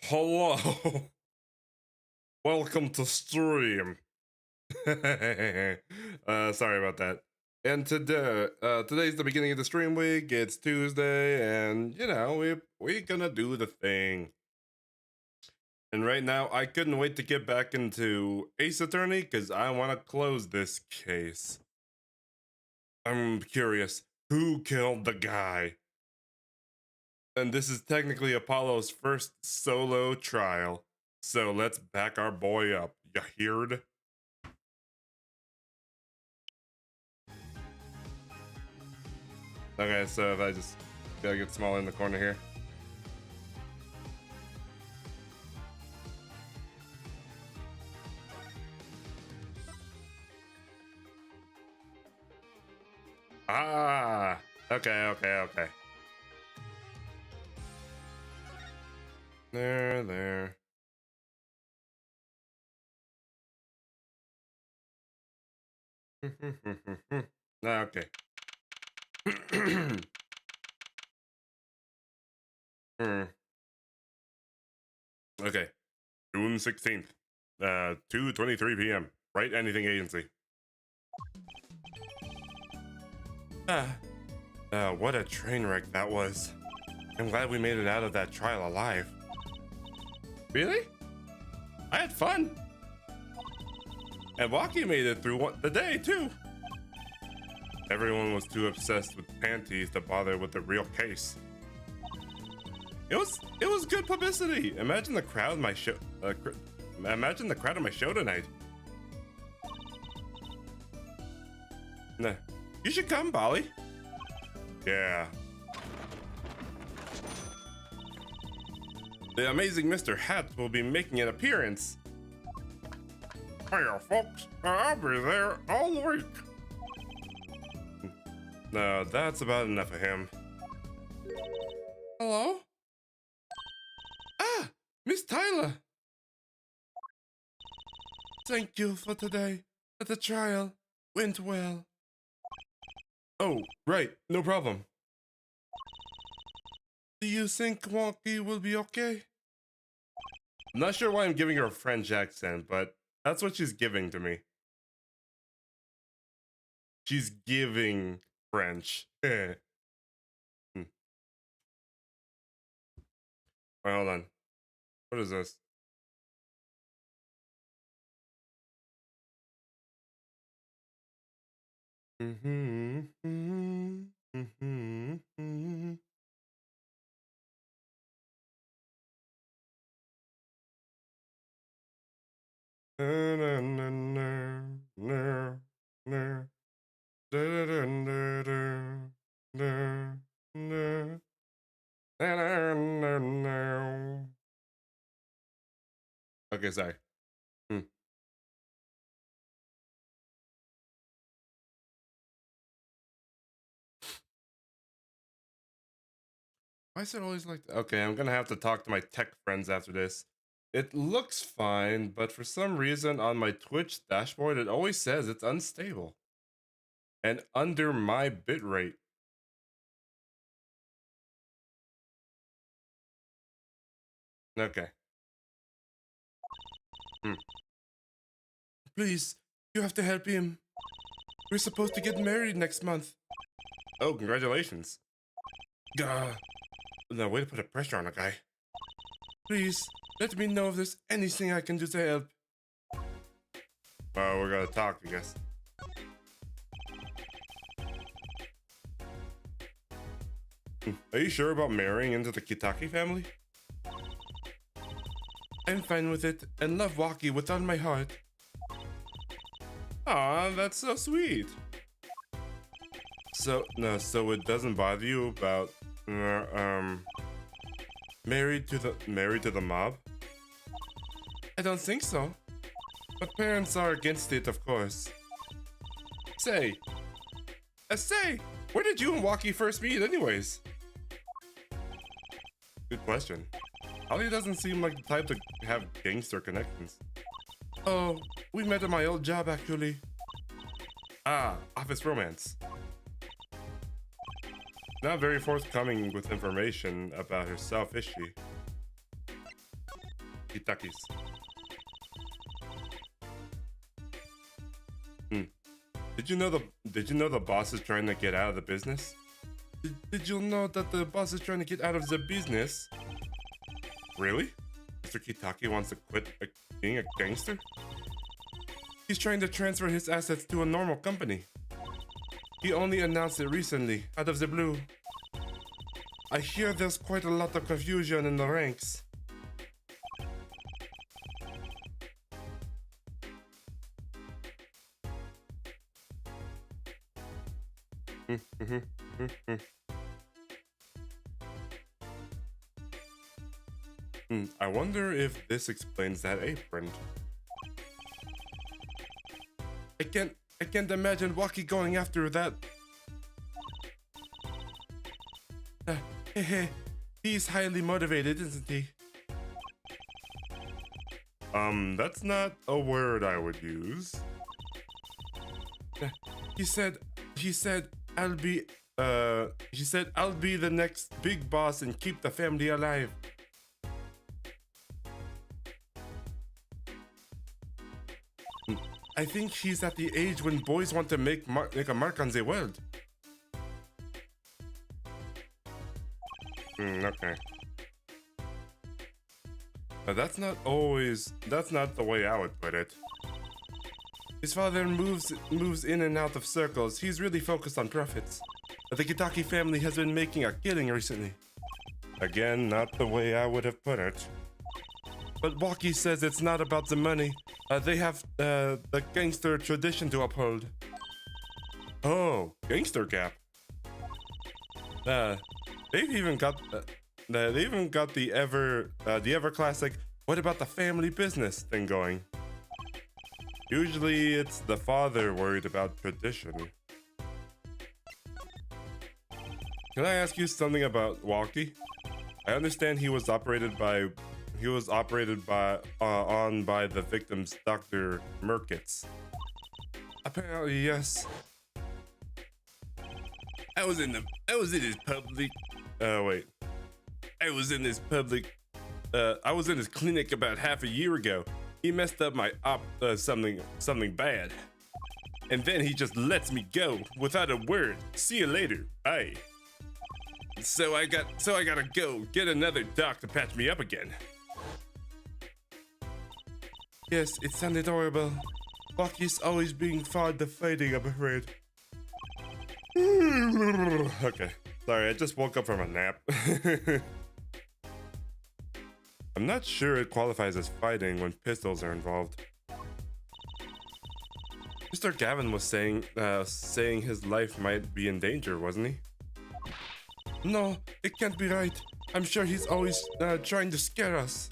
Hello. Welcome to stream. Sorry about that. And today's the beginning of the stream week. It's Tuesday, and we're gonna do the thing. And right now, I couldn't wait to get back into Ace Attorney because I want to close this case. I'm curious, who killed the guy? And this is technically Apollo's first solo trial. So let's back our boy up. You heard? Okay, so if I just gotta get smaller in the corner here. Ah, okay. There. Okay. Okay. June 16th. 2:23 p.m. Write anything agency. What a train wreck that was. I'm glad we made it out of that trial alive. Really? I had fun. And Waki made it through the day, too. Everyone was too obsessed with panties to bother with the real case. It was good publicity. Imagine the crowd in my show. Imagine the crowd at my show tonight. Nah, you should come, Bali. Yeah. The amazing Mr. Hat will be making an appearance. Hiya, folks. I'll be there all week. No, that's about enough of him. Hello? Ah, Miss Tyler. Thank you for today. The trial went well. Oh, right. No problem. Do you think Wonky will be okay? I'm not sure why I'm giving her a French accent, but that's what she's giving to me. She's giving French. Wait, hold on. What is this? Okay, sorry. Why is it always like that? Okay, I'm gonna have to talk to my tech friends after this. It looks fine, but for some reason on my Twitch dashboard, it always says it's unstable and under my bitrate. Okay. Please, you have to help him. We're supposed to get married next month. Oh, congratulations. Gah. No way to put a pressure on a guy. Please, let me know if there's anything I can do to help. We're gonna talk, I guess. Are you sure about marrying into the Kitaki family? I'm fine with it and love Waki with all my heart. Aw, that's so sweet. So it doesn't bother you about married to the mob? I don't think so. But parents are against it, of course. Say, where did you and Waki first meet anyways? Good question. Ali doesn't seem like the type to have gangster connections. Oh, we met at my old job actually. Ah, office romance. Not very forthcoming with information about herself, is she? walkie-talkies. Hmm. Did you know the boss is trying to get out of the business? Did you know that the boss is trying to get out of the business? Really? Mr. Kitaki wants to quit being a gangster? He's trying to transfer his assets to a normal company. He only announced it recently, out of the blue. I hear there's quite a lot of confusion in the ranks. I wonder if this explains that apron. I can't imagine Waki going after that. He's highly motivated, isn't he? That's not a word I would use. He said I'll be the next big boss and keep the family alive. I think he's at the age when boys want to make a mark on the world. Okay. But that's not the way I would put it. His father moves in and out of circles. He's really focused on profits. But the Kitaki family has been making a killing recently. Again, not the way I would have put it. But Waki says it's not about the money. They have the gangster tradition to uphold. Oh, gangster gap. They've even got the ever classic "What about the family business" thing going. Usually, it's the father worried about tradition. Can I ask you something about Waki? I understand he was operated by the victim's Dr. Merkitz. Apparently, yes. I was in his clinic about half a year ago. He messed up my something bad. And then he just lets me go without a word. See you later. Bye. So I gotta go get another doc to patch me up again. Yes, it sounded horrible. Waki's always being fond of fighting, I'm afraid. Okay, sorry, I just woke up from a nap. I'm not sure it qualifies as fighting when pistols are involved. Mr. Gavin was saying his life might be in danger, wasn't he? No, it can't be right. I'm sure he's always trying to scare us.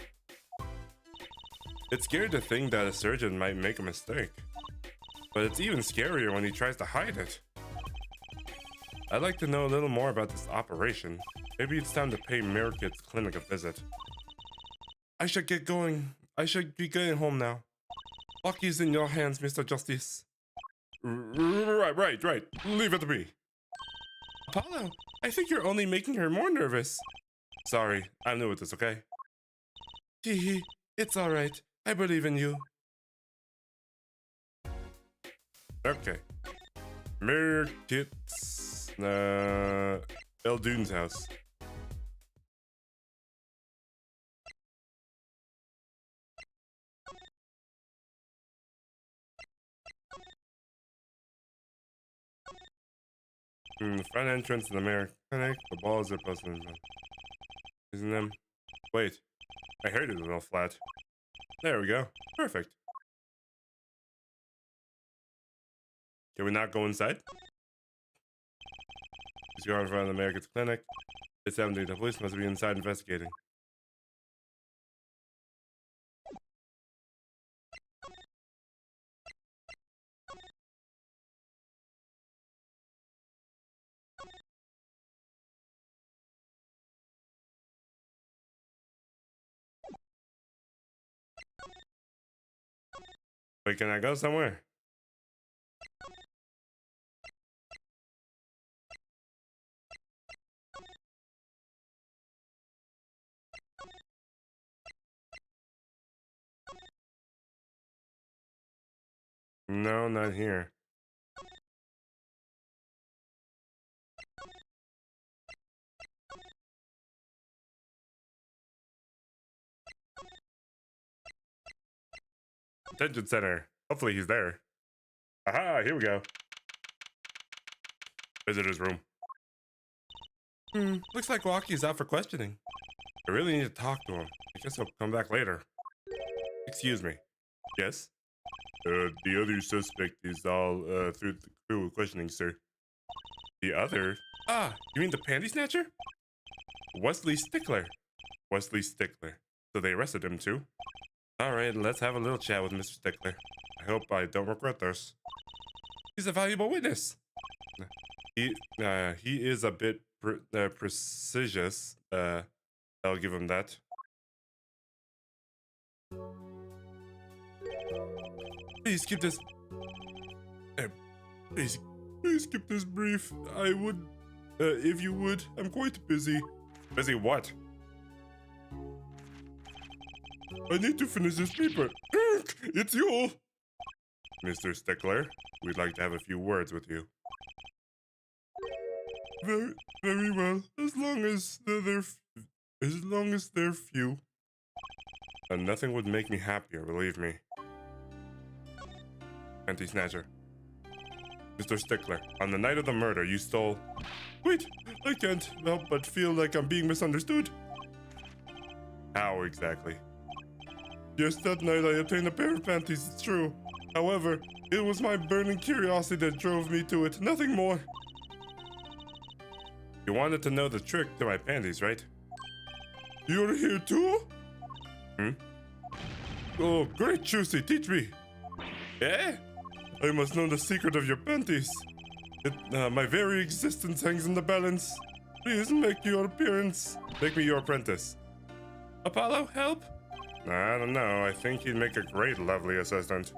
It's scary to think that a surgeon might make a mistake. But it's even scarier when he tries to hide it. I'd like to know a little more about this operation. Maybe it's time to pay Merkit's clinic a visit. I should get going. I should be getting home now. Waki's in your hands, Mr. Justice. Right. Leave it to me. Apollo, I think you're only making her more nervous. Sorry, I'm new with this, okay? Hee, it's alright. I believe in you. Okay. Merkit's Eldune's house. The front entrance in the mayor clinic. The balls are posted. Isn't them? Wait, I heard it was all flat. There we go. Perfect. Can we not go inside? Just go in front of the Merkit's clinic. It's empty. The police must be inside investigating. Wait, can I go somewhere? No, not here. Detention center. Hopefully he's there. Aha, here we go. Visitor's room. Looks like Walkie's out for questioning. I really need to talk to him. I guess I'll come back later. Excuse me. Yes? The other suspect is all through questioning, sir. The other? Ah, you mean the panty snatcher? Wesley Stickler. Wesley Stickler. So they arrested him too? Alright, let's have a little chat with Mr. Stickler. I hope I don't regret this. He's a valuable witness. He is a bit precisious. I'll give him that. Please keep this. Please keep this brief. I would, if you would. I'm quite busy. Busy what? I need to finish this paper. It's you, Mr. Stickler. We'd like to have a few words with you. Very well. As long as they're few. And nothing would make me happier, believe me. Anti-snatcher. Mr. Stickler, on the night of the murder, you stole... Wait, I can't help but feel like I'm being misunderstood. How exactly? Yes, that night I obtained a pair of panties, it's true. However, it was my burning curiosity that drove me to it, nothing more. You wanted to know the trick to my panties, right? You're here too? Oh, great, Juicy, teach me. Eh? I must know the secret of your panties. My very existence hangs in the balance. Please make your appearance. Make me your apprentice. Apollo, help? I don't know. I think he'd make a great lovely assistant.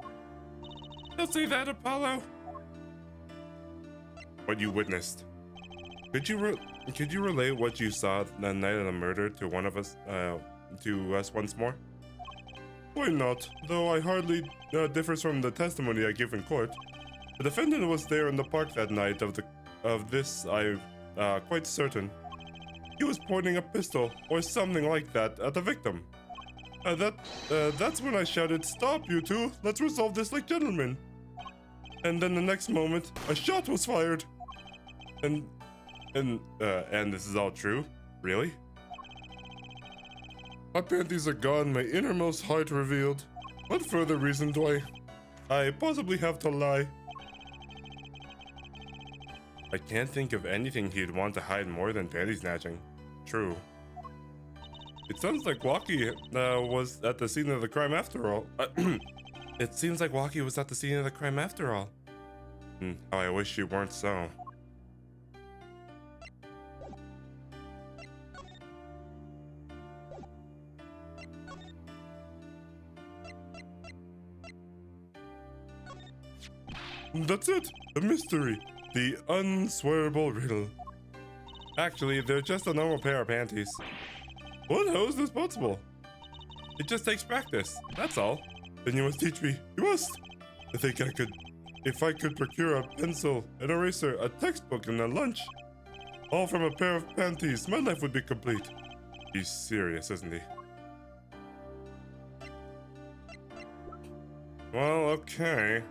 Don't say that, Apollo. What you witnessed. Could you relay what you saw the night of the murder to one of us, to us once more? Why not? Though I hardly differs from the testimony I give in court. The defendant was there in the park that night of this I'm quite certain. He was pointing a pistol or something like that at the victim. That's when I shouted, "Stop, you two! Let's resolve this like gentlemen!" And then the next moment, a shot was fired. And this is all true? Really? My panties are gone, my innermost heart revealed. What further reason do I possibly have to lie? I can't think of anything he'd want to hide more than panty snatching. True. It sounds like Walkie was at the scene of the crime after all. It seems like Walkie was at the scene of the crime after all. How I wish you weren't so. That's it! The mystery. The unswearable riddle. Actually, they're just a normal pair of panties. What? How is this possible? It just takes practice, that's all. Then you must teach me. You must! I think I could... If I could procure a pencil, an eraser, a textbook, and a lunch, all from a pair of panties, my life would be complete. He's serious, isn't he? Well, okay.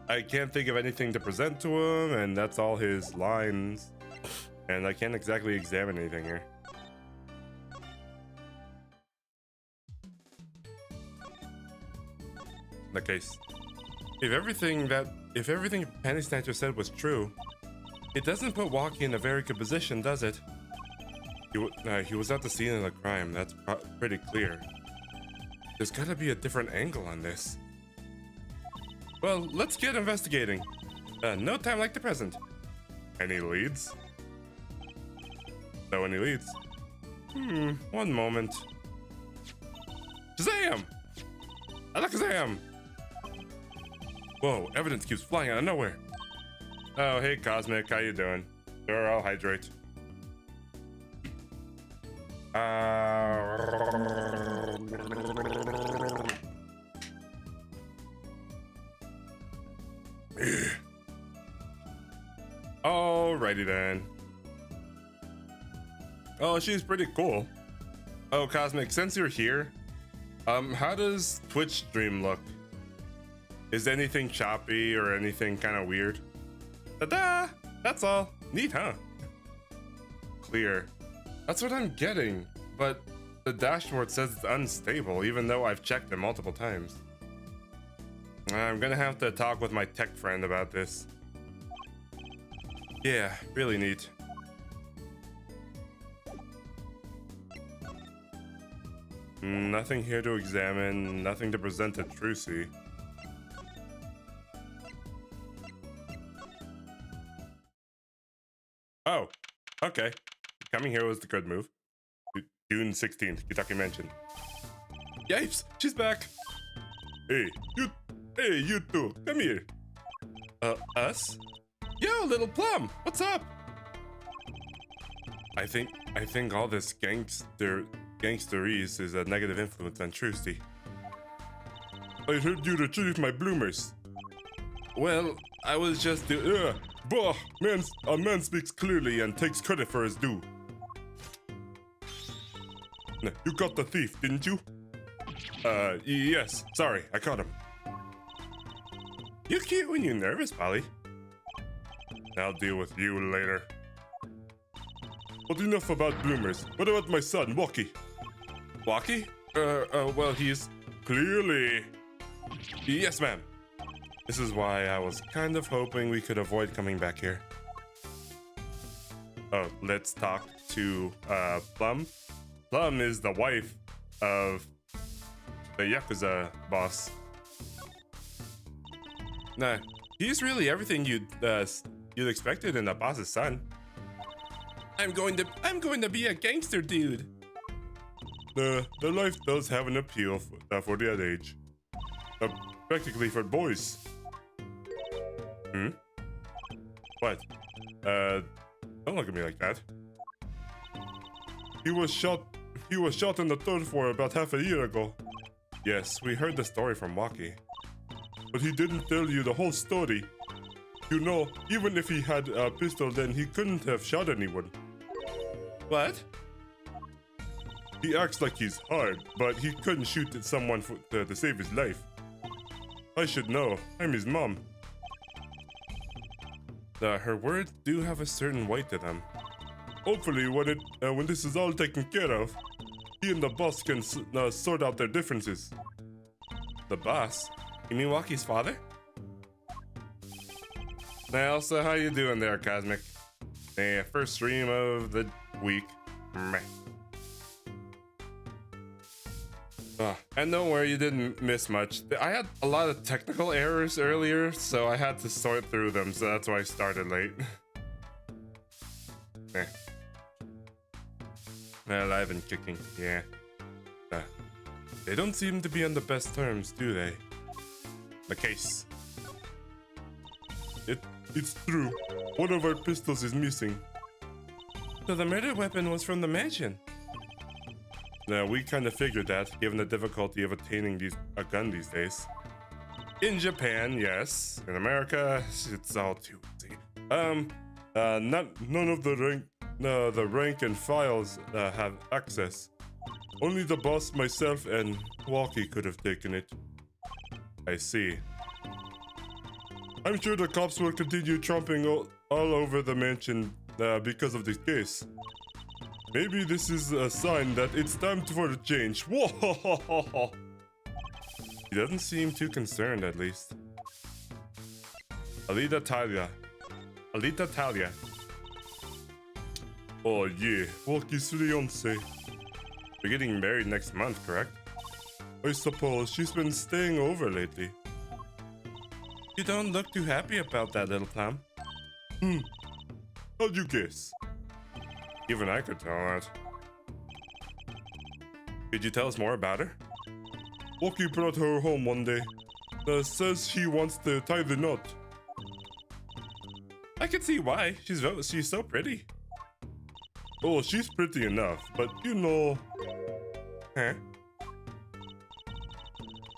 I can't think of anything to present to him, and that's all his lines. And I can't exactly examine anything here. In that case, if everything Panty Snatcher said was true, it doesn't put Walkie in a very good position, does it? He was at the scene of the crime, that's pretty clear. There's gotta be a different angle on this. Well, let's get investigating. No time like the present. Any leads? No, any leads? One moment. Shazam! Alakazam! Whoa, evidence keeps flying out of nowhere. Oh, hey Cosmic, how you doing? Sure, I'll hydrate. Alrighty then. Oh, she's pretty cool. Oh, Cosmic, since you're here, how does Twitch stream look? Is anything choppy or anything kind of weird? Ta-da! That's all. Neat, huh? Clear. That's what I'm getting, but the dashboard says it's unstable, even though I've checked it multiple times. I'm gonna have to talk with my tech friend about this. Yeah, really neat. Nothing here to examine, nothing to present to Trucy. Oh, okay. Coming here was the good move. June 16th, Kentucky Mansion. Yipes, she's back. Hey, you two, come here. Us? Yo, little Plum, what's up? I think all this gangsteries is a negative influence on Trucy. I heard you retrieved my bloomers. Well, I was just bah, a man speaks clearly and takes credit for his due. You got the thief, didn't you? Yes. Sorry, I caught him. You're cute when you're nervous, Polly. I'll deal with you later. But enough about bloomers. What about my son, Walkie? Walkie? Well, he's clearly... Yes, ma'am. This is why I was kind of hoping we could avoid coming back here. Oh, let's talk to, Plum. Plum is the wife of the Yakuza boss. Nah, he's really everything you'd expected in a boss's son. I'm going to be a gangster dude. The life does have an appeal for the age. Practically for boys. What? Don't look at me like that. He was shot in the third floor about half a year ago. Yes, we heard the story from Waki. But he didn't tell you the whole story. You know, even if he had a pistol, then he couldn't have shot anyone. What? He acts like he's hard, but he couldn't shoot at someone to save his life. I should know. I'm his mom. Her words do have a certain weight to them. Hopefully, when this is all taken care of, he and the boss can sort out their differences. The boss? You mean Waki's father? Now, so how you doing there, Cosmic? First stream of the week. Meh. And don't worry, you didn't miss much. I had a lot of technical errors earlier, so I had to sort through them, so that's why I started late. Well, I've been kicking, yeah. They don't seem to be on the best terms, do they? The case. It's true. One of our pistols is missing. So the murder weapon was from the mansion? Now, we kind of figured that, given the difficulty of attaining a gun these days. In Japan, yes. In America, it's all too easy. None of the rank and files have access. Only the boss, myself, and Walkie could have taken it. I see. I'm sure the cops will continue tromping all over the mansion because of this case. Maybe this is a sign that it's time for a change. Whoa! He doesn't seem too concerned, at least. Alita Talia. Oh yeah, Walkie's fiancé. You're getting married next month, correct? I suppose she's been staying over lately. You don't look too happy about that, little Plum. How'd you guess? Even I could tell that. Could you tell us more about her? Walkie brought her home one day. Says he wants to tie the knot. I can see why. She's so pretty. Oh, she's pretty enough, but you know... Huh?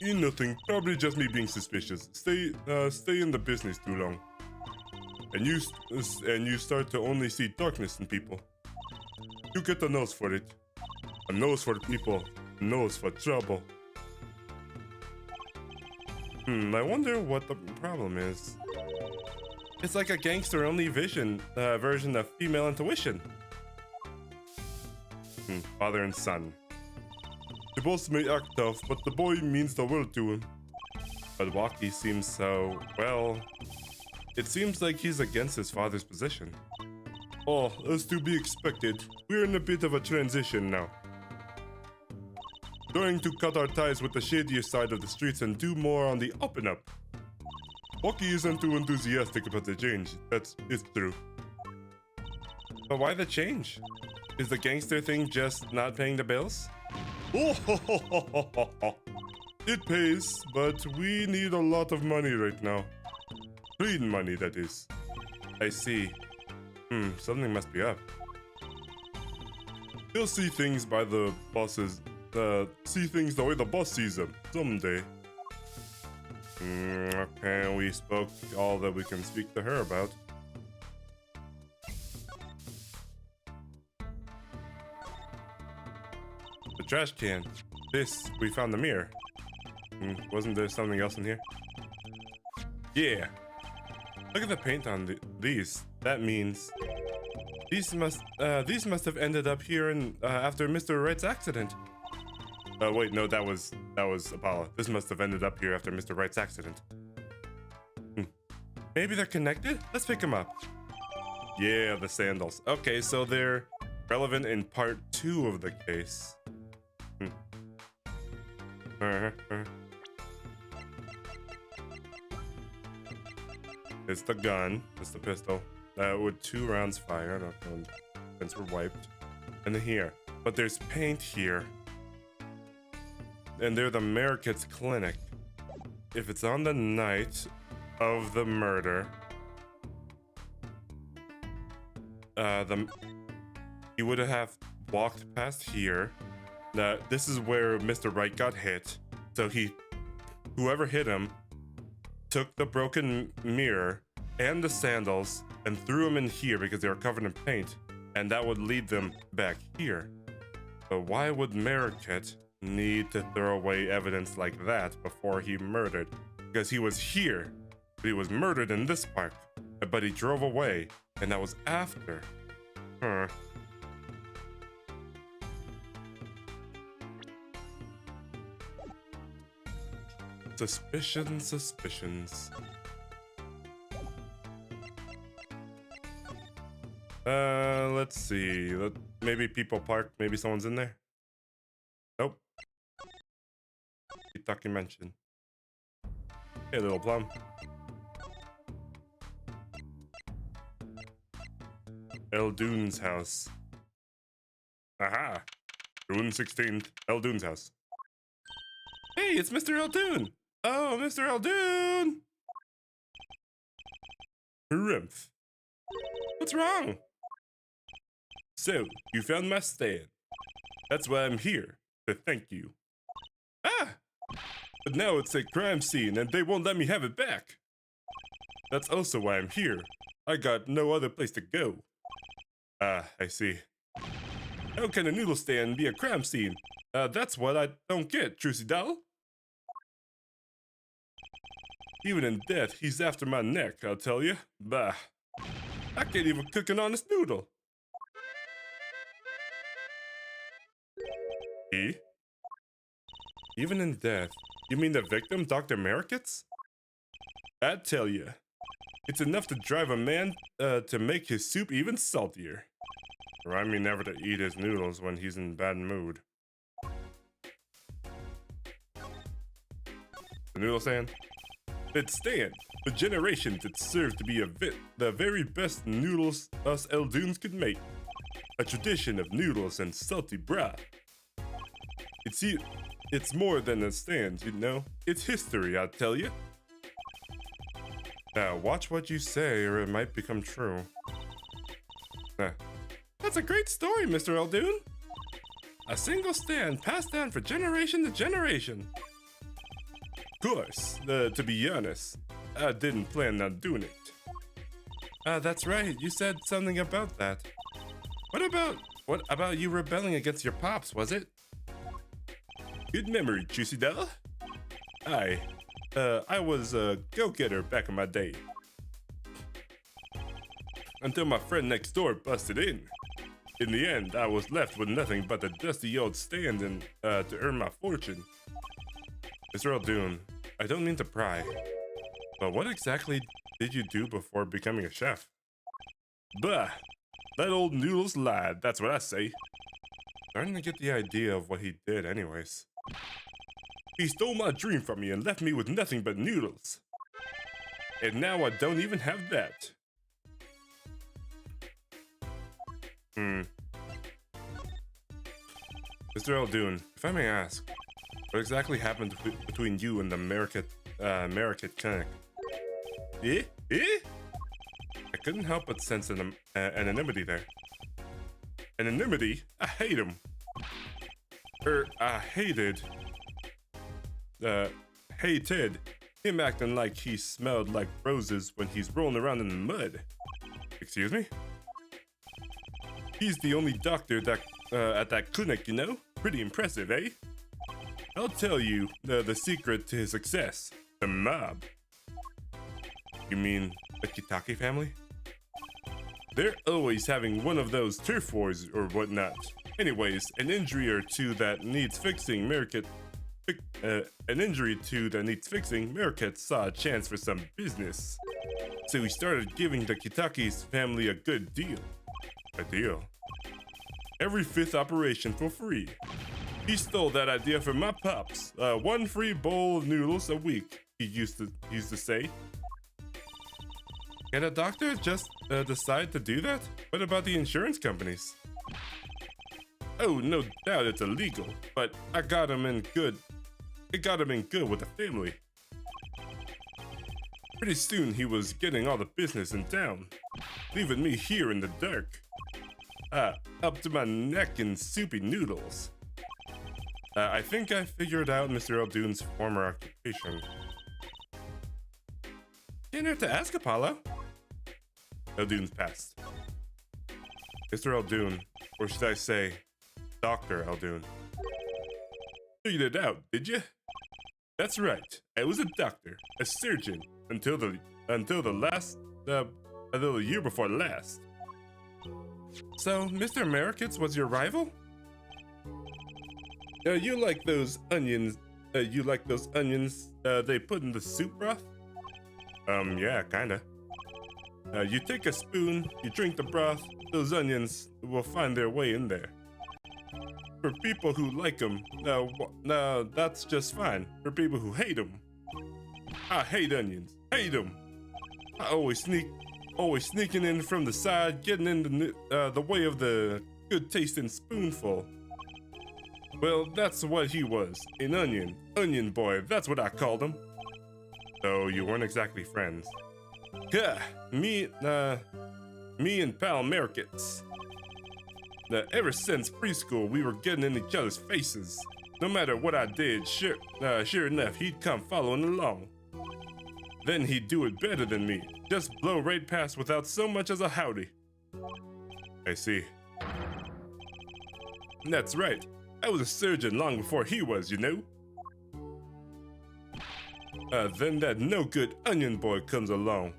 Nothing. Probably just me being suspicious. Stay in the business too long. and you start to only see darkness in people. You get a nose for it. A nose for people, a nose for trouble. I wonder what the problem is. It's like a gangster-only version of female intuition. Father and son. They both may act tough, but the boy means the world to him. But Waki seems so, well... It seems like he's against his father's position. Oh, as to be expected, we're in a bit of a transition now. Trying to cut our ties with the shadier side of the streets and do more on the up and up. Waki isn't too enthusiastic about the change, it's true. But why the change? Is the gangster thing just not paying the bills? It pays, but we need a lot of money right now. Clean money, that is. I see. Something must be up. He'll see things by the bosses. See things the way the boss sees them someday. Okay, we spoke all that we can speak to her about. The trash can. We found the mirror. Wasn't there something else in here? Yeah. Look at the paint on these. That means these must have ended up here after Mr. Wright's accident. Wait, no, that was Apollo. This must have ended up here after Mr. Wright's accident. Maybe they're connected? Let's pick them up. Yeah, the sandals. Okay, so they're relevant in part 2 of the case. It's the gun. It's the pistol. With 2 rounds fired. Since we're wiped. And then here. But there's paint here. And they're the Merrick's clinic. If it's on the night of the murder, he would have walked past here. This is where Mr. Wright got hit. So whoever hit him, took the broken mirror and the sandals and threw them in here because they were covered in paint, and that would lead them back here. But why would Merrick need to throw away evidence like that before he murdered? Because he was here, but he was murdered in this park, but he drove away, and that was after. Suspicions. Let's see. Maybe people parked. Maybe someone's in there. Nope. Kitaki mentioned. Hey, little plum. Eldune's house. Aha! June 16th. Eldune's house. Hey, it's Mr. Eldune! Oh, Mr. Eldune! Harumph. What's wrong? So, you found my stand. That's why I'm here, to thank you. Ah! But now it's a crime scene and they won't let me have it back. That's also why I'm here. I got no other place to go. Ah, I see. How can a noodle stand be a crime scene? That's what I don't get, Trucy Doll. Even in death, he's after my neck, I'll tell you. Bah. I can't even cook an honest noodle. He? Even in death? You mean the victim, Dr. Merrick's? I tell you, it's enough to drive a man to make his soup even saltier. Remind me never to eat his noodles when he's in bad mood. The noodle stand? It's stand. For generations, it served to be the very best noodles us Eldunes could make. A tradition of noodles and salty broth. It's more than a stand, you know? It's history, I tell you. Now, watch what you say or it might become true. That's a great story, Mr. Eldune. A single stand passed down for generation to generation. Of course, to be honest, I didn't plan on doing it. That's right. You said something about that. What about you rebelling against your pops, was it? Good memory, Juicy Della. I, I was a go-getter back in my day. Until my friend next door busted in. In the end, I was left with nothing but a dusty old stand and to earn my fortune. Mr. Eldoon, I don't mean to pry, but what exactly did you do before becoming a chef? Bah! That old Noodles lied, that's what I say. Starting to get the idea of what he did anyways. He stole my dream from me and left me with nothing but noodles. And now I don't even have that. Mr. Eldoon, if I may ask, what exactly happened between you and the Merikit clinic? Eh? I couldn't help but sense an anonymity there. Anonymity? I hate him. I hated him acting like he smelled like roses when he's rolling around in the mud. Excuse me? He's the only doctor that at that clinic, you know? Pretty impressive, eh? I'll tell you the secret to his success. The mob. You mean the Kitake family? They're always having one of those turf wars or whatnot. Anyways, an injury that needs fixing, Merikit saw a chance for some business. So he started giving the Kitake's family a good deal. A deal? Every fifth operation for free. He stole that idea from my pops. One free bowl of noodles a week, he used to say. Can a doctor just decide to do that? What about the insurance companies? Oh, no doubt it's illegal, but I got him in good. It got him in good with the family. Pretty soon he was getting all the business in town, leaving me here in the dark. Up to my neck in soupy noodles. I think I figured out Mr. Eldoon's former occupation. Didn't have to ask Apollo. Eldoon's past. Mr. Eldoon, or should I say, Dr. Eldoon. Figured it out, did you? That's right. I was a doctor, a surgeon, until the year before last. So, Mr. Merikit was your rival? You like those onions? They put in the soup broth? Yeah, kinda. You take a spoon, you drink the broth, those onions will find their way in there. For people who like them, that's just fine. For people who hate them, I hate onions, hate them. I always sneaking in from the side, getting in the way of the good tasting spoonful. Well, that's what he was, an onion boy, that's what I called him. So you weren't exactly friends. Yeah, me and pal Merikits. Ever since preschool, we were getting in each other's faces. No matter what I did, sure enough, he'd come following along. Then he'd do it better than me, just blow right past without so much as a howdy. I see. That's right. I was a surgeon long before he was, you know? Then that no-good onion boy comes along.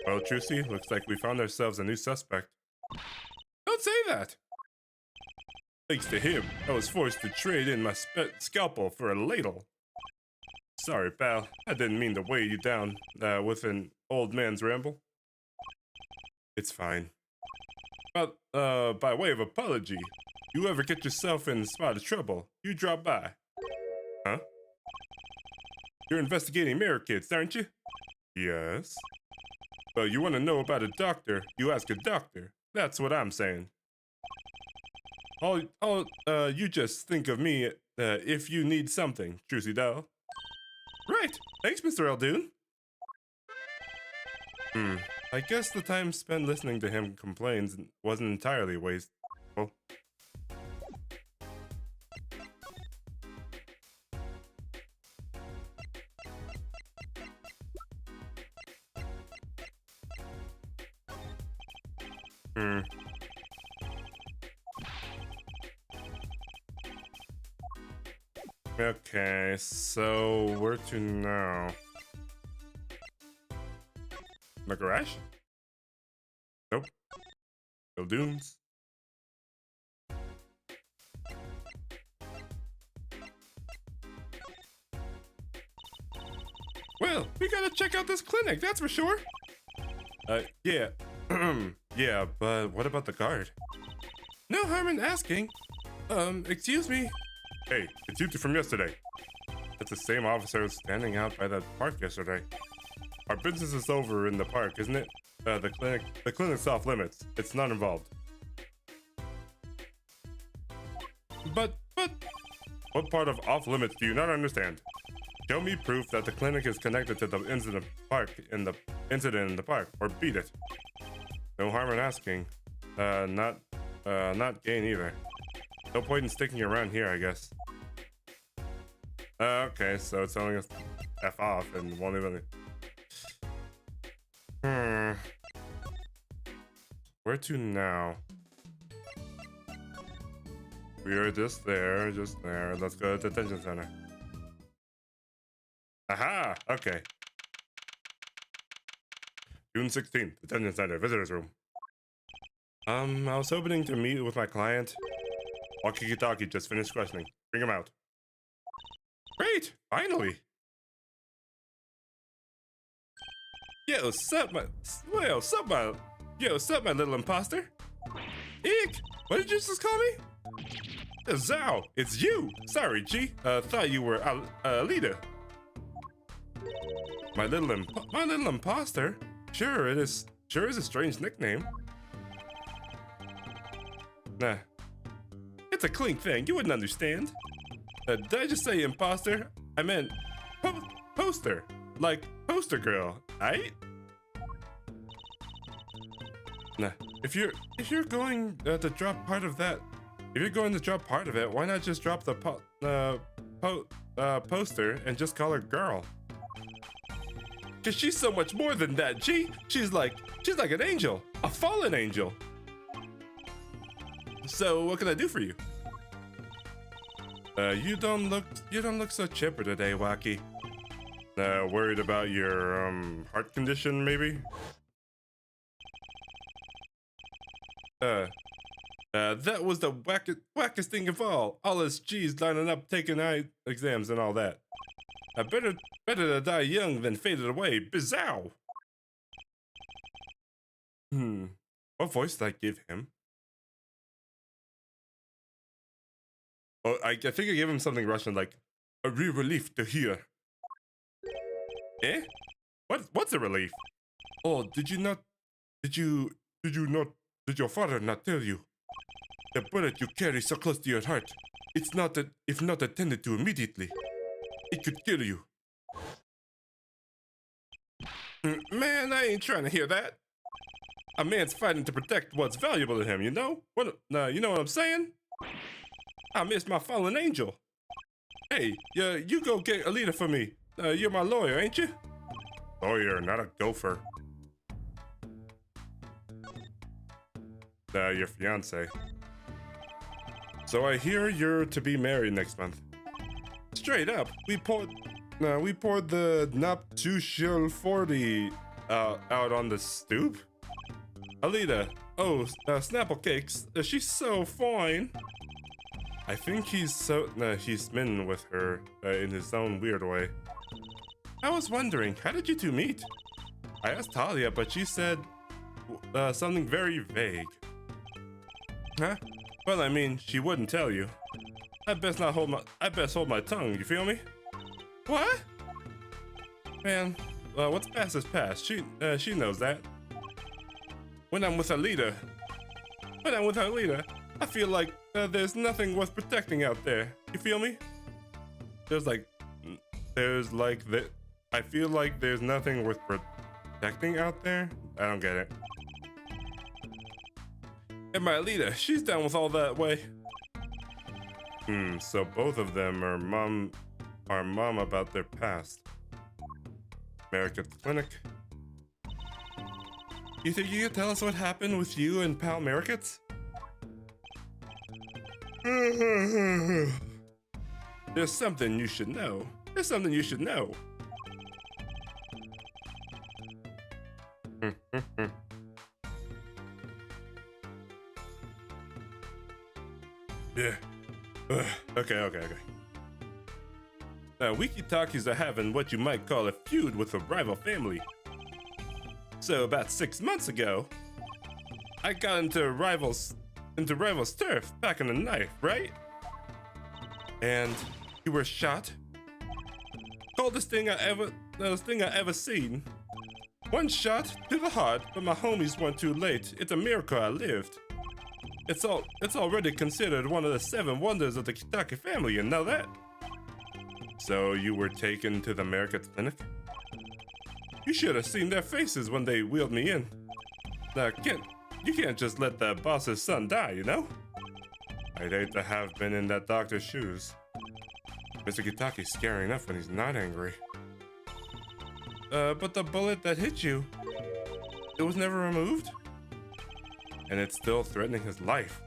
Well, Trucy, looks like we found ourselves a new suspect. Don't say that! Thanks to him, I was forced to trade in my scalpel for a ladle. Sorry, pal. I didn't mean to weigh you down with an old man's ramble. It's fine. But, by way of apology, you ever get yourself in a spot of trouble, you drop by. Huh? You're investigating Merikits, aren't you? Yes. Well, you want to know about a doctor, you ask a doctor. That's what I'm saying. You just think of me if you need something, Trucy Doll. Right. Thanks, Mr. Eldoon. I guess the time spent listening to him complain wasn't entirely wasteful. Hmm. Okay, so where to now? My garage? Nope. No dunes. Well, we gotta check out this clinic, that's for sure. Yeah. Yeah, but what about the guard? No harm in asking. Excuse me. Hey, it's you two from yesterday. It's the same officer standing out by the park yesterday. Our business is over in the park, isn't it? The clinic's off limits. It's not involved. But, what part of off limits do you not understand? Show me proof that the clinic is connected to the incident in the park, or beat it. No harm in asking. Not gain either. No point in sticking around here, I guess. Okay, so it's telling us F off and won't even. Where to now? We are just there. Let's go to the detention center. Aha! Okay. June 16th, detention center, visitors room. I was hoping to meet with my client. Walkie-talkie just finished questioning. Bring him out. Great! Finally! Yo, sup my little imposter? Eek! What did you just call me? Zhao, it's you! Sorry, G. Thought you were Alita. My little imposter? Sure is a strange nickname. Nah. It's a clink thing, you wouldn't understand. Did I just say imposter? I meant poster. Like poster girl, aight? Nah. If you're going to drop part of that, why not just drop the poster and just call her girl? Cause she's so much more than that, G. She's like an angel, a fallen angel. So what can I do for you? You don't look so chipper today, Wacky. Worried about your heart condition, maybe? That was the wackest thing of all. All us G's lining up taking eye exams and all that. Better to die young than faded away. Bizow! What voice did I give him? Oh, I think I gave him something Russian like, a real relief to hear. Eh? What's a relief? Oh, did your father not tell you? The bullet you carry so close to your heart, it's not that if not attended to immediately, it could kill you. Man, I ain't trying to hear that. A man's fighting to protect what's valuable to him, you know? You know what I'm saying? I miss my fallen angel. Hey, you go get Alita for me. You're my lawyer, ain't you? Lawyer, not a gopher. Your fiance. So I hear you're to be married next month. Straight up, we poured the nuptial 40 out on the stoop. Alita, Snapple Cakes, she's so fine. I think he's smitten with her in his own weird way. I was wondering, how did you two meet? I asked Talia, but she said something very vague. Huh? Well, I mean, she wouldn't tell you. I best hold my tongue, you feel me? What? Man, what's past is past. She knows that. When I'm with Alita, I feel like there's nothing worth protecting out there. You feel me? I feel like there's nothing worth protecting out there. I don't get it. And my Alita, she's down with all that way. So both of them are mom about their past. Married at the clinic. You think you could tell us what happened with you and Pal Merrickets? There's something you should know. There's something you should know. Yeah. Okay. Now, Wiki-talkies are having what you might call a feud with a rival family. So about 6 months ago, I got into rivals' turf back in the knife, right? And you were shot. Coldest thing I ever seen. One shot to the heart, but my homies weren't too late. It's a miracle I lived. It's already considered one of the 7 wonders of the Kitaki family, you know that? So you were taken to the Merrickets clinic? You should have seen their faces when they wheeled me in. Now, you can't just let the boss's son die, you know? I'd hate to have been in that doctor's shoes. Mr. Kitaki's scary enough when he's not angry. But the bullet that hit you, it was never removed? And it's still threatening his life.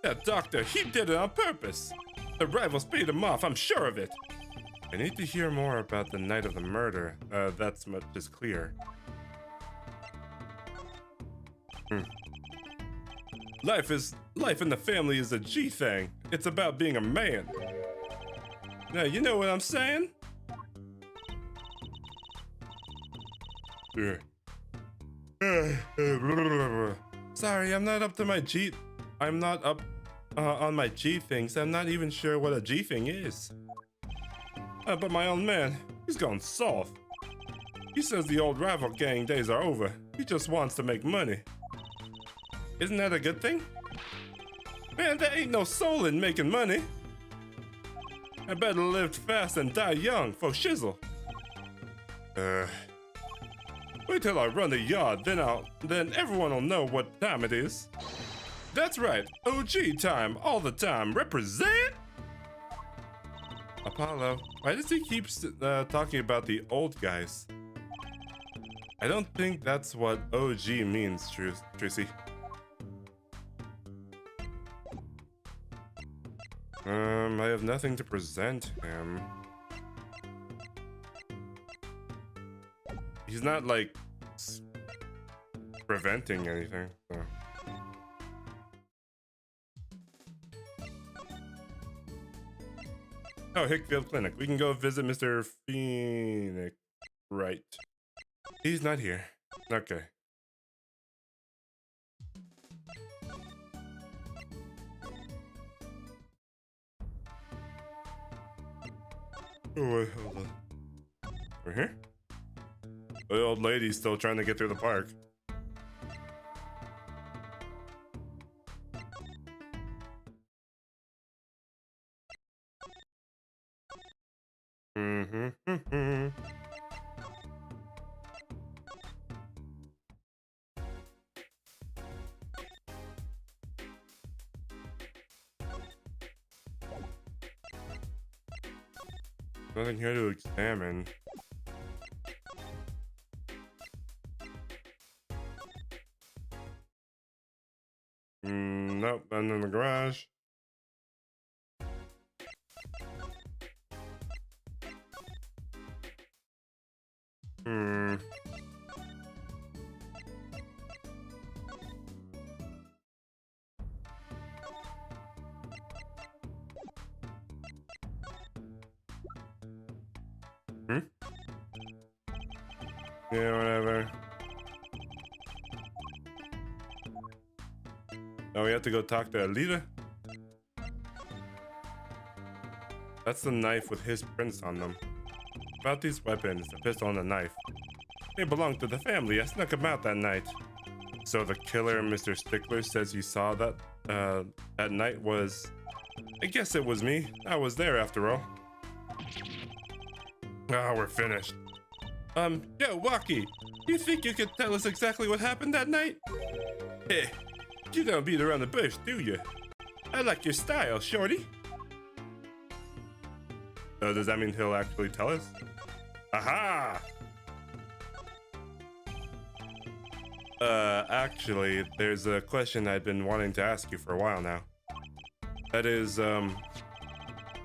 That doctor, he did it on purpose. The rivals paid him off, I'm sure of it. I need to hear more about the night of the murder. That's much is clear. Life in the family is a G thing. It's about being a man. Now, you know what I'm saying? Sorry, I'm not up to my G. I'm not up on my G things. I'm not even sure what a G thing is. But my own man, he's gone soft. He says the old rival gang days are over. He just wants to make money. Isn't that a good thing? Man, there ain't no soul in making money. I better live fast and die young for shizzle. Wait till I run the yard, then everyone will know what time it is. That's right, OG time, all the time. Represent! Apollo, why does he keep talking about the old guys? I don't think that's what OG means, Tracy. I have nothing to present him. He's not like preventing anything. So. Oh, Hickfield Clinic. We can go visit Mr. Phoenix. Right. He's not here. Okay. Oh, wait, hold on. We're here? The old lady's still trying to get through the park. Nothing here to examine. Nope, none in the garage. Yeah, whatever. Oh, we have to go talk to Alita? That's the knife with his prints on them. About these weapons, the pistol and the knife. They belong to the family. I snuck them out that night. So the killer, Mr. Stickler, says he saw that that night was... I guess it was me. I was there after all. Ah, we're finished. Yo, Waki, you think you could tell us exactly what happened that night? Hey, you don't beat around the bush, do you? I like your style, shorty. Does that mean he'll actually tell us? Aha! Actually, there's a question I've been wanting to ask you for a while now. That is,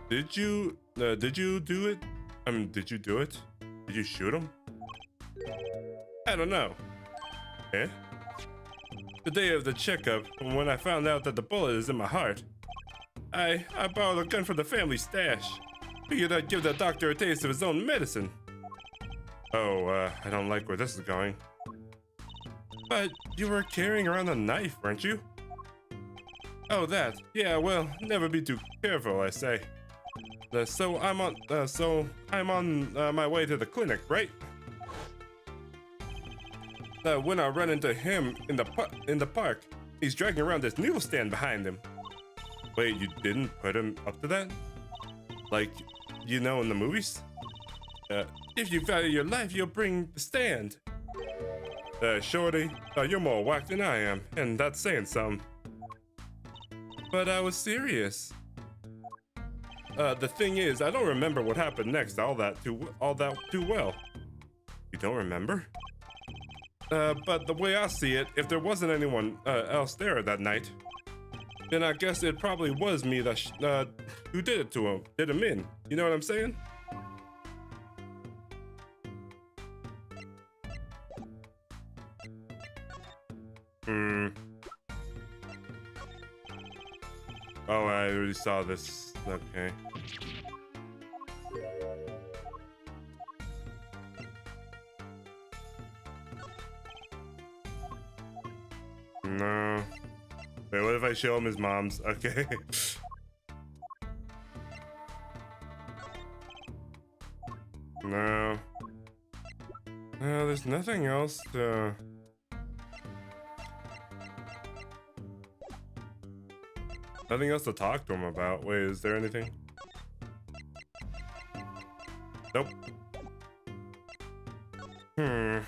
did you do it? Did you do it? Did you shoot him? I don't know. Eh? The day of the checkup, when I found out that the bullet is in my heart, I borrowed a gun from the family stash. Figured I'd give the doctor a taste of his own medicine. Oh, I don't like where this is going. But you were carrying around a knife, weren't you? Oh, that. Yeah, well, never be too careful, I say. So I'm on my way to the clinic, right? When I run into him in the park, he's dragging around this noodle stand behind him. Wait, you didn't put him up to that? Like, you know, in the movies? If you value your life, you'll bring the stand. Shorty, you're more whack than I am, and that's saying something. But I was serious. The thing is, I don't remember what happened next all that too well. You don't remember? But the way I see it, if there wasn't anyone else there that night, then I guess it probably was me that who did it to him, did him in. You know what I'm saying? Oh, I already saw this. Okay. No. Wait, what if I show him his mom's? Okay. No. No, there's nothing else to... Nothing else to talk to him about. Wait, is there anything? Nope. Hmm.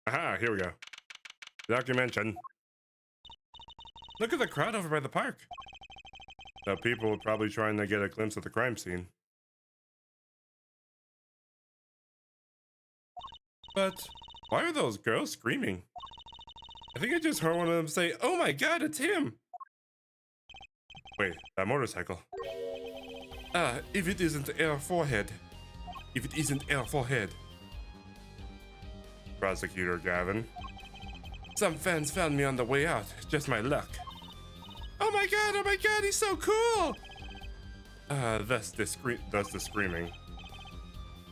Aha, here we go. Documentation. Look at the crowd over by the park. The people probably trying to get a glimpse of the crime scene. But why are those girls screaming? I think I just heard one of them say, "Oh my god, it's him!" Wait, that motorcycle. If it isn't our forehead. If it isn't our forehead. Prosecutor Gavin. Some fans found me on the way out. Just my luck. Oh my god, he's so cool! Thus the screaming.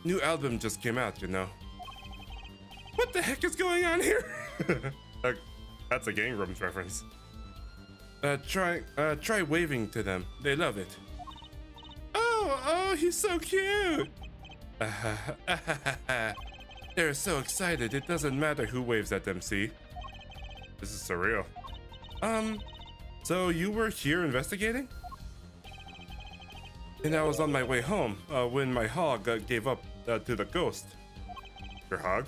New album just came out, you know. What the heck is going on here? That's a Game Grumps reference. Try waving to them. They love it. Oh, he's so cute. They're so excited, it doesn't matter who waves at them, see? This is surreal. So you were here investigating? And I was on my way home, when my hog gave up to the ghost. Your hog?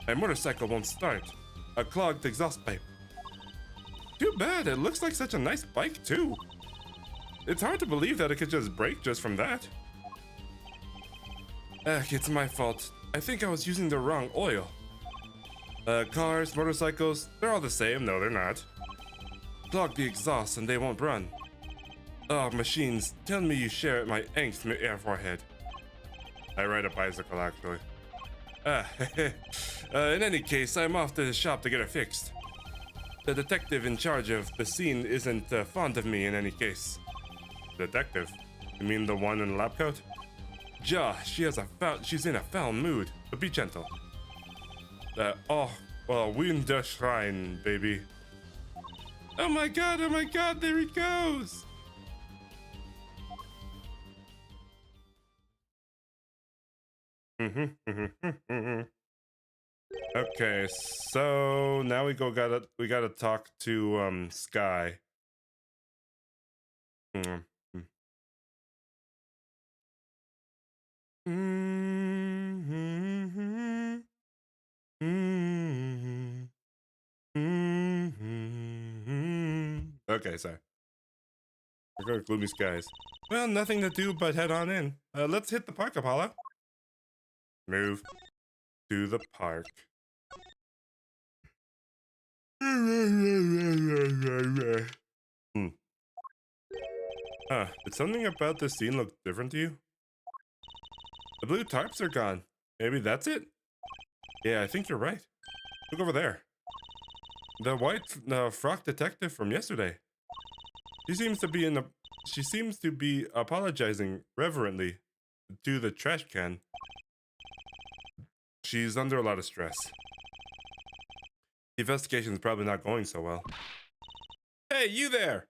My motorcycle won't start. A clogged exhaust pipe. Too bad, it looks like such a nice bike too. It's hard to believe that it could just break just from that. It's my fault. I think I was using the wrong oil. Cars, motorcycles, they're all the same. No, they're not. Clog the exhaust and they won't run. Oh, machines, tell me you share my angst in your forehead. I ride a bicycle, actually. In any case, I'm off to the shop to get it fixed. The detective in charge of the scene isn't fond of me in any case. Detective? You mean the one in the lab coat? Ja, she's in a foul mood, but be gentle. Win the shrine, baby. Oh my god, there he goes! Okay, so now we gotta talk to Sky. Mm-hmm. Mm-hmm. Mm-hmm. Okay, sorry. We're going to gloomy skies. Well, nothing to do but head on in. Let's hit the park, Apollo. Move to the park. Hmm. Did something about this scene look different to you? The blue tarps are gone. Maybe that's it? Yeah, I think you're right. Look over there. The white frock detective from yesterday. She seems to be she seems to be apologizing reverently to the trash can. She's under a lot of stress. The investigation's probably not going so well. Hey, you there!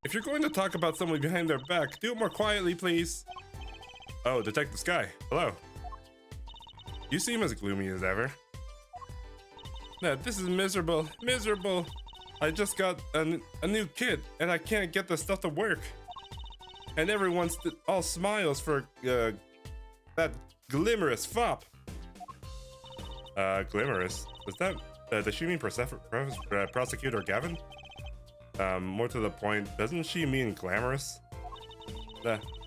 If you're going to talk about someone behind their back, do it more quietly, please. Oh, Detective Sky. Hello. You seem as gloomy as ever. This is miserable. Miserable. I just got a new kid, and I can't get the stuff to work. And everyone's all smiles for that glimmerous fop. Glimmerous? Does she mean Prosecutor Gavin? More to the point, doesn't she mean glamorous?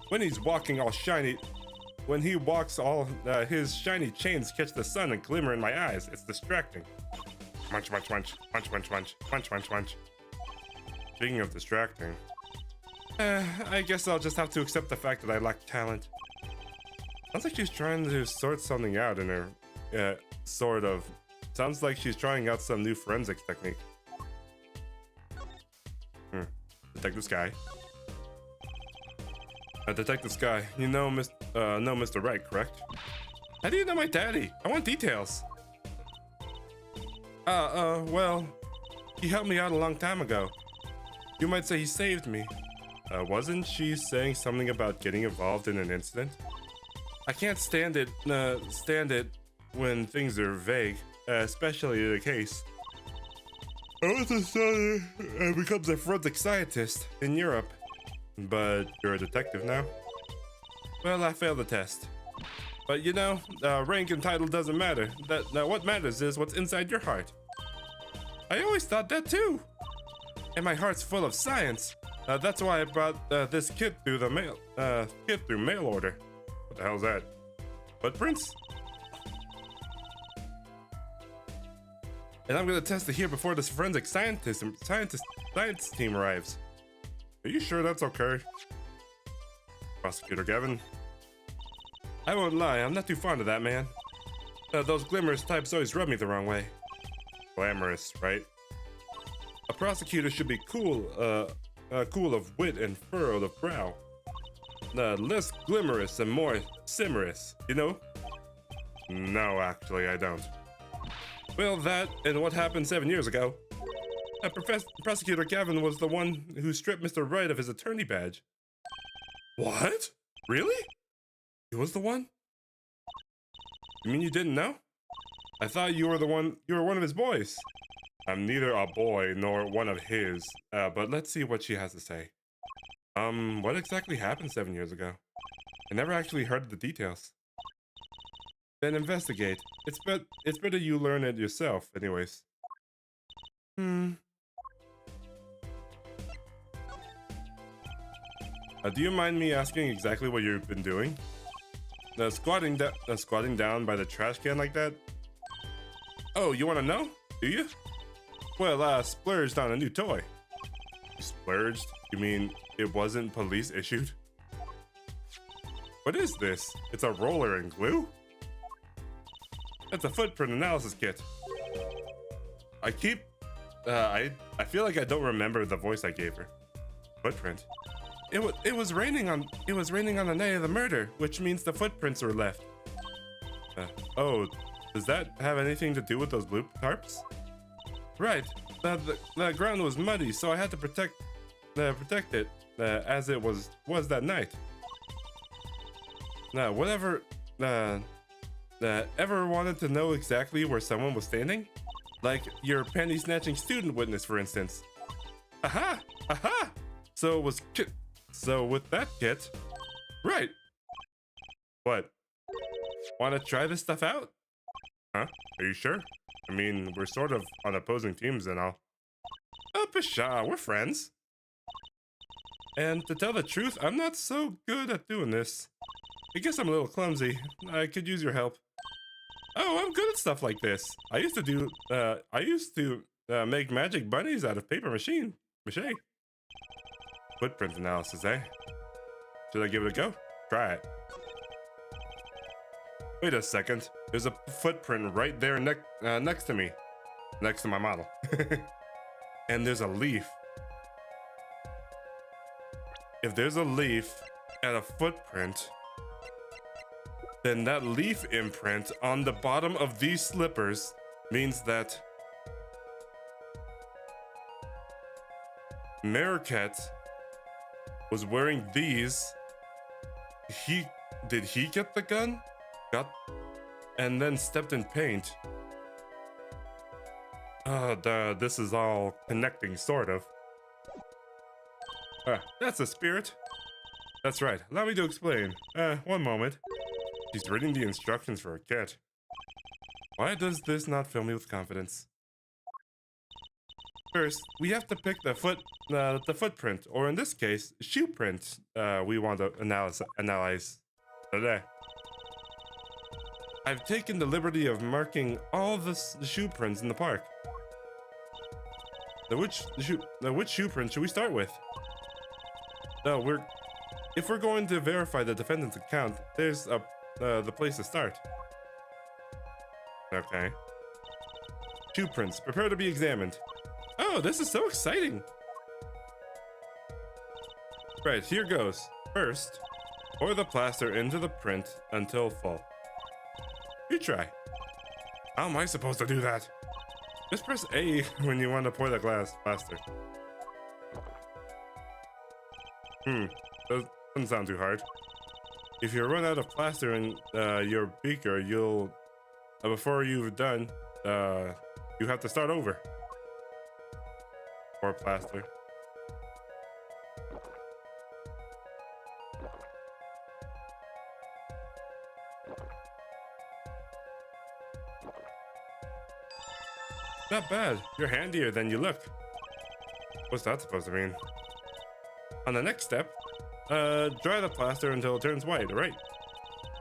When he's walking all shiny, when he walks all, his shiny chains catch the sun and glimmer in my eyes. It's distracting. Munch, munch, munch, munch, munch, munch, munch, munch, munch. Speaking of distracting, I guess I'll just have to accept the fact that I lack talent. Sounds like she's trying to sort something out in her, sort of. Sounds like she's trying out some new forensics technique. Detective Sky. Detective Sky, you know Mr. Wright, correct? How do you know my daddy? I want details. Well, he helped me out a long time ago. You might say he saved me. Wasn't she saying something about getting involved in an incident? I can't stand it when things are vague, especially the case. I was a son becomes a forensic scientist in Europe. But you're a detective now? Well, I failed the test. But you know, rank and title doesn't matter. What matters is what's inside your heart. I always thought that too. And my heart's full of science. That's why I brought this kit through the mail. Kit through mail order. What the hell's that? Footprints? And I'm gonna test it here before this forensic science team arrives. Are you sure that's okay? Prosecutor Gavin? I won't lie, I'm not too fond of that man. Those glamorous types always rub me the wrong way. Glamorous, right? A prosecutor should be cool, cool of wit and furrowed of brow. Less glimmerous and more simmerous, you know? No, actually, I don't. Well, that and what happened 7 years ago. Prosecutor Gavin was the one who stripped Mr. Wright of his attorney badge. What? Really? He was the one? You mean you didn't know? I thought you were one of his boys. I'm neither a boy nor one of his, but let's see what she has to say. What exactly happened 7 years ago? I never actually heard the details. Then investigate. It's better you learn it yourself, anyways. Do you mind me asking exactly what you've been doing? Squatting down by the trash can like that? Oh, you want to know? Do you? Well, I splurged on a new toy. You splurged? You mean it wasn't police issued? What is this? It's a roller and glue? That's a footprint analysis kit. I feel like I don't remember the voice I gave her. Footprint. It was raining on the night of the murder, which means the footprints were left. Oh, does that have anything to do with those blue tarps? Right. The ground was muddy, so I had to protect it as it was that night. Whatever. Ever wanted to know exactly where someone was standing? Like your panty snatching student witness, for instance. Aha! Aha! So with that kit, right? What? Want to try this stuff out? Huh? Are you sure? I mean, we're sort of on opposing teams and all. Oh, pshaw, we're friends. And to tell the truth, I'm not so good at doing this. I guess I'm a little clumsy. I could use your help. Oh, I'm good at stuff like this. I used to make magic bunnies out of paper mache. Footprint analysis, eh? Should I give it a go? Try it. Wait a second. There's a footprint right there next to me. Next to my model. And there's a leaf. If there's a leaf and a footprint, then that leaf imprint on the bottom of these slippers means that Marquette was wearing these. Did he get the gun? And then stepped in paint. This is all connecting, sort of. That's the spirit. That's right. Allow me to explain. One moment. She's reading the instructions for a kit. Why does this not fill me with confidence? First, we have to pick the footprint, or in this case, shoe print. We want to analyze today. I've taken the liberty of marking all the shoe prints in the park. Which shoe print should we start with? If we're going to verify the defendant's account, there's the place to start. Okay. Shoe prints, prepare to be examined. Oh, this is so exciting. Right, here goes. First, pour the plaster into the print until full. You try. How am I supposed to do that? Just press A when you want to pour the plaster. Doesn't sound too hard. If you run out of plaster in your beaker, you'll before you've done, you have to start over. Pour plaster. Not bad. You're handier than you look. What's that supposed to mean? On the next step, dry the plaster until it turns white, right?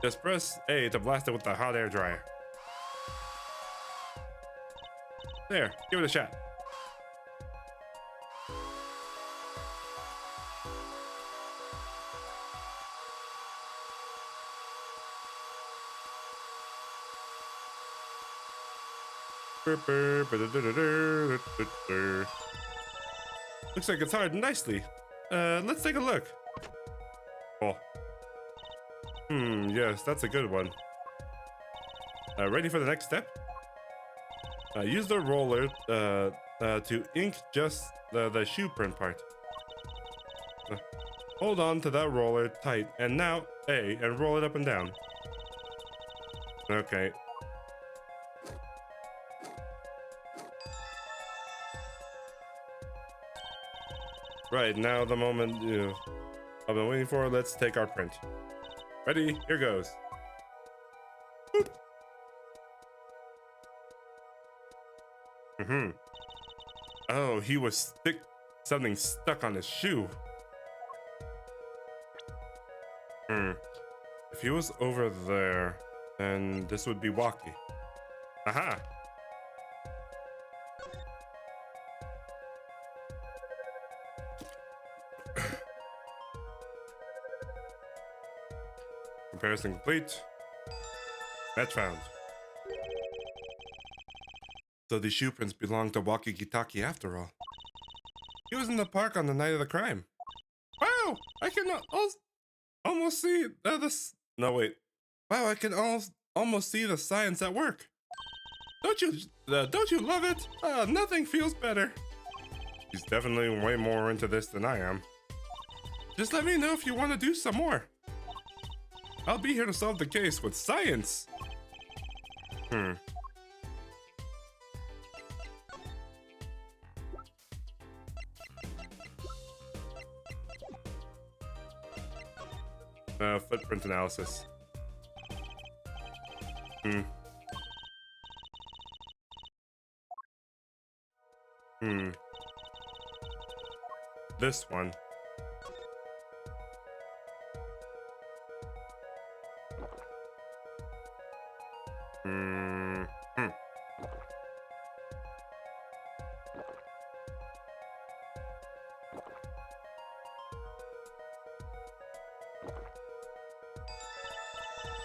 Just press A to blast it with the hot air dryer. There, give it a shot. Looks like it's hard nicely. Let's take a look. Oh. Yes, that's a good one. Ready for the next step? Use the roller to ink just the shoe print part. Hold on to that roller tight, and now A, and roll it up and down. Okay. Right, now the moment I've been waiting for. Let's take our print. Ready? Here goes. Boop. Oh, he was something stuck on his shoe. If he was over there, then this would be Walkie. Aha! Comparison complete. Match found. So the shoe prints belong to Walkie Kitaki after all. He was in the park on the night of the crime. Wow! I can almost see this. No, wait. Wow, I can almost see the science at work. Don't you love it? Nothing feels better. He's definitely way more into this than I am. Just let me know if you want to do some more. I'll be here to solve the case with science. Footprint analysis. Hmm. Hmm. This one. Hmm. Hmm.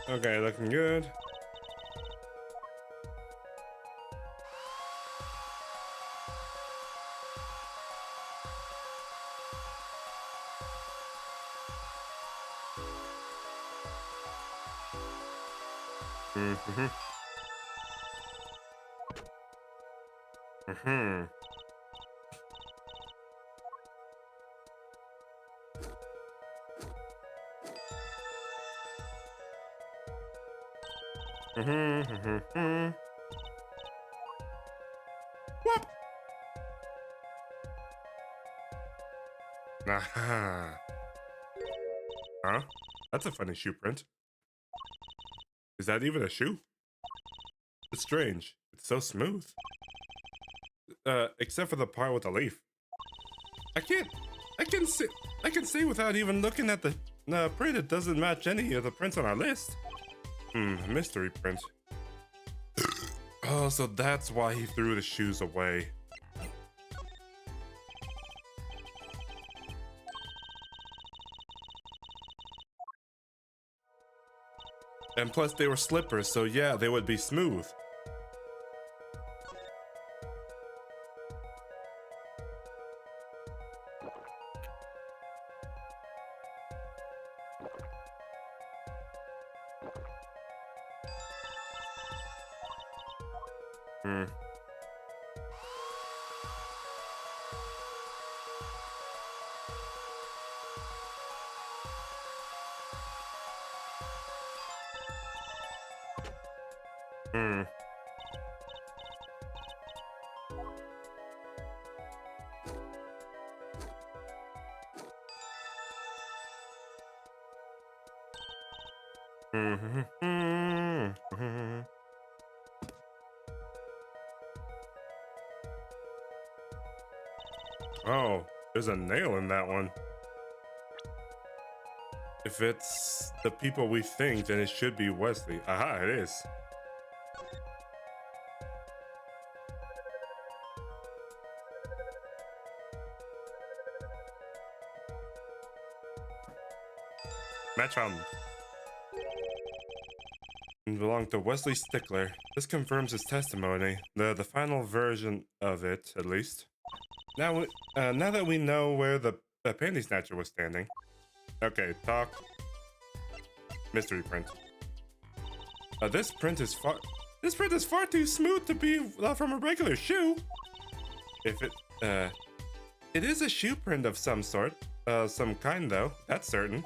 Okay, looking good. Mm-hmm. Mm-hmm. Mm-hmm. Mm-hmm. Whoop! Aha. Huh? That's a funny shoe print. Is that even a shoe? It's strange. It's so smooth. Except for the part with the leaf. I can't. I can see. I can see without even looking at the print. It doesn't match any of the prints on our list. Mystery print. Oh, so that's why he threw the shoes away. And plus, they were slippers, so yeah, they would be smooth. Hmm. Hmm. Oh, there's a nail in that one. If it's the people we think, then it should be Wesley. Aha, it is. Match found. It belonged to Wesley Stickler. This confirms his testimony, the final version of it, at least. Now that we know where the panty snatcher was standing. Okay, talk. Mystery print. This print is far too smooth to be from a regular shoe. If it is a shoe print of some sort, some kind though. That's certain.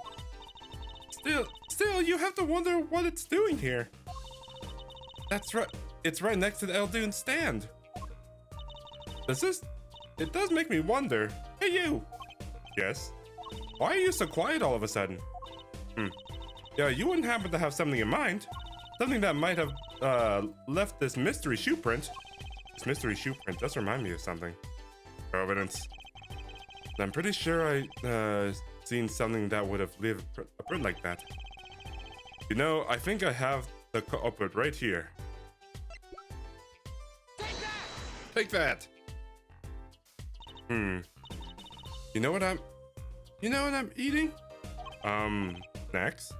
Still, you have to wonder what it's doing here. That's right. It's right next to the Eldoon stand. It does make me wonder. Hey, you. Yes. Why are you so quiet all of a sudden? Yeah, you wouldn't happen to have something in mind? Something that might have left this mystery shoe print. This mystery shoe print does remind me of something. No evidence. I'm pretty sure I seen something that would have left a print like that. You know, I think I have the culprit right here. Take that! You know what I'm eating? Snacks?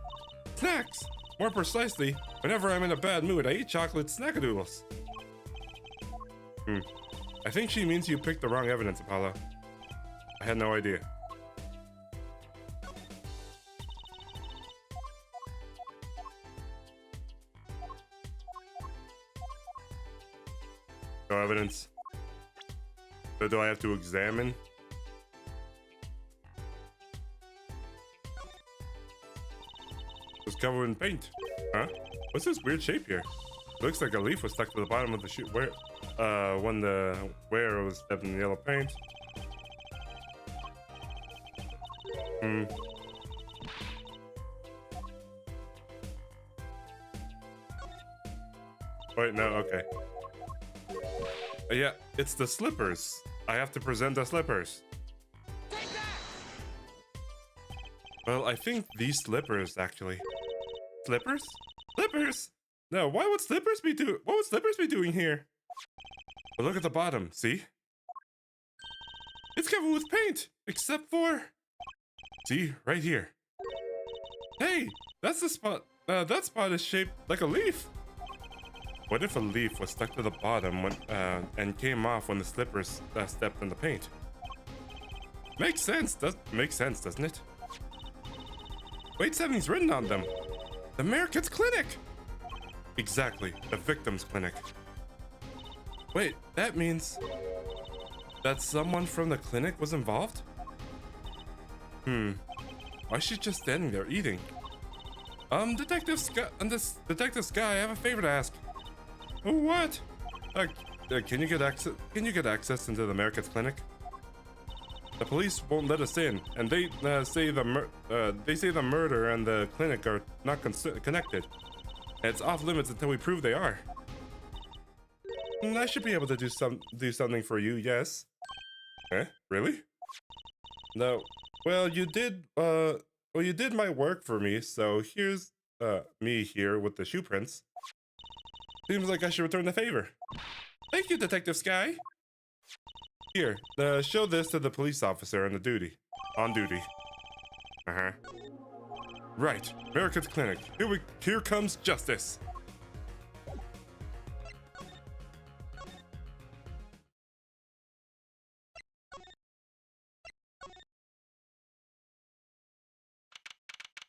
Snacks! More precisely, whenever I'm in a bad mood, I eat chocolate snackadoodles. I think she means you picked the wrong evidence, Apollo. I had no idea. No evidence. So do I have to examine? It's covered in paint. Huh? What's this weird shape here? Looks like a leaf was stuck to the bottom of the shoe when the wearer was stepped in the yellow paint. Wait, no, okay. Yeah, it's the slippers. I have to present the slippers. Well, I think these slippers, actually. Slippers? Slippers? No, why would slippers be doing? What would slippers be doing here? But look at the bottom, see? It's covered with paint, except for... See, right here. Hey, that's the spot. That spot is shaped like a leaf. What if a leaf was stuck to the bottom when, and came off when the slippers stepped in the paint? Makes sense, doesn't it? Wait, something's written on them. The Americans Clinic! Exactly, the victim's clinic. Wait, that means that someone from the clinic was involved? Why is she just standing there eating? Detective Sky, I have a favor to ask. What? Can you get access into the Americans Clinic? The police won't let us in, and they say the murder and the clinic are not connected. It's off limits until we prove they are. I should be able to do something for you, yes. Eh? Really? No. Well, you did my work for me, so here's me here with the shoe prints. Seems like I should return the favor. Thank you, Detective Sky. Here, show this to the police officer on duty. Right, American's Clinic. Here comes justice.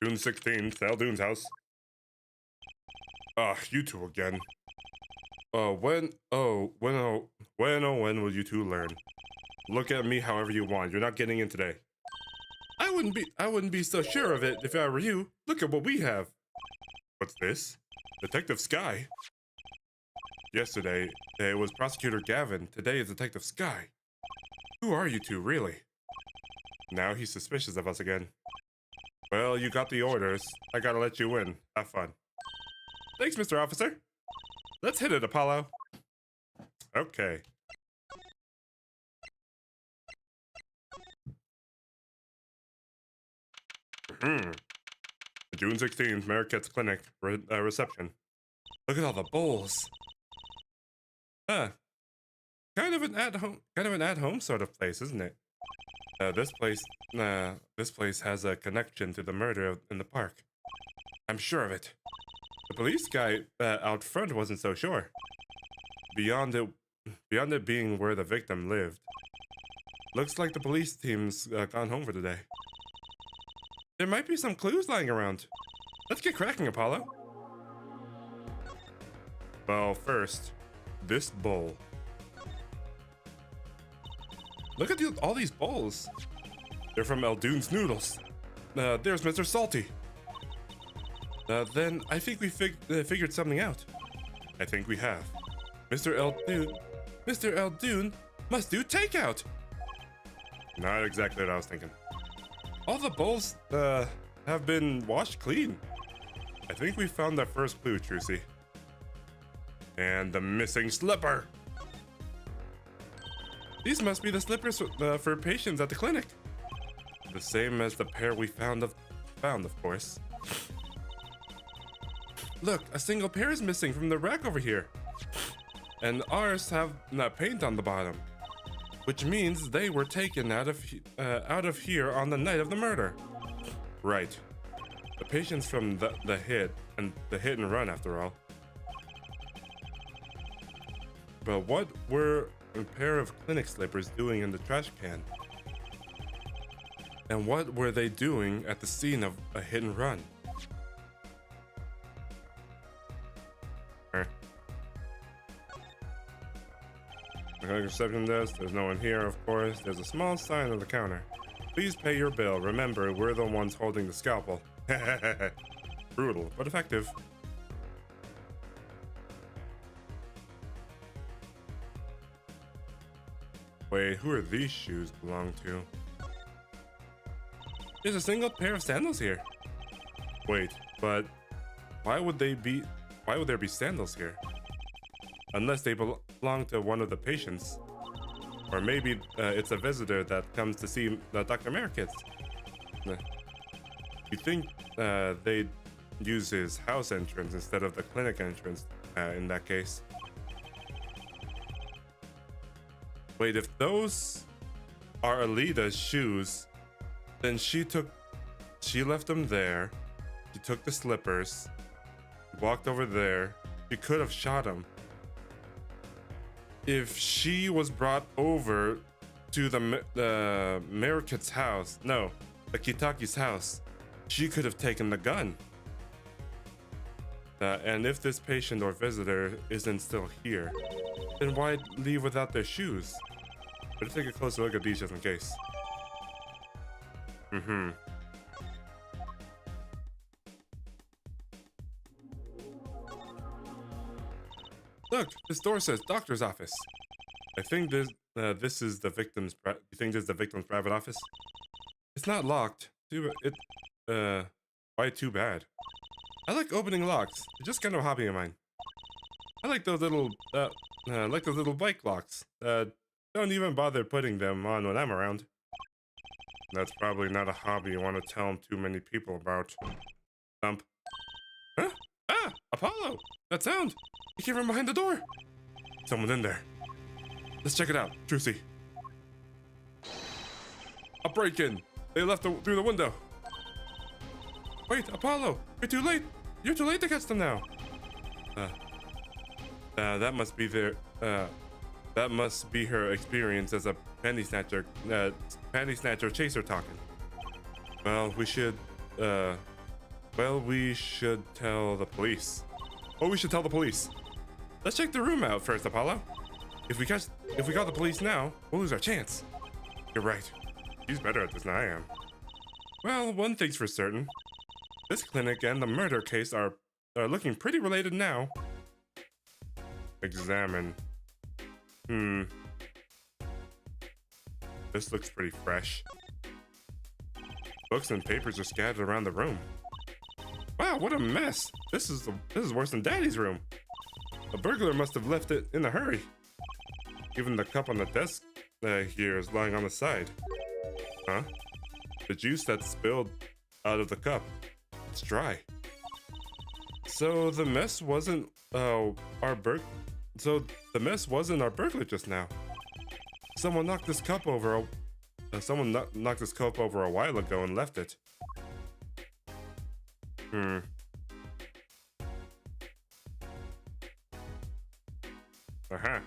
June 16th, Aldoon's house. You two again. When will you two learn? Look at me however you want. You're not getting in today. I wouldn't be so sure of it if I were you. Look at what we have. What's this? Detective Sky. Yesterday, it was Prosecutor Gavin. Today is Detective Sky. Who are you two, really? Now he's suspicious of us again. Well, you got the orders. I gotta let you in. Have fun. Thanks, Mr. Officer. Let's hit it, Apollo. Okay. June 16th, Marquette's Clinic reception. Look at all the bowls. Kind of an at-home sort of place, isn't it? This place has a connection to the murder in the park. I'm sure of it. The police guy out front wasn't so sure. Beyond it being where the victim lived. Looks like the police team's gone home for the day. There might be some clues lying around. Let's get cracking, Apollo. Well, first, this bowl. Look at all these bowls. They're from Aldoon's Noodles. There's Mr. Salty. Then I think we figured something out. I think we have. Mr. Aldoon must do takeout. Not exactly what I was thinking. All the bowls have been washed clean. I think we found that first clue, Trucy. And the missing slipper. These must be the slippers for patients at the clinic. The same as the pair we found, of course. Look, a single pair is missing from the rack over here. And ours have paint on the bottom. Which means they were taken out of here on the night of the murder. Right. The patients from the hit and run, after all. But what were a pair of clinic slippers doing in the trash can? And what were they doing at the scene of a hit and run? Reception desk, there's no one here, of course. There's a small sign on the counter. Please pay your bill. Remember, we're the ones holding the scalpel. Brutal, but effective. Wait, who are these shoes belong to? There's a single pair of sandals here. Wait, but why would there be sandals here? unless they belong to one of the patients. Or maybe it's a visitor that comes to see Dr. Merrick's. You think they'd use his house entrance instead of the clinic entrance in that case? Wait, if those are Alita's shoes, then she left them there. She took the slippers, walked over there. She could have shot him. If she was brought over to the Merikit's house, no, the Kitaki's house, she could have taken the gun. And if this patient or visitor isn't still here, then why leave without their shoes? Better take a closer look at these just in case. Look, this door says doctor's office. I think this is the victim's. You think this is the victim's private office? It's not locked. Why too bad? I like opening locks. It's just kind of a hobby of mine. I like those little bike locks. Don't even bother putting them on when I'm around. That's probably not a hobby you want to tell too many people about. Thump. Huh? Ah! Apollo! That sound! It came from behind the door! Someone in there. Let's check it out. Trucy. A break-in! They left through the window. Wait, Apollo! You're too late! You're too late to catch them now! That must be that must be her experience as a penny snatcher chaser talking. Well, we should tell the police. Oh, we should tell the police. Let's check the room out first, Apollo. If we call the police now, we'll lose our chance. You're right. He's better at this than I am. Well, one thing's for certain. This clinic and the murder case are looking pretty related now. Examine. This looks pretty fresh. Books and papers are scattered around the room. Wow, what a mess! This is worse than Daddy's room. A burglar must have left it in a hurry. Even the cup on the desk here is lying on the side. Huh? The juice that spilled out of the cup. It's dry. So the mess wasn't our burglar just now. Someone knocked this cup over a while ago and left it. Aha.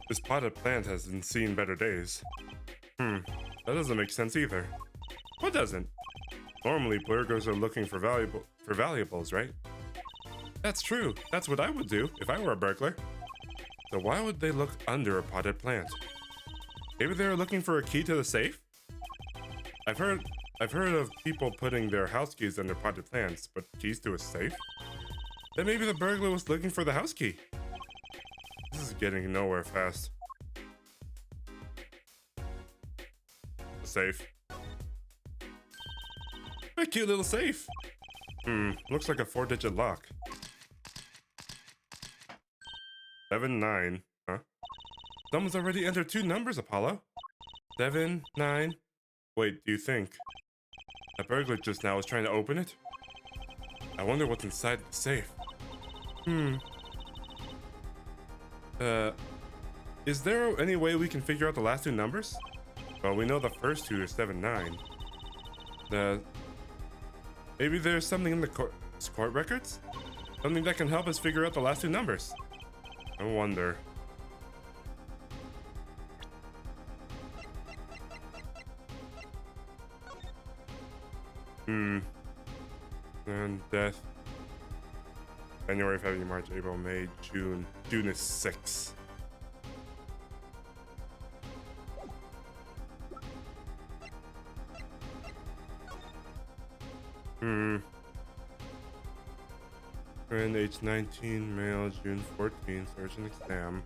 This potted plant hasn't seen better days. That doesn't make sense either. What doesn't? Normally burglars are looking for valuables, right? That's true. That's what I would do if I were a burglar. So why would they look under a potted plant? Maybe they were looking for a key to the safe? I've heard of people putting their house keys under potted plants, but keys to a safe? Then maybe the burglar was looking for the house key. This is getting nowhere fast. A safe. A cute little safe. Looks like a 4-digit lock. 7-9. Huh? Someone's already entered 2 numbers, Apollo. 7, 9. Wait, do you think that burglar just now was trying to open it? I wonder what's inside the safe. Is there any way we can figure out the last 2 numbers? Well, we know the first 2 are 7, 9. Maybe there's something in the court records? Something that can help us figure out the last 2 numbers. I wonder. And death. January, February, March, April, May, June. June is 6. Friend, age 19, male, June 14, search and exam.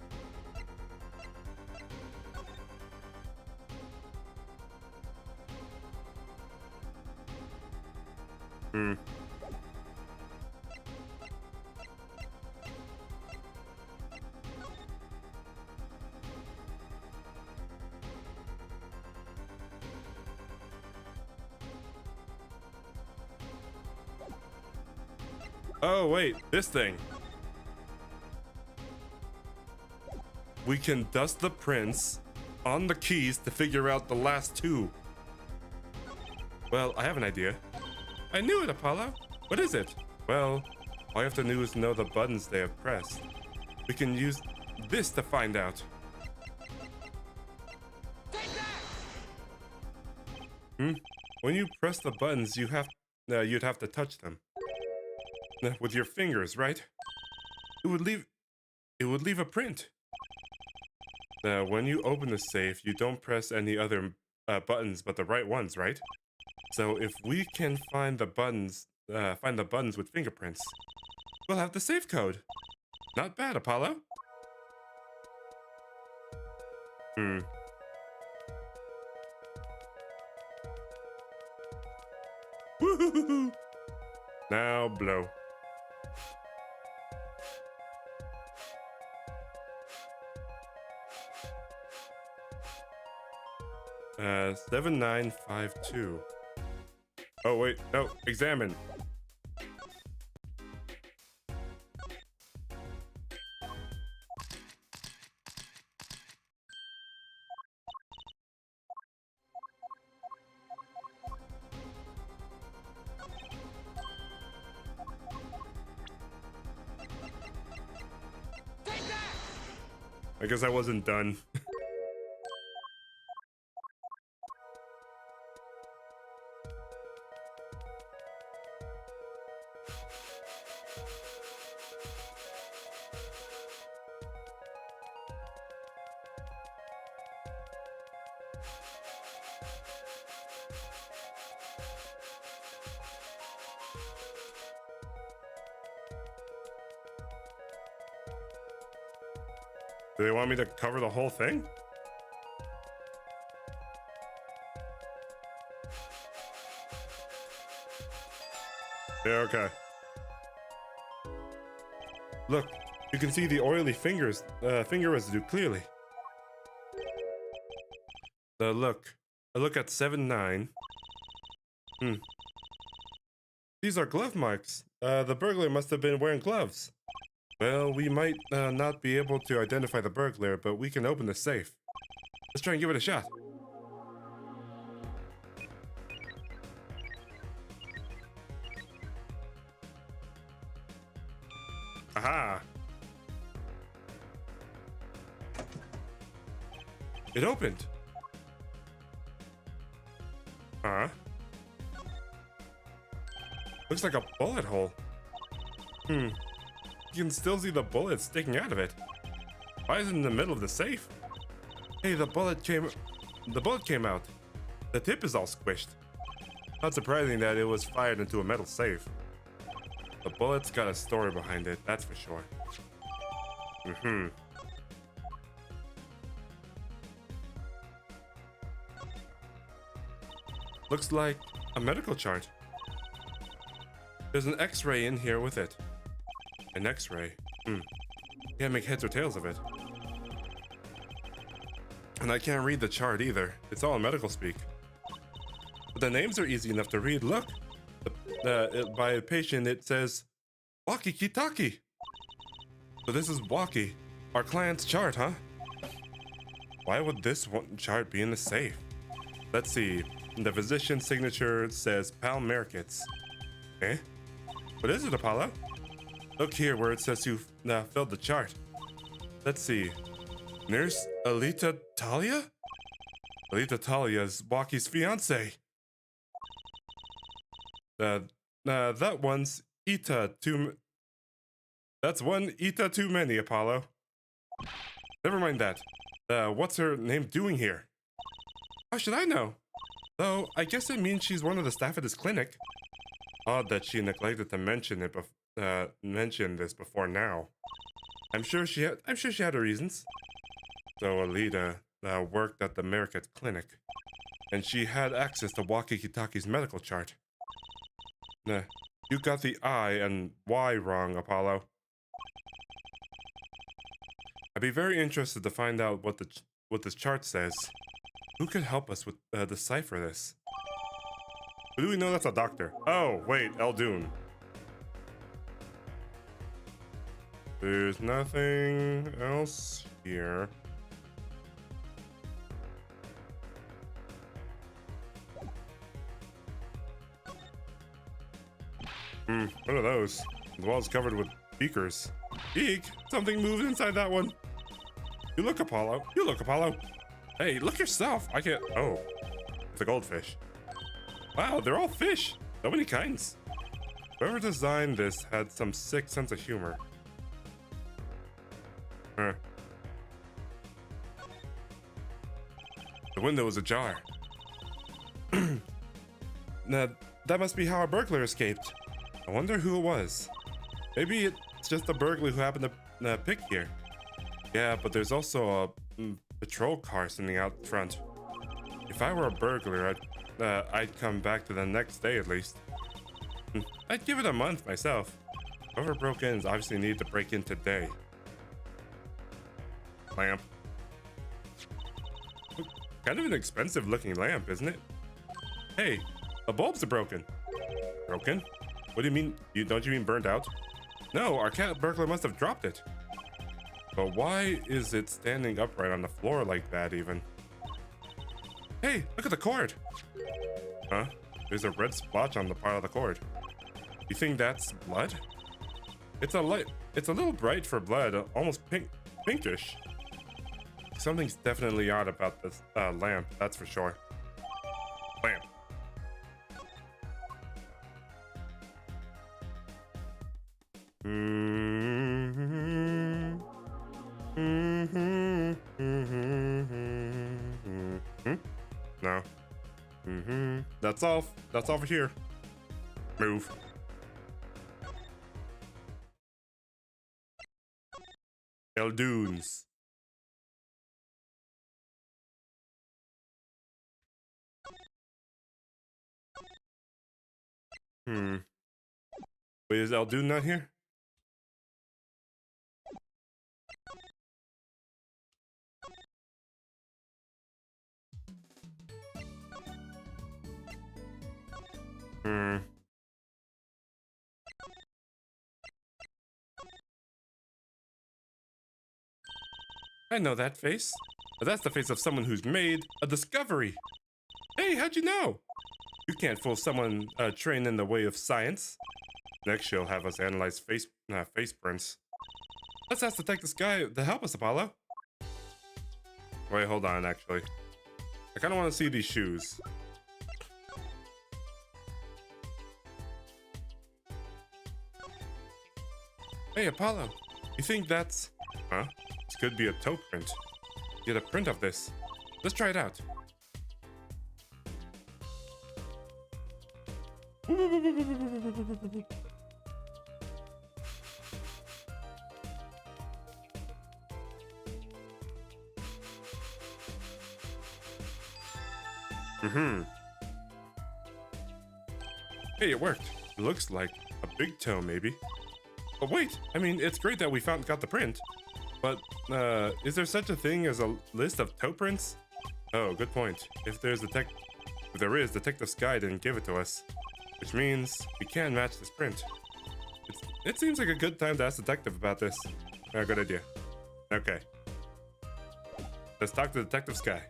Oh, wait, this thing. We can dust the prints on the keys to figure out the last two. Well, I have an idea. I knew it, Apollo. What is it? Well, all you have to do is know the buttons they have pressed. We can use this to find out. When you press the buttons, you'd have to touch them with your fingers, right? It would leave a print. When you open the safe, you don't press any other buttons but the right ones, right? So if we can find the buttons with fingerprints, we'll have the safe code. Not bad, Apollo. Woohoo! Now blow. Uh, 7952. Oh wait, no, examine. I guess I wasn't done. Do they want me to cover the whole thing? Yeah, okay. Look, you can see the oily finger residue clearly. Look. I look at 7-9. These are glove marks. The burglar must have been wearing gloves. Well, we might not be able to identify the burglar, but we can open the safe. Let's try and give it a shot. Aha! It opened. Huh? Looks like a bullet hole. You can still see the bullet sticking out of it. Why is it in the middle of the safe? Hey, the bullet came out. The tip is all squished. Not surprising that it was fired into a metal safe. The bullet's got a story behind it, that's for sure. Looks like a medical chart. There's an X-ray in here with it. An X-ray. Can't make heads or tails of it. And I can't read the chart either. It's all in medical speak. But the names are easy enough to read. Look! By a patient, it says, Waki Kitaki. So this is Waki, our client's chart, huh? Why would this one chart be in the safe? Let's see. The physician's signature says Pal Merkits. Eh? What is it, Apollo? Look here where it says you filled the chart. Let's see. Nurse Alita Talia? Alita Talia is Waki's fiance. That one's Ita too. That's one Ita too many, Apollo. Never mind that. What's her name doing here? How should I know? Though, I guess it means she's one of the staff at this clinic. Odd that she neglected to mention this before now. I'm sure she had her reasons. So Alita worked at the Merkits clinic, and she had access to Waki Kitaki's medical chart. You got the I and Y wrong, Apollo. I'd be very interested to find out what this chart says. Who could help us with decipher this? Who do we know that's a doctor? Oh, wait, Eldoon. There's nothing else here. What are those? The wall's covered with beakers. Eek! Something moved inside that one. You look, Apollo. You look, Apollo. Hey, look yourself. I can't. Oh, it's a goldfish. Wow, they're all fish. So many kinds. Whoever designed this had some sick sense of humor. Huh. The window is ajar. Now, that must be how a burglar escaped. I wonder who it was. Maybe it's just a burglar who happened to pick here. Yeah, but there's also a patrol car sitting out front. If I were a burglar, I'd come back to the next day at least. I'd give it a month myself. Whoever broke in obviously need to break in today. Lamp. Kind of an expensive looking lamp, isn't it? Hey, the bulbs are broken. Broken? What do you mean? Don't you mean burned out? No, our cat burglar must have dropped it. But why is it standing upright on the floor like that even? Hey, look at the cord. Huh? There's a red splotch on the part of the cord. You think that's blood? It's a little bright for blood, almost pinkish. Something's definitely odd about this lamp, that's for sure. Lamp. No. That's all. That's all for here. Move. Eldunes. Wait, is Eldune not here? I know that face. But that's the face of someone who's made a discovery. Hey, how'd you know? You can't fool someone trained in the way of science. Next, she'll have us analyze face prints. Let's ask Detective Sky to help us, Apollo. Wait, hold on, actually. I kind of want to see these shoes. Hey, Apollo. You think that's... Huh? This could be a toe print. Get a print of this. Let's try it out. Hey, it worked. It looks like a big toe, maybe. But wait, I mean, it's great that we got the print. But, is there such a thing as a list of toe prints? Oh, good point. If there is, Detective Sky didn't give it to us. Which means we can match this print. It seems like a good time to ask Detective about this. Good idea. Okay. Let's talk to Detective Sky.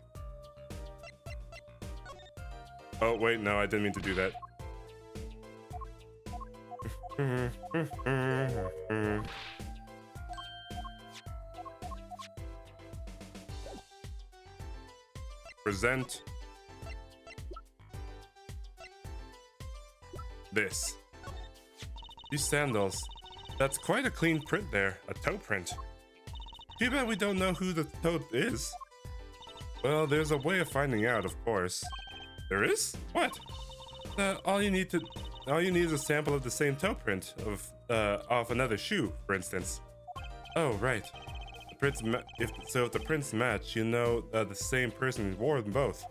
Oh, wait, no, I didn't mean to do that. Present this. These sandals. That's quite a clean print there. A toe print. Too bad we don't know who the toe is. Well, there's a way of finding out, of course. There is? What? All you need is a sample of the same toe print off another shoe, for instance. Oh, right. If the prints match, you know the same person wore them both.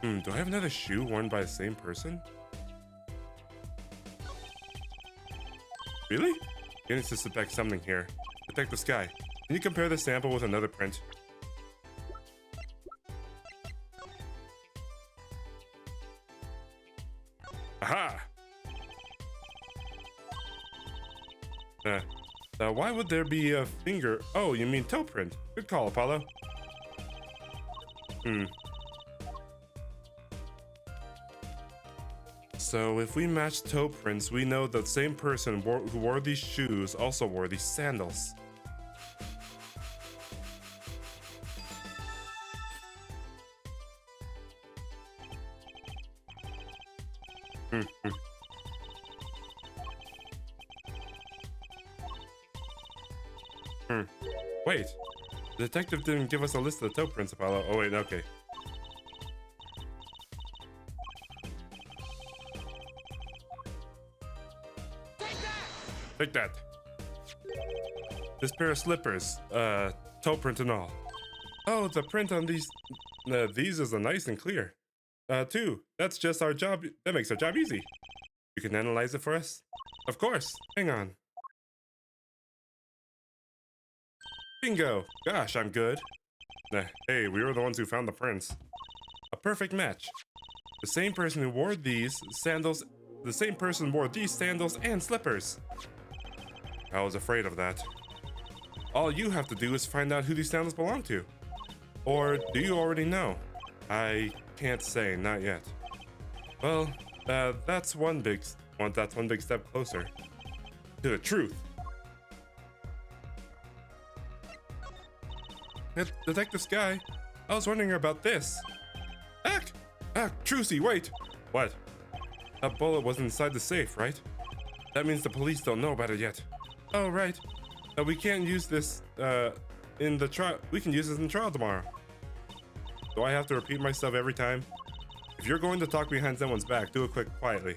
Do I have another shoe worn by the same person? Really? Beginning to suspect something here. Detective Sky, can you compare the sample with another print? Aha! Why would there be a finger? Oh, you mean toe print. Good call, Apollo. So if we match toe prints, we know the same person who wore these shoes also wore these sandals. Wait, the detective didn't give us a list of the toe prints, Apollo. Oh wait, okay. Take that. This pair of slippers, toe print and all. Oh, the print on these is nice and clear. Two, that's just our job. That makes our job easy. You can analyze it for us? Of course. Hang on. Bingo. Gosh, I'm good. Hey, we were the ones who found the prints. A perfect match. The same person who wore these sandals, the same person wore these sandals and slippers. I was afraid of that. All you have to do is find out who these sandals belong to. Or do you already know? I can't say, not yet. Well, that's one big step closer to the truth. Detective Sky, I was wondering about this. Trucy, wait. What? That bullet was inside the safe, right? That means the police don't know about it yet. Oh, right. We can't use this in the trial. We can use this in the trial tomorrow. Do I have to repeat myself every time? If you're going to talk behind someone's back, do it quietly.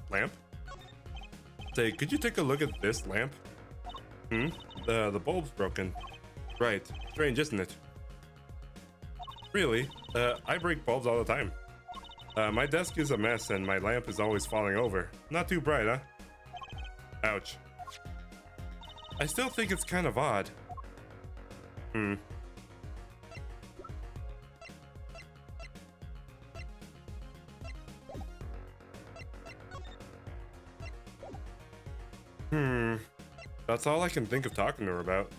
Lamp? Say, could you take a look at this lamp? The bulb's broken. Right. Strange, isn't it? Really? I break bulbs all the time. My desk is a mess and my lamp is always falling over. Not too bright, huh? Ouch. I still think it's kind of odd. That's all I can think of talking to her about.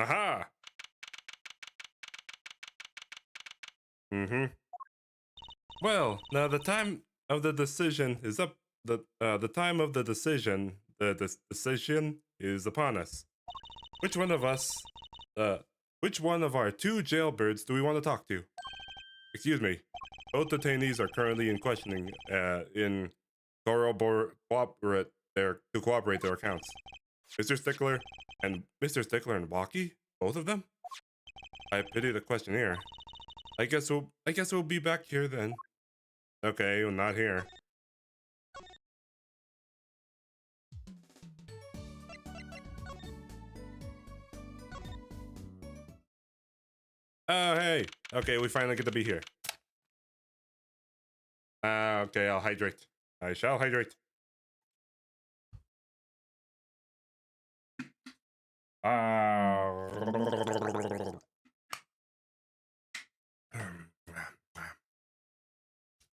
Aha! Well, now the time of the decision is up. The time of the decision, decision is upon us. Which one of our two jailbirds do we want to talk to? Excuse me. Both detainees are currently in questioning to cooperate their accounts. Mr. Stickler and Walkie? Both of them? I pity the questionnaire. I guess we'll be back here then. Okay, well, not here. Oh, hey. Okay, we finally get to be here. Okay, I'll hydrate. I shall hydrate.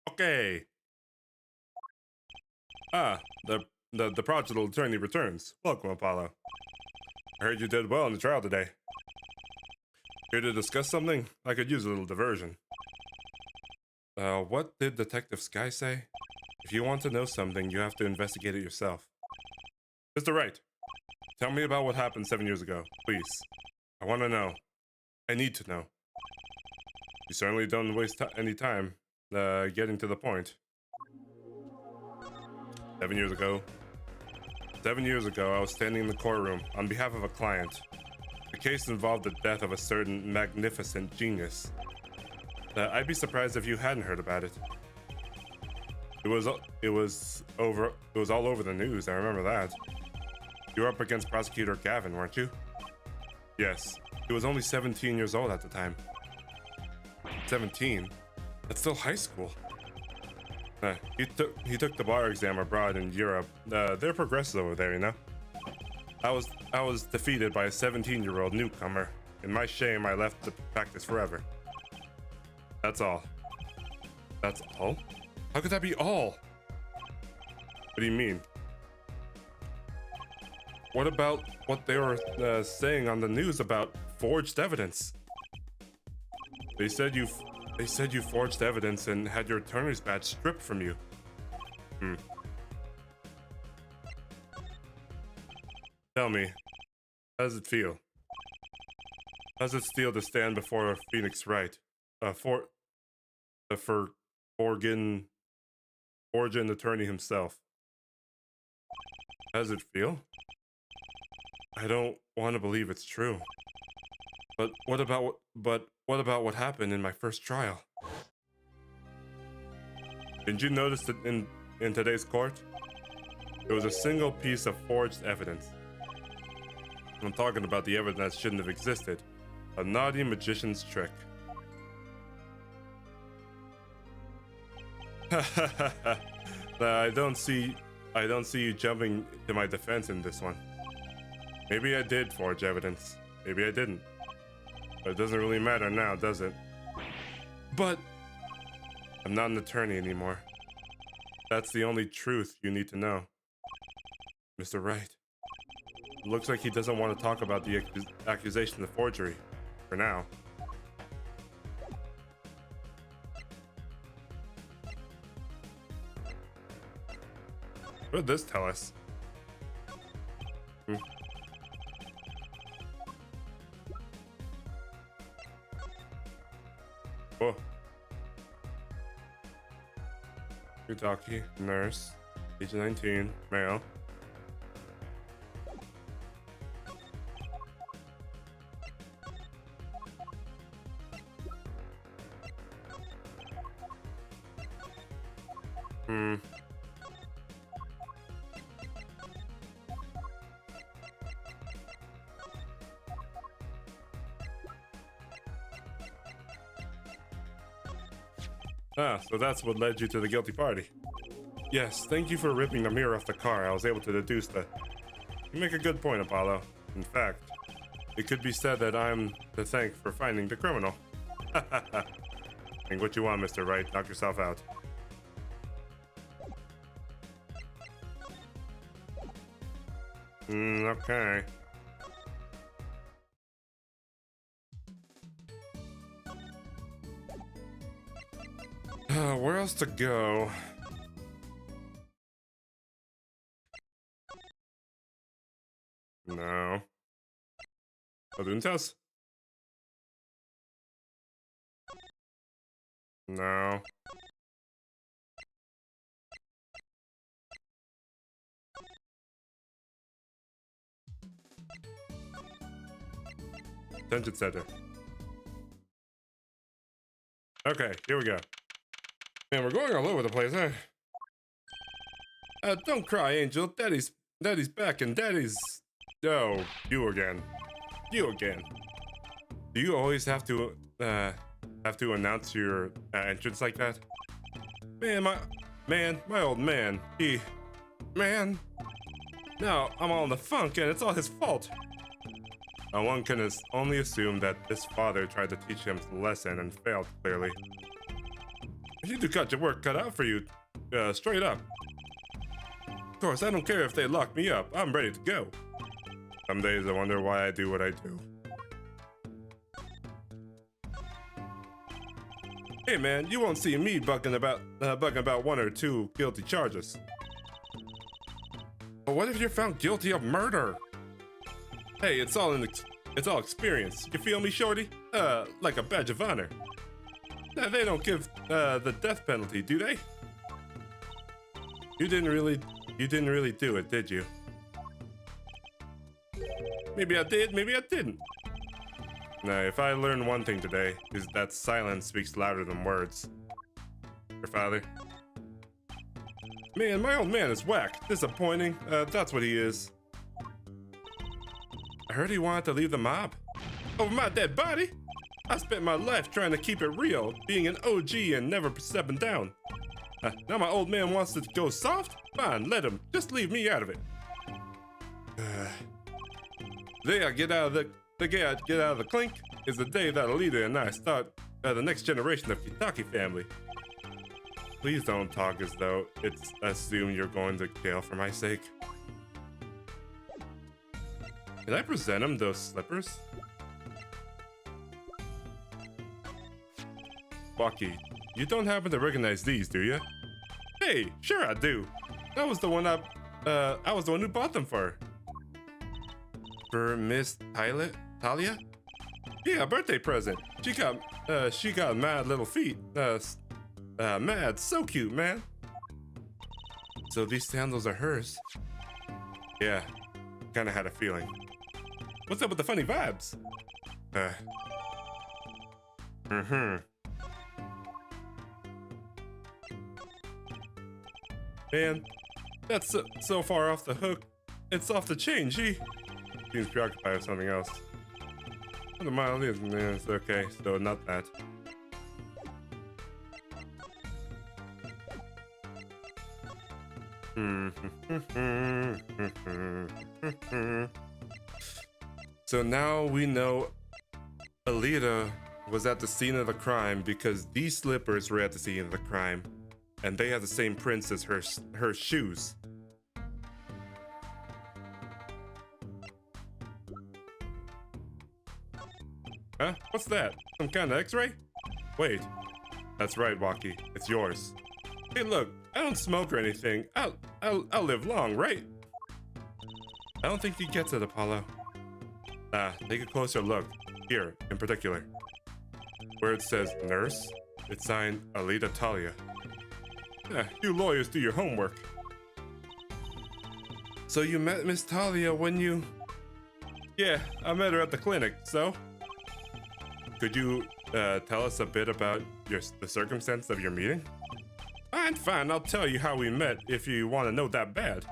Okay. The prodigal attorney returns. Welcome, Apollo. I heard you did well in the trial today. Here to discuss something? I could use a little diversion. What did Detective Sky say? If you want to know something, you have to investigate it yourself. Mr. Wright, tell me about what happened 7 years ago, please. I want to know. I need to know. You certainly don't waste any time getting to the point. 7 years ago. 7 years ago, I was standing in the courtroom on behalf of a client. The case involved the death of a certain magnificent genius. I'd be surprised if you hadn't heard about it. It was all over the news. I remember that. You were up against Prosecutor Gavin, weren't you? Yes. He was only 17 years old at the time. 17? That's still high school. He took the bar exam abroad in Europe. They're progressive over there, you know. I was defeated by a 17-year-old newcomer. In my shame, I left the practice forever. That's all. That's all? How could that be all? What do you mean? What about what they were saying on the news about forged evidence? They said you forged evidence and had your attorney's badge stripped from you. Tell me, how does it feel? How does it feel to stand before a Phoenix Wright? Origin attorney himself. How does it feel? I don't want to believe it's true. But what about what happened in my first trial? Didn't you notice that in today's court? There was a single piece of forged evidence. I'm talking about the evidence that shouldn't have existed. A naughty magician's trick. I don't see you jumping to my defense in this one. Maybe I did forge evidence. Maybe I didn't. But it doesn't really matter now, does it? But I'm not an attorney anymore. That's the only truth you need to know. Mr. Wright. Looks like he doesn't want to talk about the accusation of forgery. For now. What did this tell us? Oh. Yutaki, nurse, age 19, male. So that's what led you to the guilty party. Yes, thank you for ripping the mirror off the car. I was able to deduce that. You make a good point, Apollo. In fact, it could be said that I'm to thank for finding the criminal. Think what you want, Mr. Wright. Knock yourself out. Okay. Where else to go? No. Balloon's house? No. Attention center. Okay, here we go. Man, we're going all over the place, huh? Don't cry, Angel. Daddy's back, and Daddy's... Oh, you again. You again. Do you always have to announce your entrance like that? Man, my old man, man. Now I'm all in the funk, and it's all his fault. One can only assume that his father tried to teach him a lesson and failed, clearly. You do got your work cut out for you, straight up. Of course, I don't care if they lock me up. I'm ready to go. Some days I wonder why I do what I do. Hey man, you won't see me bugging about one or two guilty charges. But what if you're found guilty of murder? Hey, it's all experience. You feel me, shorty? Like a badge of honor. They don't give the death penalty, do they? You didn't really You didn't really do it, did you? Maybe I did, maybe I didn't. Now, if I learned one thing today, is that silence speaks louder than words. Your father? Man, my old man is whack. Disappointing. That's what he is. I heard he wanted to leave the mob. Over my dead body? I spent my life trying to keep it real, being an OG and never stepping down. Now my old man wants to go soft? Fine, let him. Just leave me out of it. The day I get out of the clink is the day that Alita and I start the next generation of Kitaki family. Please don't talk as though it's assumed you're going to jail for my sake. Can I present him those slippers? Waki, you don't happen to recognize these, do you? Hey, sure I do. I was the one who bought them for her. For Miss Talia? Yeah, a birthday present. She got mad little feet. Mad, so cute, man. So these sandals are hers? Yeah, kinda had a feeling. What's up with the funny vibes? Man, that's so far off the hook. It's off the chain, She seems preoccupied with something else. What a mile is, man. It's okay, so not that. So now we know Alita was at the scene of the crime because these slippers were at the scene of the crime, and they have the same prints as her shoes. Huh? What's that? Some kind of X-ray? Wait. That's right, Waki. It's yours. Hey, look. I don't smoke or anything. I'll live long, right? I don't think he gets it, Apollo. Take a closer look. Here, in particular. Where it says nurse, it's signed Alita Talia. You lawyers do your homework. So you met Miss Talia when you... Yeah, I met her at the clinic, so... Could you tell us a bit about the circumstance of your meeting? Fine, I'll tell you how we met if you want to know that bad.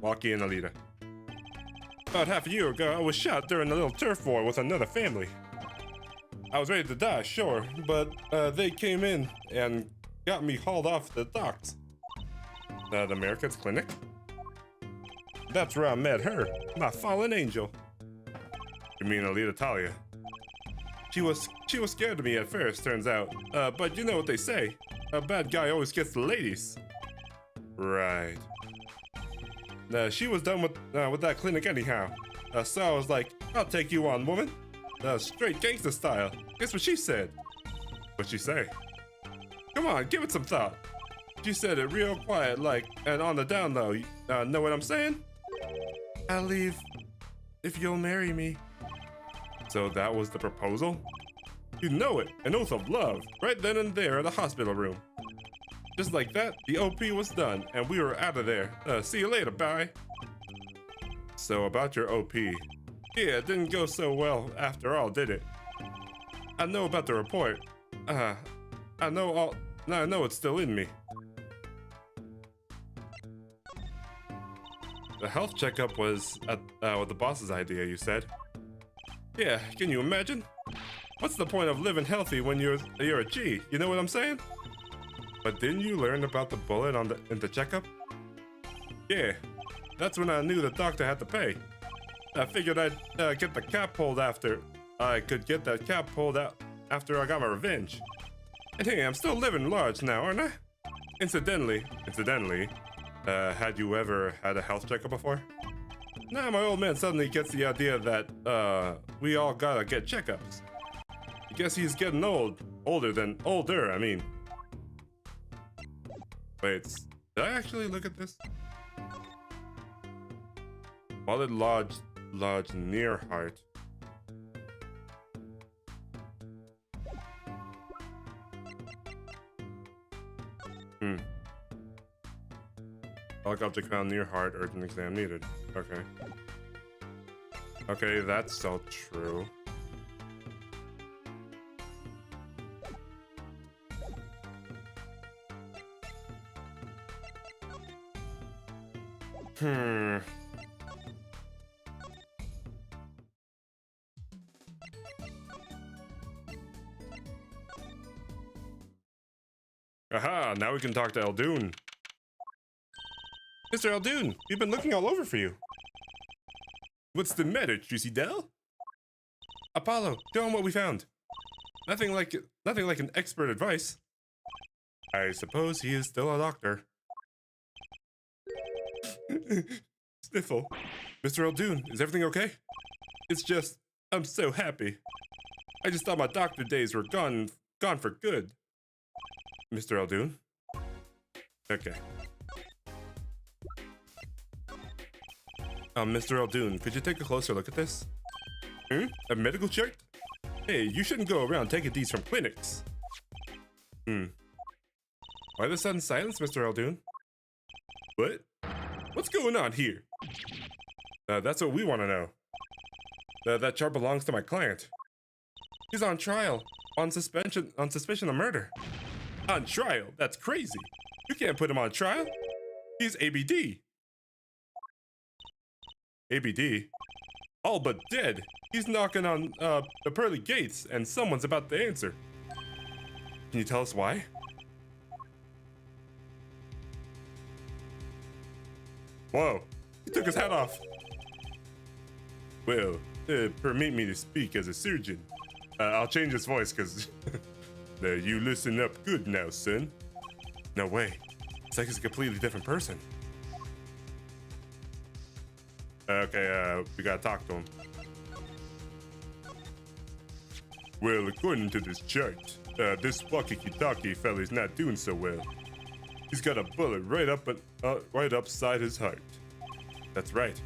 Waki and Alita. About half a year ago, I was shot during a little turf war with another family. I was ready to die, sure, but they came in and got me hauled off the docks. The America's clinic? That's where I met her, my fallen angel. You mean Alita Talia? She was scared of me at first, turns out. But you know what they say. A bad guy always gets the ladies. Right. She was done with that clinic anyhow. So I was like, I'll take you on, woman. Straight gangster style. Guess what she said? What'd she say? Come on, give it some thought. She said it real quiet, like, and on the down low. Know what I'm saying? I'll leave if you'll marry me. So that was the proposal? You know it, an oath of love, right then and there in the hospital room. Just like that, the OP was done, and we were out of there. See you later, bye. So about your OP. Yeah, it didn't go so well after all, did it? I know about the report. I know it's still in me. The health checkup was the boss's idea, you said? Yeah, can you imagine? What's the point of living healthy when you're a G? You know what I'm saying? But didn't you learn about the bullet in the checkup? Yeah, that's when I knew the doctor had to pay. I figured I'd get the cap pulled after I could get that cap pulled out after I got my revenge. And hey, I'm still living large now, aren't I? Incidentally, had you ever had a health checkup before? Now my old man suddenly gets the idea that we all gotta get checkups. I guess he's getting older, I mean. Wait, did I actually look at this? Wallet lodge near heart. Lock object found near heart, urgent exam needed. Okay. Okay, that's so true. Aha, now we can talk to Eldoon. Mr. Eldoon, we've been looking all over for you. What's the matter, Juicy Dell? Apollo, tell him what we found. Nothing like an expert advice. I suppose he is still a doctor. Sniffle. Mr. Eldoon, is everything okay? It's just, I'm so happy. I just thought my doctor days were gone for good. Mr. Eldoon? Okay. Mr. Eldoon, could you take a closer look at this? A medical chart? Hey, you shouldn't go around taking these from clinics. Why the sudden silence, Mr. Eldoon? What? What's going on here? That's what we want to know. That chart belongs to my client. He's on trial, on suspicion of murder. On trial? That's crazy. You can't put him on trial. He's ABD. ABD? All but dead. He's knocking on the pearly gates, and someone's about to answer. Can you tell us why? Whoa, he took his hat off. Well, permit me to speak as a surgeon. I'll change his voice because you listen up good now, son. No way. It's like he's a completely different person. Okay, we gotta talk to him. Well, according to this chart, this walkie-talkie fella's not doing so well. He's got a bullet right upside his heart. That's right.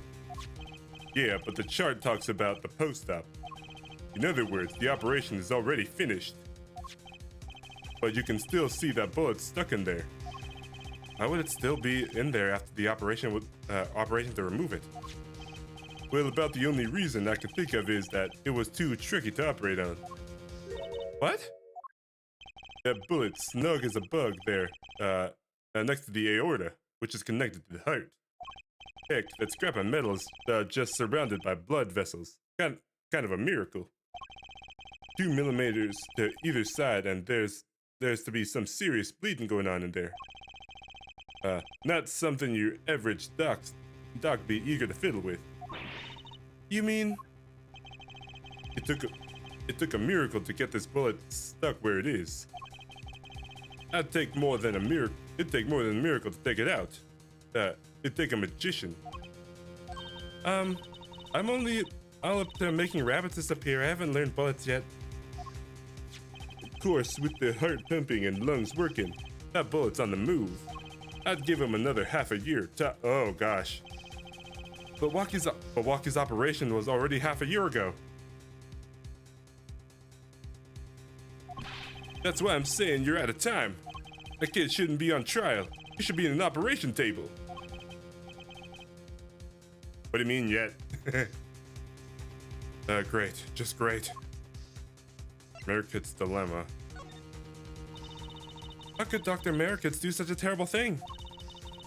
Yeah, but the chart talks about the post-op. In other words, the operation is already finished. But you can still see that bullet stuck in there. Why would it still be in there after the operation to remove it? Well, about the only reason I can think of is that it was too tricky to operate on. What? That bullet snug as a bug there, next to the aorta, which is connected to the heart. Heck, that scrap of metal is just surrounded by blood vessels. Kind of a miracle. 2 millimeters to either side, and there's to be some serious bleeding going on in there. Not something your average doc be eager to fiddle with. You mean? It took a miracle to get this bullet stuck where it is. It'd take more than a miracle to take it out. It'd take a magician. I'm only all up to making rabbits disappear. I haven't learned bullets yet. Of course, with the heart pumping and lungs working, that bullet's on the move. I'd give him another half a year. Oh gosh. But Walkie's operation was already half a year ago. That's why I'm saying you're out of time. That kid shouldn't be on trial. He should be in an operation table. What do you mean yet? Great. Just great. Merkit's dilemma. How could Dr. Merkitz do such a terrible thing?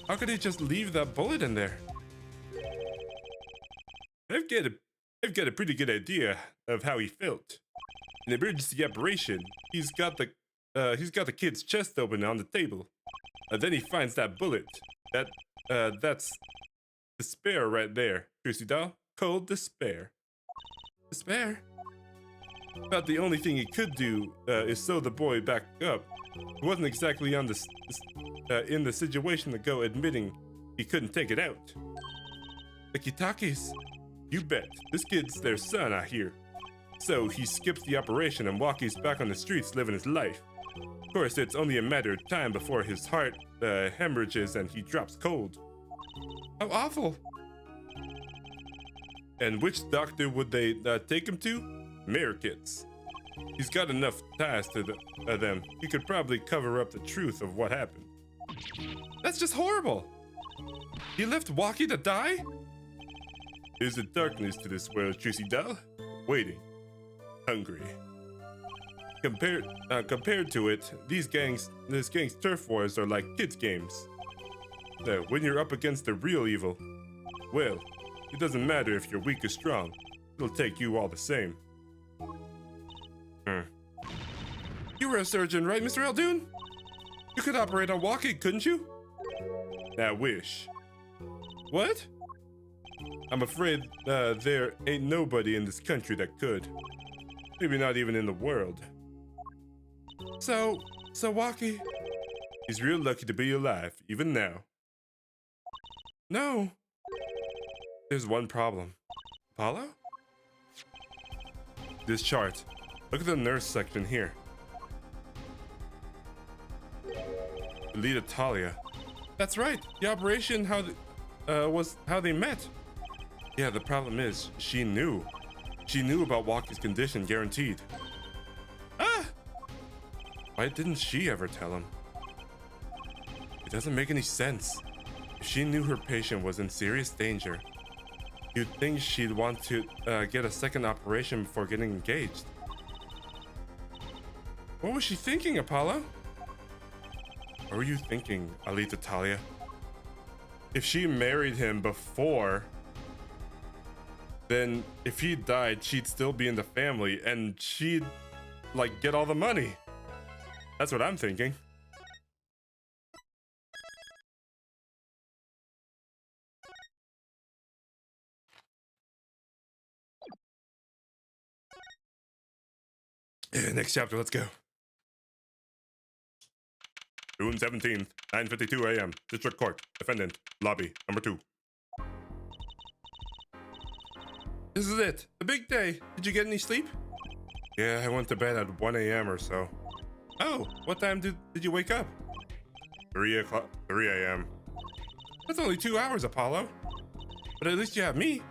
How could he just leave that bullet in there? I've got a pretty good idea of how he felt. In the emergency operation, he's got the kid's chest open on the table. Then he finds that bullet. That's despair right there. Juicy Doll, cold despair. Despair? About the only thing he could do is sew the boy back up. He wasn't exactly in the situation to go admitting he couldn't take it out. The Kitakis? You bet. This kid's their son, I hear. So he skips the operation and Walkie's back on the streets living his life. Of course, it's only a matter of time before his heart hemorrhages and he drops cold. How awful! And which doctor would they take him to? Merkitz. He's got enough ties to them. He could probably cover up the truth of what happened. That's just horrible! He left Walkie to die? There's a darkness to this world, Trissy doll. Waiting. Hungry. Compared to it, this gang's turf wars are like kids' games. When you're up against the real evil, well, it doesn't matter if you're weak or strong. It'll take you all the same. You were a surgeon, right, Mr. Eldoon? You could operate on Walkie, couldn't you? I wish. What? I'm afraid there ain't nobody in this country that could. Maybe not even in the world. So Walkie, he's real lucky to be alive, even now. No. There's one problem. Apollo? This chart. Look at the nurse section here. Alita Talia. That's right. The operation was how they met. Yeah, the problem is she knew. She knew about Walkie's condition, guaranteed. Ah! Why didn't she ever tell him? It doesn't make any sense. If she knew her patient was in serious danger, you'd think she'd want to get a second operation before getting engaged. What was she thinking, Apollo? What were you thinking, Alita Talia? If she married him before, then if he died, she'd still be in the family and she'd, like, get all the money. That's what I'm thinking. Next chapter, let's go. June 17th, 9:52 a.m. District Court. Defendant. Lobby. Number 2. This is it. The big day. Did you get any sleep? Yeah, I went to bed at 1 a.m. or so. Oh, what time did you wake up? 3 a.m. That's only 2 hours, Apollo. But at least you have me.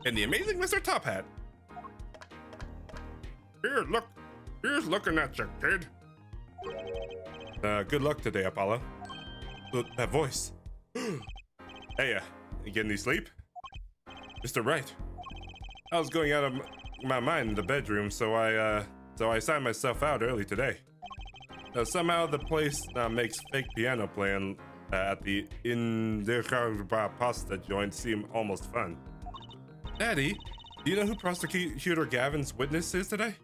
And the amazing Mr. Top Hat. Here, look. Here's looking at you, kid. Good luck today, Apollo. Look, that voice. Hey, you getting any sleep? Mr. Right. I was going out of my mind in the bedroom, so I signed myself out early today. Somehow the place makes fake piano playing at the pasta joint seem almost fun. Daddy, do you know who Prosecutor Gavin's witness is today?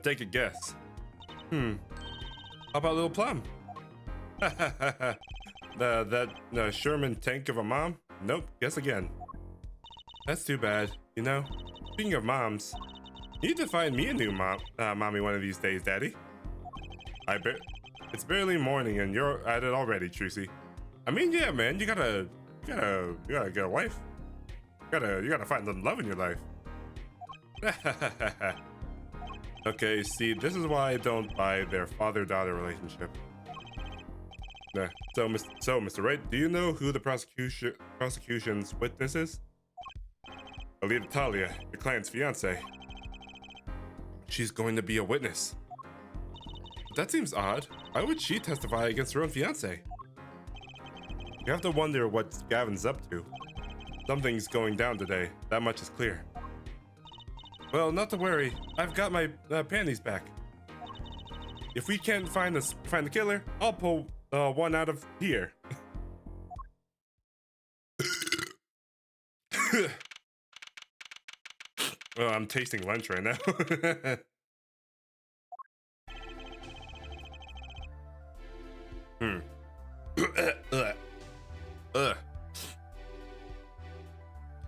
Take a guess. How about Little Plum? that Sherman tank of a mom? Nope, guess again. That's too bad. You know, speaking of moms, you need to find me a new mommy one of these days, Daddy. It's barely morning and you're at it already, Trucy. I mean, yeah, man, you gotta get a wife. You gotta find the love in your life. Okay, see, this is why I don't buy their father-daughter relationship. So, Mr. Wright, do you know who the prosecution's witness is? Alita Talia, your client's fiance. She's going to be a witness. That seems odd. Why would she testify against her own fiance? You have to wonder what Gavin's up to. Something's going down today. That much is clear. Well, not to worry. I've got my panties back. If we can't find the killer, I'll pull one out of here. Oh, I'm tasting lunch right now. A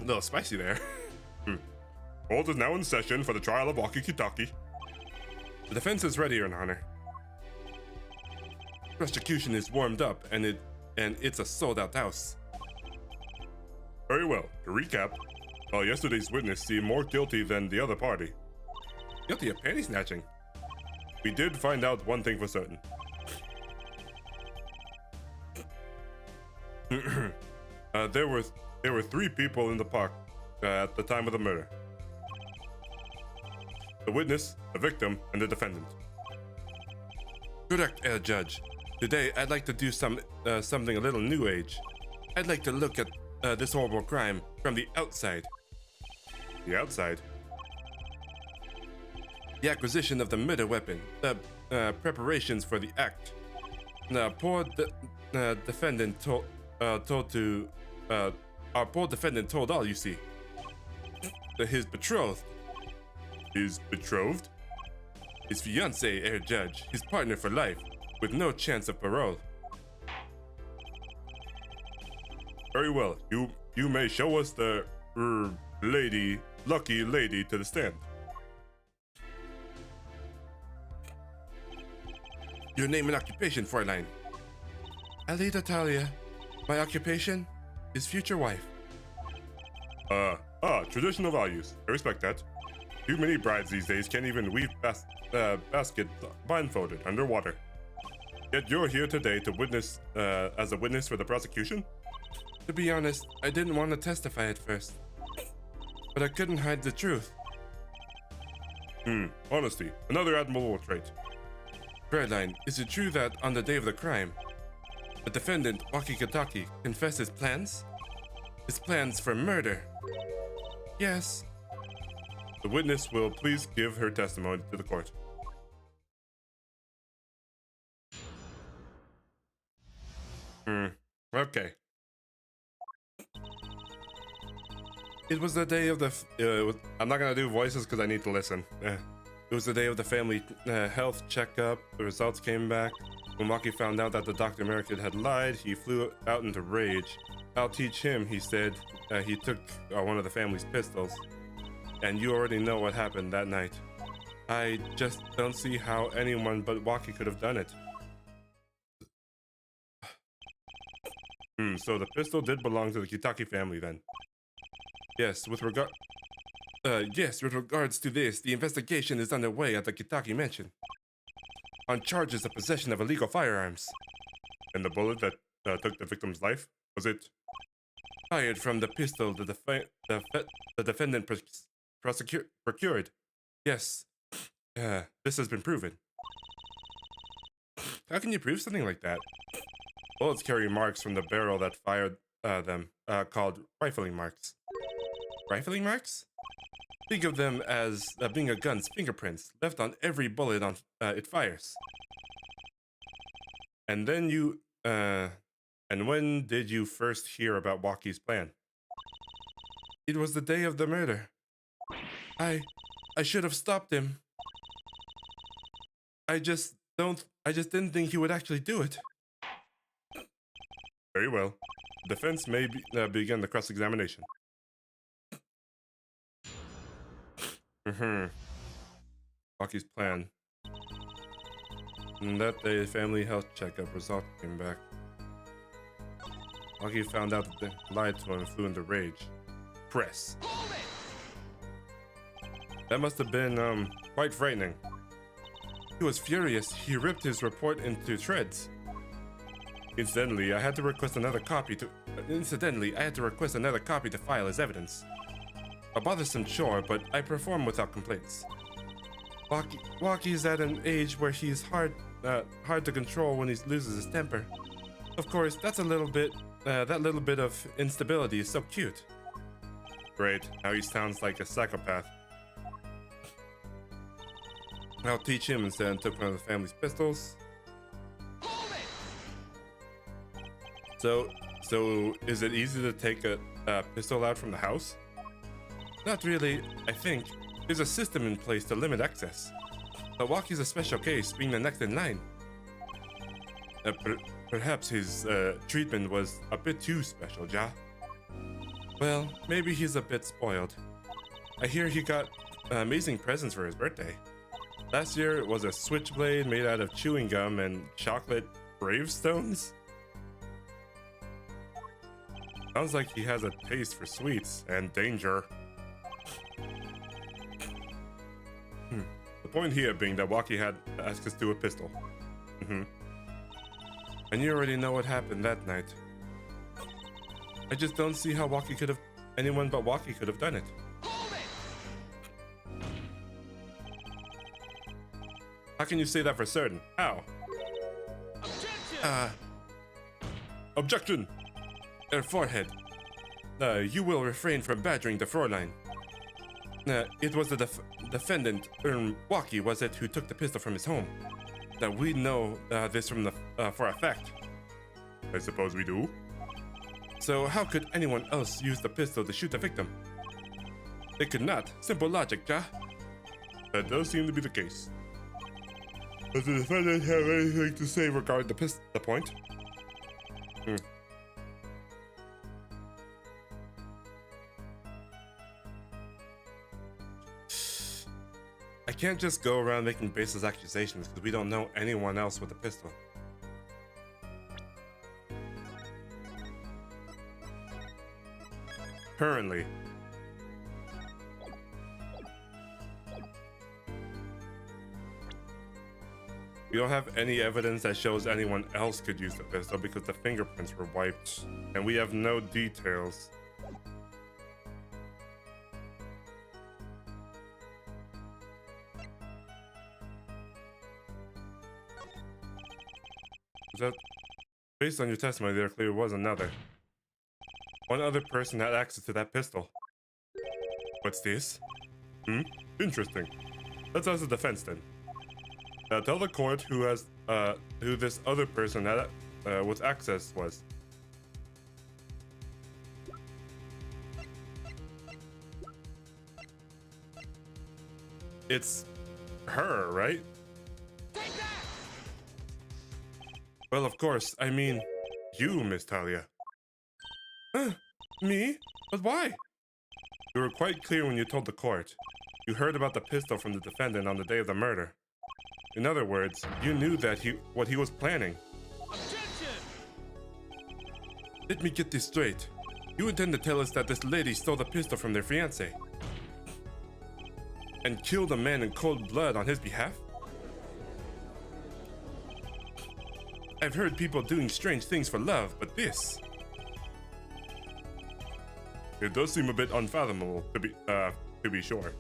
little spicy there. Court is now in session for the trial of Walkie-Talkie. The defense is ready, Your Honor. Prosecution is warmed up, and it's a sold-out house. Very well. To recap, yesterday's witness seemed more guilty than the other party. Guilty of panty snatching. We did find out one thing for certain. There were 3 people in the park at the time of the murder. The witness, the victim, and the defendant. Correct, Judge. Today, I'd like to do something a little new age. I'd like to look at this horrible crime from the outside. The outside? The acquisition of the murder weapon, the preparations for the act. The poor defendant told our poor defendant told all, you see. His betrothed. His betrothed? His fiancée, Air Judge, his partner for life, with no chance of parole. Very well. You may show us the lucky lady to the stand. Your name and occupation, Fräulein? Alida Talia. My occupation is future wife. Traditional values. I respect that. Too many brides these days can't even weave basket blindfolded underwater. Yet you're here today to witness, as a witness for the prosecution? To be honest, I didn't want to testify at first. But I couldn't hide the truth. Honesty. Another admirable trait. Fräulein, is it true that on the day of the crime, the defendant, Wakikataki, confessed his plans? His plans for murder? Yes. The witness will please give her testimony to the court. Okay. It was the day of the... I'm not gonna do voices because I need to listen. It was the day of the family health checkup. The results came back. When Maki found out that the Dr. American had lied, he flew out into rage. I'll teach him, he said. He took one of the family's pistols. And you already know what happened that night. I just don't see how anyone but Waki could have done it. So the pistol did belong to the Kitaki family then. Yes, with regards to this, the investigation is underway at the Kitaki mansion on charges of possession of illegal firearms. And the bullet that took the victim's life, was it fired from the pistol the defendant procured? Yes, this has been proven. How can you prove something like that? Bullets carry marks from the barrel that fired them, called rifling marks. Rifling marks? Think of them as being a gun's fingerprints left on every bullet it fires. And then and when did you first hear about Waki's plan? It was the day of the murder. I should have stopped him. I just didn't think he would actually do it. Very well. Defense may begin the cross-examination. Waki's plan. And that day, family health checkup result came back. Waki found out that they lied to him and flew into rage. Press. That must have been, quite frightening. He was furious. He ripped his report into shreds. Incidentally, I had to request another copy to file as evidence. A bothersome chore, but I perform without complaints. Waki's at an age where he's hard to control when he loses his temper. Of course, that little bit of instability is so cute. Great, now he sounds like a psychopath. I'll teach him instead, and took one of the family's pistols. So is it easy to take a pistol out from the house? Not really, I think. There's a system in place to limit access. Waki's a special case, being the next in line. Perhaps his treatment was a bit too special, Ja? Well, maybe he's a bit spoiled. I hear he got amazing presents for his birthday. Last year it was a switchblade made out of chewing gum and chocolate gravestones. Sounds like he has a taste for sweets and danger. The point here being that Waki had access to a pistol. And you already know what happened that night. I just don't see how anyone but Waki could have done it. How can you say that for certain? How? Objection! Objection! Forehead. You will refrain from badgering the Fräulein. It was the defendant, Waki, was it, who took the pistol from his home. We know this from for a fact. I suppose we do. So how could anyone else use the pistol to shoot the victim? They could not. Simple logic, ja? That does seem to be the case. Does the defendant have anything to say regarding the point? I can't just go around making baseless accusations because we don't know anyone else with a pistol. Currently. We don't have any evidence that shows anyone else could use the pistol because the fingerprints were wiped, and we have no details. Based on your testimony, there clearly was another. One other person had access to that pistol. What's this? Interesting. Let's ask the defense then. Tell the court who this other person had with access was. It's her, right? Well, of course. I mean, you, Miss Talia. Me? But why? You were quite clear when you told the court. You heard about the pistol from the defendant on the day of the murder. In other words, you knew that what he was planning. Objection! Let me get this straight. You intend to tell us that this lady stole the pistol from their fiancé and killed a man in cold blood on his behalf? I've heard people doing strange things for love, but this... It does seem a bit unfathomable, to be sure.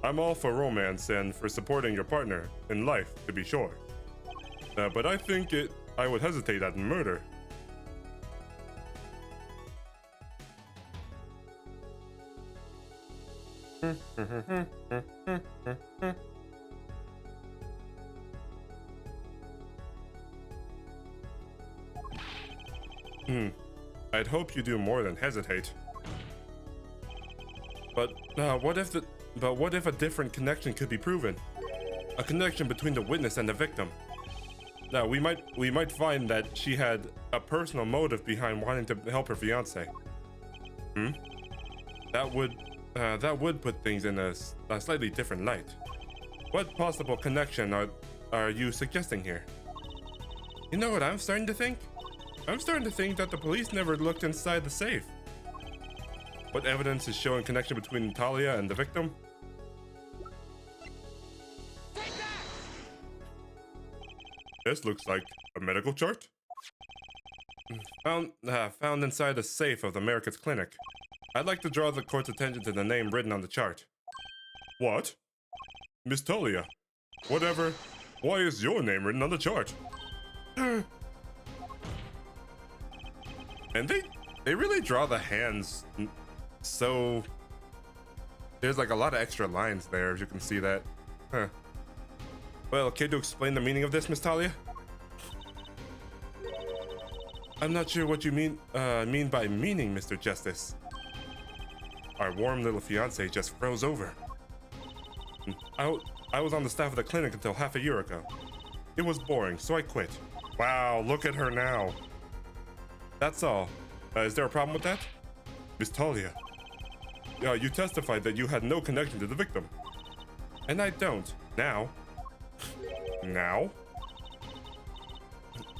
I'm all for romance and for supporting your partner in life, to be sure. But I think I would hesitate at murder. I'd hope you do more than hesitate. But what if a different connection could be proven? A connection between the witness and the victim. Now we might find that she had a personal motive behind wanting to help her fiance. That would put things in a slightly different light. What possible connection are you suggesting here? You know what I'm starting to think? I'm starting to think that the police never looked inside the safe. What evidence is showing connection between Talia and the victim? This looks like a medical chart. Found inside the safe of the America's clinic. I'd like to draw the court's attention to the name written on the chart. What? Miss Talia. Whatever. Why is your name written on the chart? And they really draw the hands so... There's like a lot of extra lines there, as you can see that. Well, care to explain the meaning of this, Miss Talia? I'm not sure what you mean by meaning, Mr. Justice. Our warm little fiancé just froze over. I was on the staff of the clinic until half a year ago. It was boring, so I quit. Wow, look at her now. That's all. Is there a problem with that? Miss Talia. You testified that you had no connection to the victim. And I don't. Now. Now?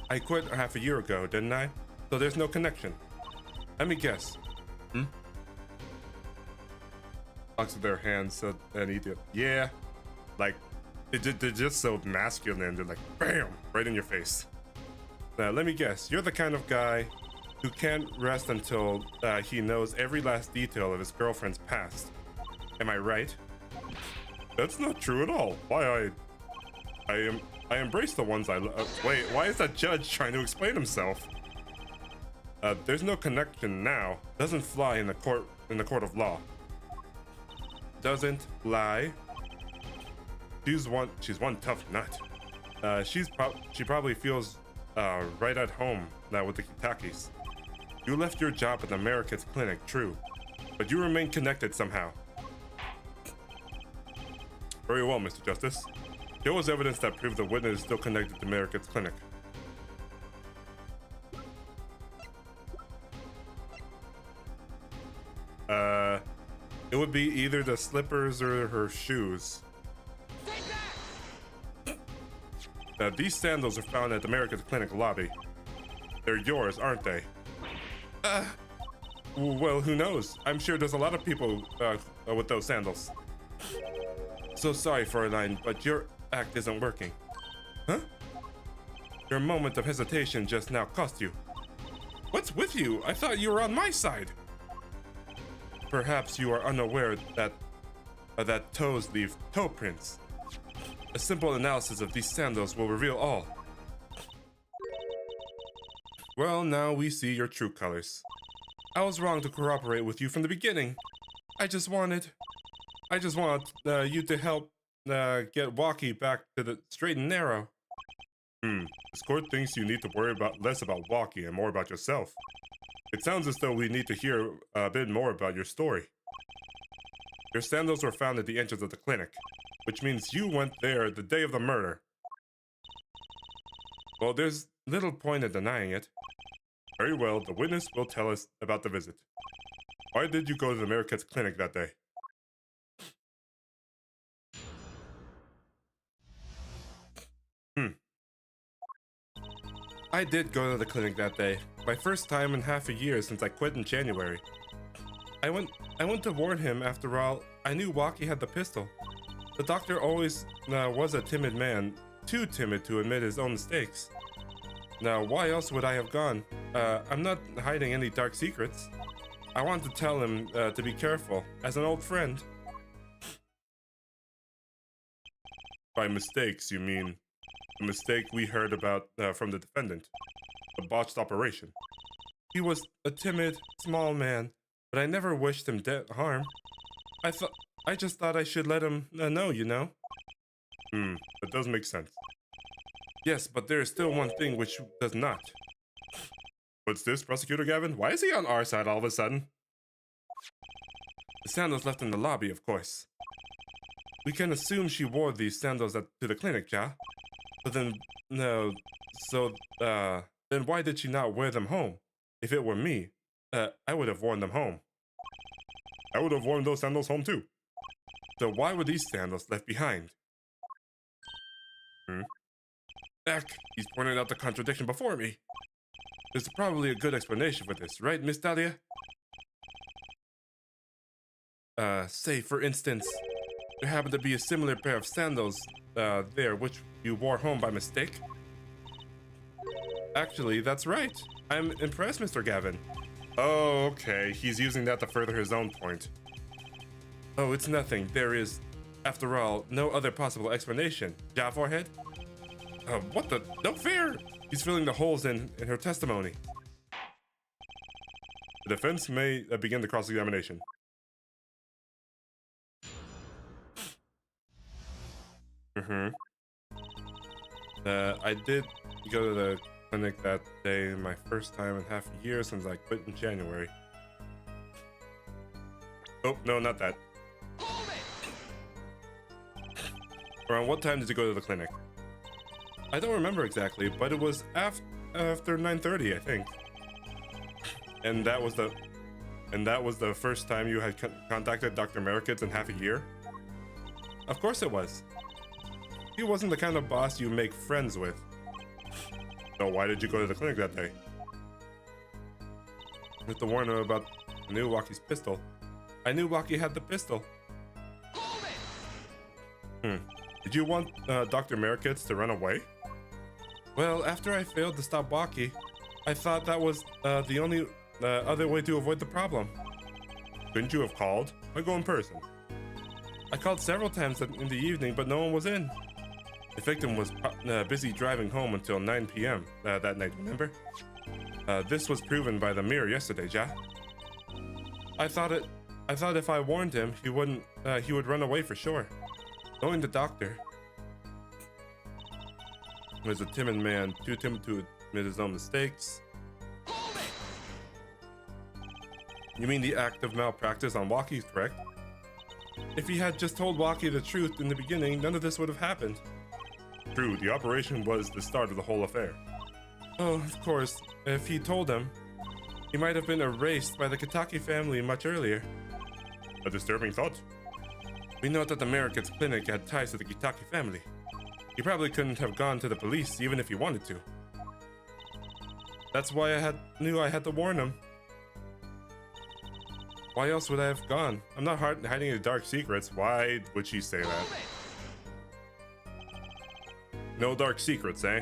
I quit half a year ago, didn't I? So there's no connection. Let me guess. Locks of their hands, an idiot. Yeah. Like, they're just so masculine. They're like, bam, right in your face. Now, let me guess. You're the kind of guy who can't rest until he knows every last detail of his girlfriend's past. Am I right? That's not true at all. I embrace the ones I love. Wait, why is that judge trying to explain himself? There's no connection now. Doesn't fly in the court of law. Doesn't fly. She's one tough nut. She probably feels right at home now with the Kitakis. You left your job at the America's clinic, true, but you remain connected somehow. Very well, Mr. Justice. There was evidence that proved the witness is still connected to America's clinic. It would be either the slippers or her shoes. These sandals are found at America's clinic lobby. They're yours, aren't they? Well, who knows? I'm sure there's a lot of people with those sandals. So sorry, Fräulein, but your act isn't working. Huh? Your moment of hesitation just now cost you. What's with you? I thought you were on my side. Perhaps you are unaware that toes leave toe prints. A simple analysis of these sandals will reveal all. Well, now we see your true colors. I was wrong to cooperate with you from the beginning. I just want you to help get Walkie back to the straight and narrow. This court thinks you need to worry less about Walkie and more about yourself. It sounds as though we need to hear a bit more about your story. Your sandals were found at the entrance of the clinic, which means you went there the day of the murder. Well, there's little point in denying it. Very well, the witness will tell us about the visit. Why did you go to the America's clinic that day? I did go to the clinic that day. My first time in half a year since I quit in January. I went to warn him. After all, I knew Walkie had the pistol. The doctor always was a timid man, too timid to admit his own mistakes. Now, why else would I have gone? I'm not hiding any dark secrets. I want to tell him to be careful, as an old friend. By mistakes, you mean the mistake we heard about from the defendant, the botched operation. He was a timid, small man, but I never wished him harm. I just thought I should let him know, you know? That does make sense. Yes, but there is still one thing which does not. What's this, Prosecutor Gavin? Why is he on our side all of a sudden? The sandals left in the lobby, of course. We can assume she wore these sandals to the clinic, yeah? But then, then why did she not wear them home? If it were me, I would have worn them home. I would have worn those sandals home too. So why were these sandals left behind? Heck, he's pointing out the contradiction before me. There's probably a good explanation for this, right, Miss Dahlia? Say, for instance, there happened to be a similar pair of sandals there, which you wore home by mistake? Actually, that's right. I'm impressed, Mr. Gavin. Oh, okay. He's using that to further his own point. Oh, it's nothing. There is, after all, no other possible explanation. Ja, forehead? What the? No fair! He's filling the holes in her testimony. The defense may begin the cross-examination. I did go to the clinic that day, my first time in half a year since I quit in January. Oh, no, not that. Around what time did you go to the clinic? I don't remember exactly, but it was after 9:30, I think. And that was the first time you had contacted Dr. Merikitz in half a year? Of course it was. He wasn't the kind of boss you make friends with. So why did you go to the clinic that day? With the warning about I knew Walkie's pistol. I knew Walkie had the pistol. Did you want Dr. Merikitz to run away? Well, after I failed to stop Walkie, I thought that was the only other way to avoid the problem. Couldn't you have called? Or go in person? I called several times in the evening, but no one was in. The victim was busy driving home until 9 p.m. That night, remember? This was proven by the mirror yesterday, Ja. I thought if I warned him, he would run away for sure. Knowing the doctor was a timid man, too timid to admit his own mistakes. You mean the act of malpractice on Walkie, correct? If he had just told Walkie the truth in the beginning, none of this would have happened. True, the operation was the start of the whole affair. Oh, of course, if he told him, he might have been erased by the Kitaki family much earlier. A disturbing thought. We know that the Merrick's clinic had ties to the Kitaki family. He probably couldn't have gone to the police even if he wanted to. That's why I knew I had to warn him. Why else would I have gone? I'm not hiding any dark secrets. Why would she say that? No dark secrets, eh?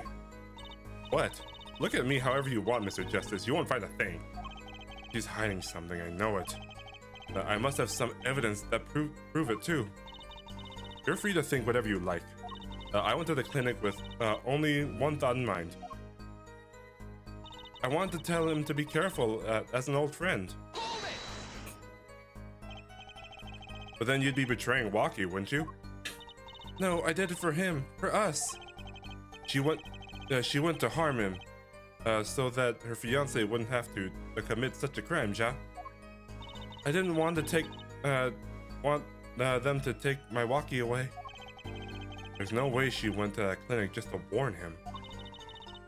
What? Look at me however you want, Mr. Justice. You won't find a thing. She's hiding something, I know it. I must have some evidence that prove it too. You're free to think whatever you like. I went to the clinic with only one thought in mind. I wanted to tell him to be careful as an old friend. But then you'd be betraying Walkie, wouldn't you? No, I did it for him, for us. She went to harm him, so that her fiance wouldn't have to commit such a crime, Ja. I didn't want to take, them to take my Walkie away. There's no way she went to that clinic just to warn him.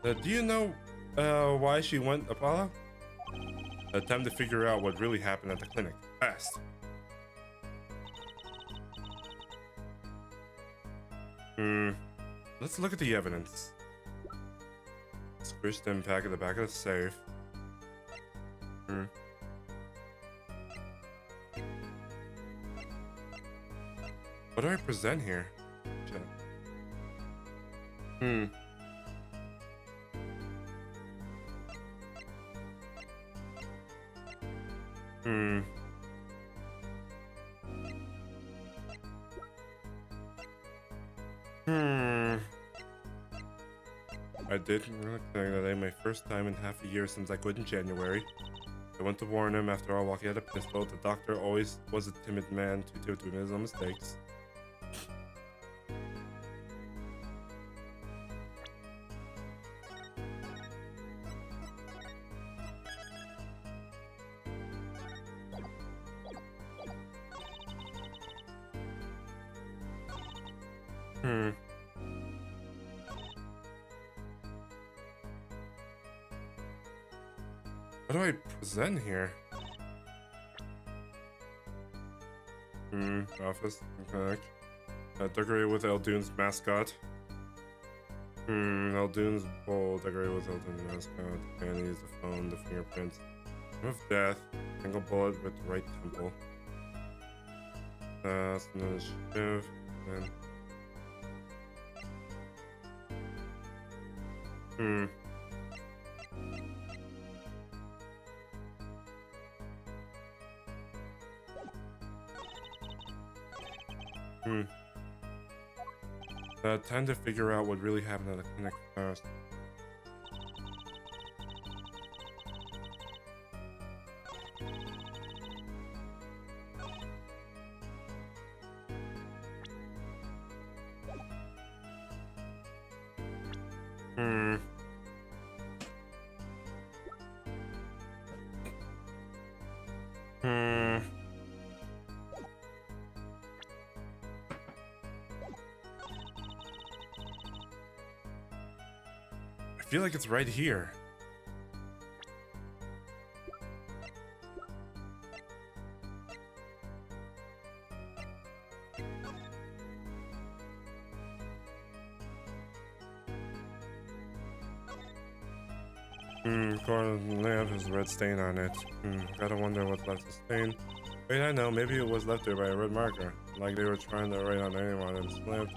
Do you know, why she went, Apollo? Time to figure out what really happened at the clinic. Fast. Let's look at the evidence. Squished impact at the back of the safe. What do I present here? I did that my first time in half a year since I quit in January. I went to warn him after all Walkie had a pistol. The doctor always was a timid man, too timid to admit his own mistakes. What do I present here? Office, clinic. Decorated with Eldoon's mascot. Eldoon's bowl, decorated with Eldoon's mascot. Panties, the phone, the fingerprints. Time of death. Single bullet with right temple. Initiative. And time to figure out what really happened at the clinic first. I feel like it's right here. Corner of the lamp has a red stain on it. Gotta wonder what left the stain. Wait, I know, maybe it was left there by a red marker. Like they were trying to write on their name on its lamp.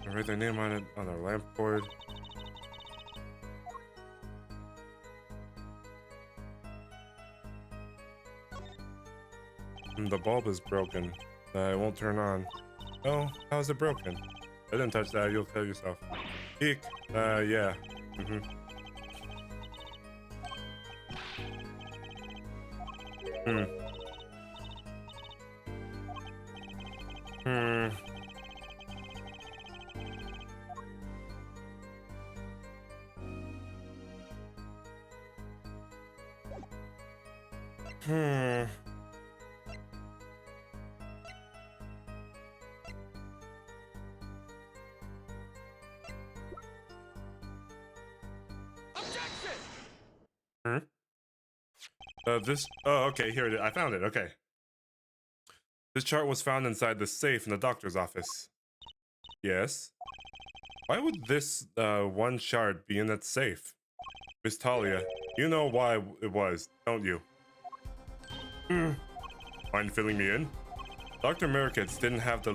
Or write their name on it on their lamp board. The bulb is broken. It won't turn on. Oh, how is it broken? I didn't touch that. You'll kill yourself. Eek. Yeah. Hmm. Oh, okay, here it is. I found it. Okay. This chart was found inside the safe in the doctor's office. Yes. Why would this one shard be in that safe? Miss Talia, you know why it was, don't you? Mind filling me in? Dr. Merkitz didn't have the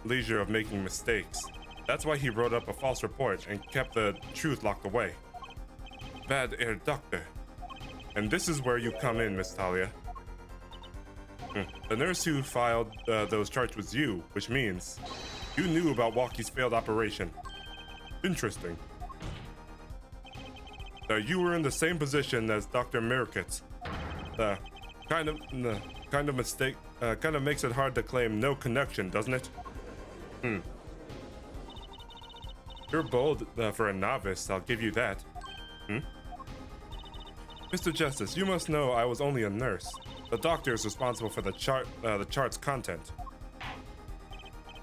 leisure of making mistakes. That's why he wrote up a false report and kept the truth locked away. Bad air doctor. And this is where you come in, Miss Talia. The nurse who filed those charts was you, which means you knew about Walkie's failed operation. Interesting. You were in the same position as Dr. Merkitz. Kind of mistake. Kind of makes it hard to claim no connection, doesn't it? You're bold for a novice. I'll give you that. Mr. Justice, you must know I was only a nurse. The doctor is responsible for the chart's content.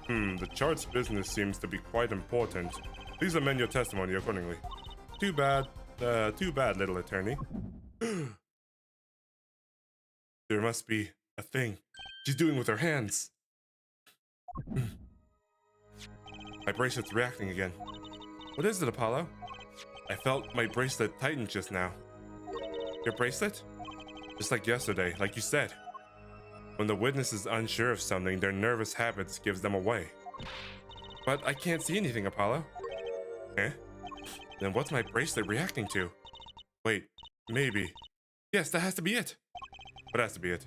The chart's business seems to be quite important. Please amend your testimony accordingly. Too bad, little attorney. There must be a thing she's doing with her hands. My bracelet's reacting again. What is it, Apollo? I felt my bracelet tighten just now. Your bracelet? Just like yesterday, like you said. When the witness is unsure of something, their nervous habits gives them away. But I can't see anything, Apollo. Eh? Then what's my bracelet reacting to? Wait, maybe. Yes, that has to be it. What has to be it?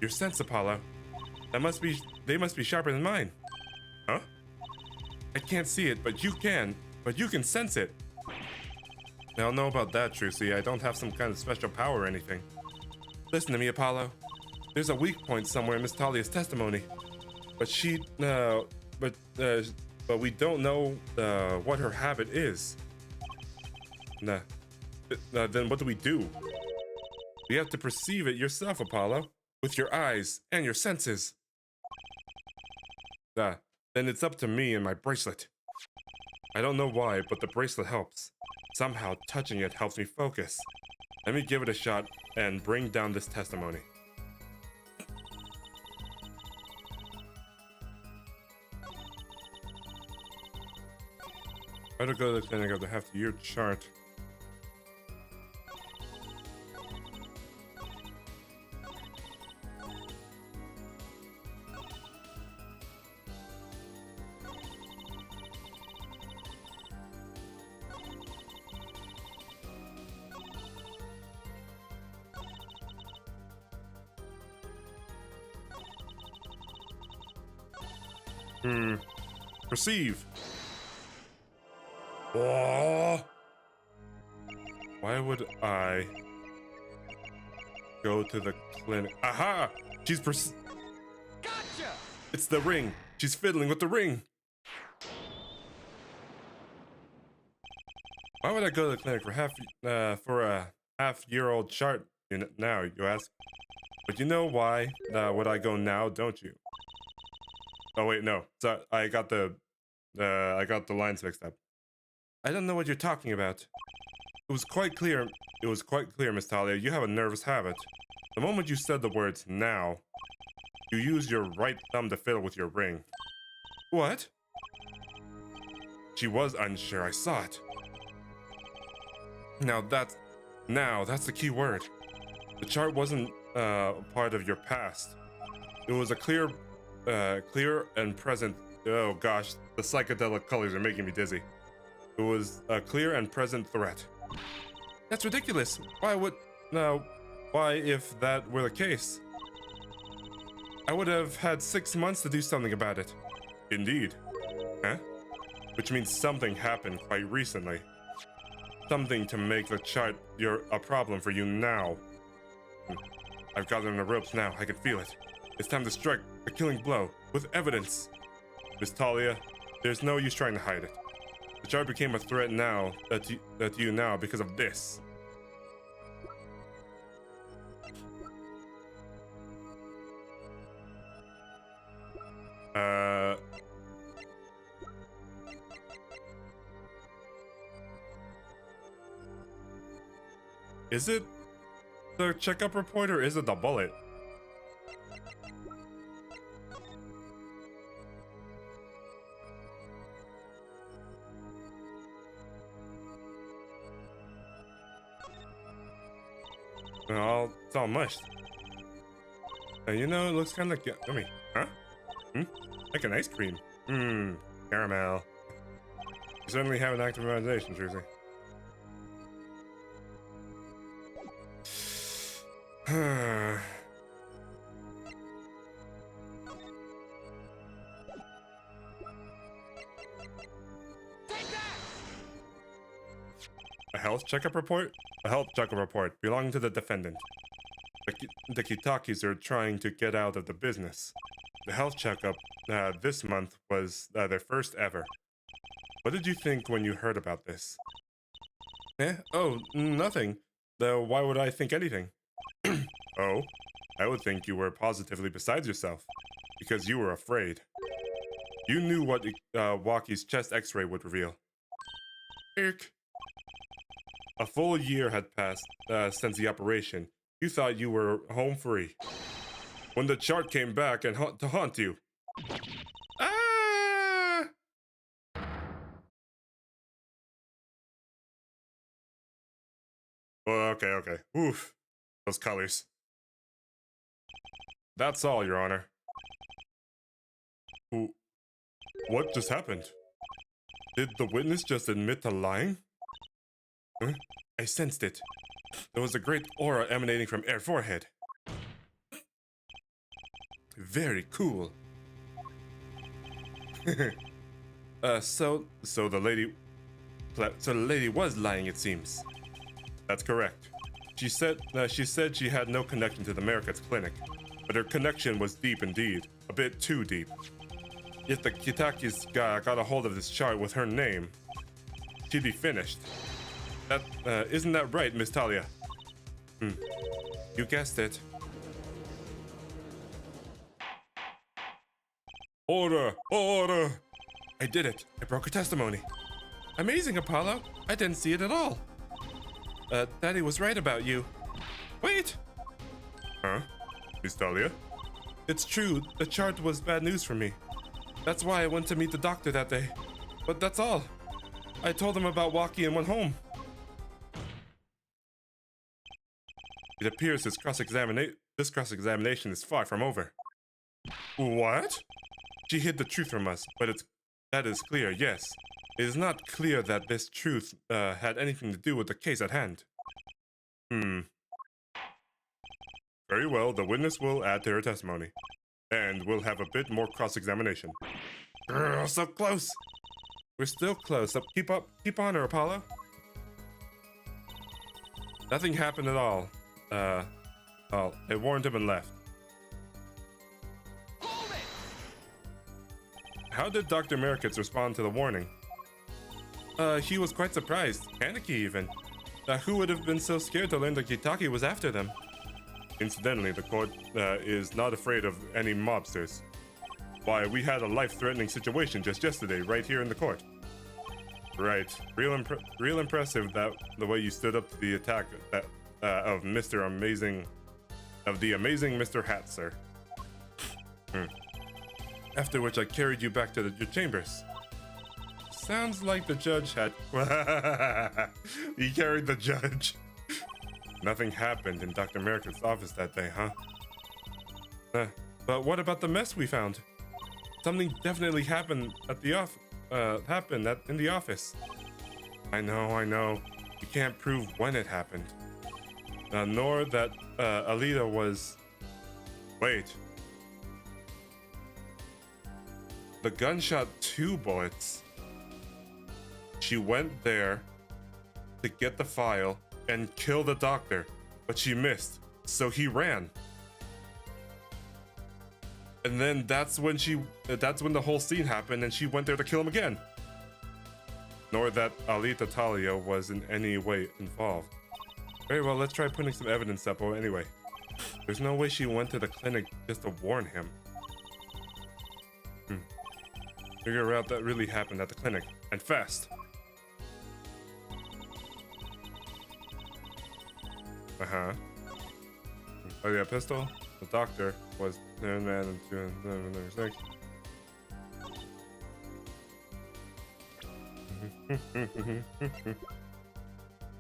Your sense, Apollo. They must be sharper than mine. Huh? I can't see it, but you can. But you can sense it. I don't know about that, Trucy. I don't have some kind of special power or anything. Listen to me, Apollo. There's a weak point somewhere in Miss Talia's testimony. But we don't know what her habit is. Then what do we do? You have to perceive it yourself, Apollo. With your eyes and your senses. Then it's up to me and my bracelet. I don't know why, but the bracelet helps. Somehow touching it helps me focus. Let me give it a shot and bring down this testimony. Better go to the clinic of the half-year chart. Perceive. Oh. Why would I go to the clinic? Aha! She's Gotcha! It's the ring. She's fiddling with the ring. Why would I go to the clinic for a half-year-old chart unit now, you ask? But you know why would I go now, don't you? Oh wait, no. So I got the lines mixed up. I don't know what you're talking about. It was quite clear, Miss Talia, you have a nervous habit. The moment you said the words now, you used your right thumb to fiddle with your ring. What? She was unsure, I saw it. Now that's the key word. The chart wasn't part of your past. It was a clear and present. Oh gosh, the psychedelic colors are making me dizzy. It was a clear and present threat. That's ridiculous. Why if that were the case? I would have had 6 months to do something about it. Indeed. Huh? Which means something happened quite recently. Something to make the chart a problem for you now. I've gotten the ropes now. I can feel it. It's time to strike a killing blow with evidence. Miss Talia, there's no use trying to hide it. The chart became a threat now to you now because of this. Is it the checkup report or is it the bullet? It's all mushed. You know, it looks kind of like... I mean, huh? Like an ice cream. Caramel. You certainly have an active imagination, Trucy. A health checkup report? A health checkup report belonging to the defendant. The Kitakis are trying to get out of the business. The health checkup this month was their first ever. What did you think when you heard about this? Oh, nothing. Why would I think anything? Oh, I would think you were positively beside yourself, because you were afraid. You knew what Waki's chest x-ray would reveal. Irk. A full year had passed since the operation. You thought you were home free. When the chart came back and to haunt you. Ah! Oh, okay. Oof. Those colors. That's all, Your Honor. What just happened? Did the witness just admit to lying? Huh? I sensed it. There was a great aura emanating from her forehead. Very cool. So the lady was lying, it seems. That's correct. She said she had no connection to the Mariket's clinic, but her connection was deep indeed, a bit too deep. If the Kitakis got a hold of this chart with her name, she'd be finished. Isn't that right, Miss Talia? You guessed it. Order! Order! I did it. I broke her testimony. Amazing, Apollo. I didn't see it at all. Daddy was right about you. Wait! Huh? Miss Talia? It's true. The chart was bad news for me. That's why I went to meet the doctor that day. But that's all. I told him about Waki and went home. It appears this cross-examination is far from over. What? She hid the truth from us, but that is clear, yes. It is not clear that this truth had anything to do with the case at hand. Very well, the witness will add to her testimony. And we'll have a bit more cross-examination. Girl, so close! We're still close. Keep on her, Apollo. Nothing happened at all. They warned him and left. Hold it! How did Dr. Marikets respond to the warning? He was quite surprised, panicky even. Who would have been so scared to learn that Kitaki was after them? Incidentally, the court is not afraid of any mobsters. Why, we had a life-threatening situation just yesterday, right here in the court. Right, real impressive that the way you stood up to the attack of the amazing Mr. Hat, sir. After which I carried you back to your chambers. Sounds like the judge had... He carried the judge. Nothing happened in Dr. Mariket's office that day, huh? But what about the mess we found? Something definitely happened at the in the office. I know. We can't prove when it happened. Nor that Alita was... Wait. The gun shot 2 bullets. She went there to get the file and kill the doctor, but she missed, so he ran. And then that's when the whole scene happened and she went there to kill him again. Nor that Alita Talia was in any way involved. Very well, let's try putting some evidence up. Oh, anyway, there's no way she went to the clinic just to warn him. Figure out that really happened at the clinic, and fast. Oh yeah, pistol. The doctor was man and 2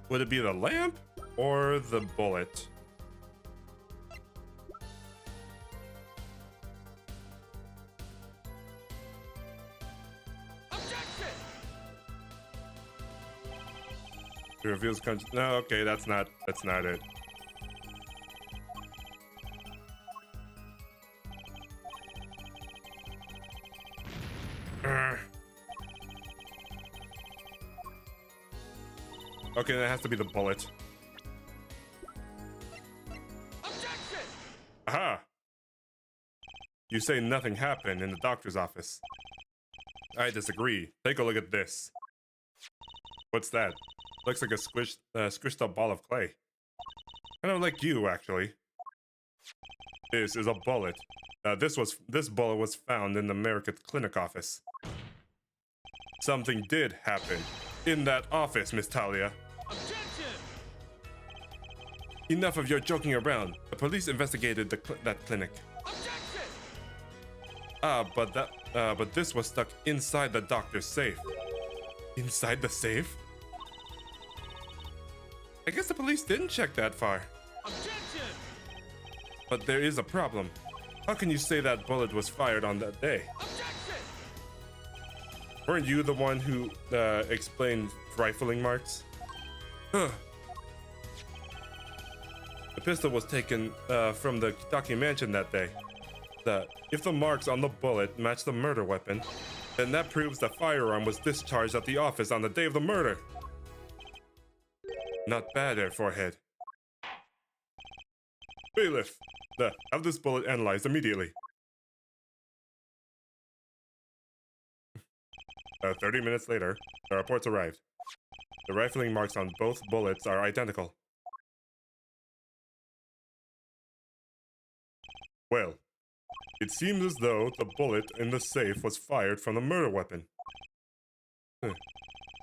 Would it be the lamp or the bullet? It reveals no, okay, that's not it. Okay, that has to be the bullet. Objection! Aha! You say nothing happened in the doctor's office. I disagree. Take a look at this. What's that? Looks like a squished up ball of clay. Kind of like you, actually. This is a bullet. This bullet was found in the American clinic office. Something did happen in that office, Miss Talia. Objection! Enough of your joking around. The police investigated that clinic. Objection! But this was stuck inside the doctor's safe. Inside the safe? I guess the police didn't check that far. Objection! But there is a problem. How can you say that bullet was fired on that day? Objection! Weren't you the one who explained rifling marks? The pistol was taken from the Kitaki mansion that day. If the marks on the bullet match the murder weapon, then that proves the firearm was discharged at the office on the day of the murder. Not bad, Air Forehead. Bailiff, have this bullet analyzed immediately. 30 minutes later, the reports arrived. The rifling marks on both bullets are identical. Well, it seems as though the bullet in the safe was fired from the murder weapon.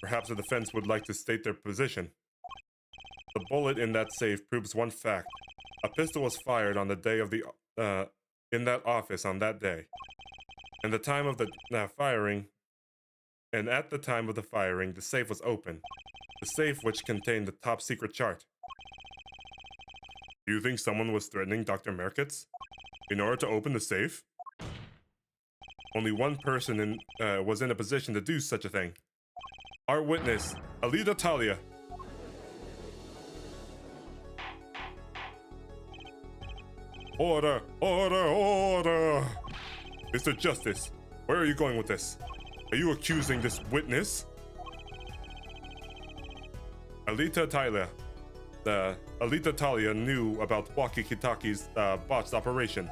Perhaps the defense would like to state their position. The bullet in that safe proves one fact. A pistol was fired on the day of in that office on that day. And the time of the firing, and at the time of the firing, the safe was open. The safe which contained the top secret chart. Do you think someone was threatening Dr. Merkitz in order to open the safe? Only one person was in a position to do such a thing. Our witness, Alita Talia. Order! Order! Order! Mr. Justice, where are you going with this? Are you accusing this witness? Alita Talia knew about Waki Kitaki's botched operation.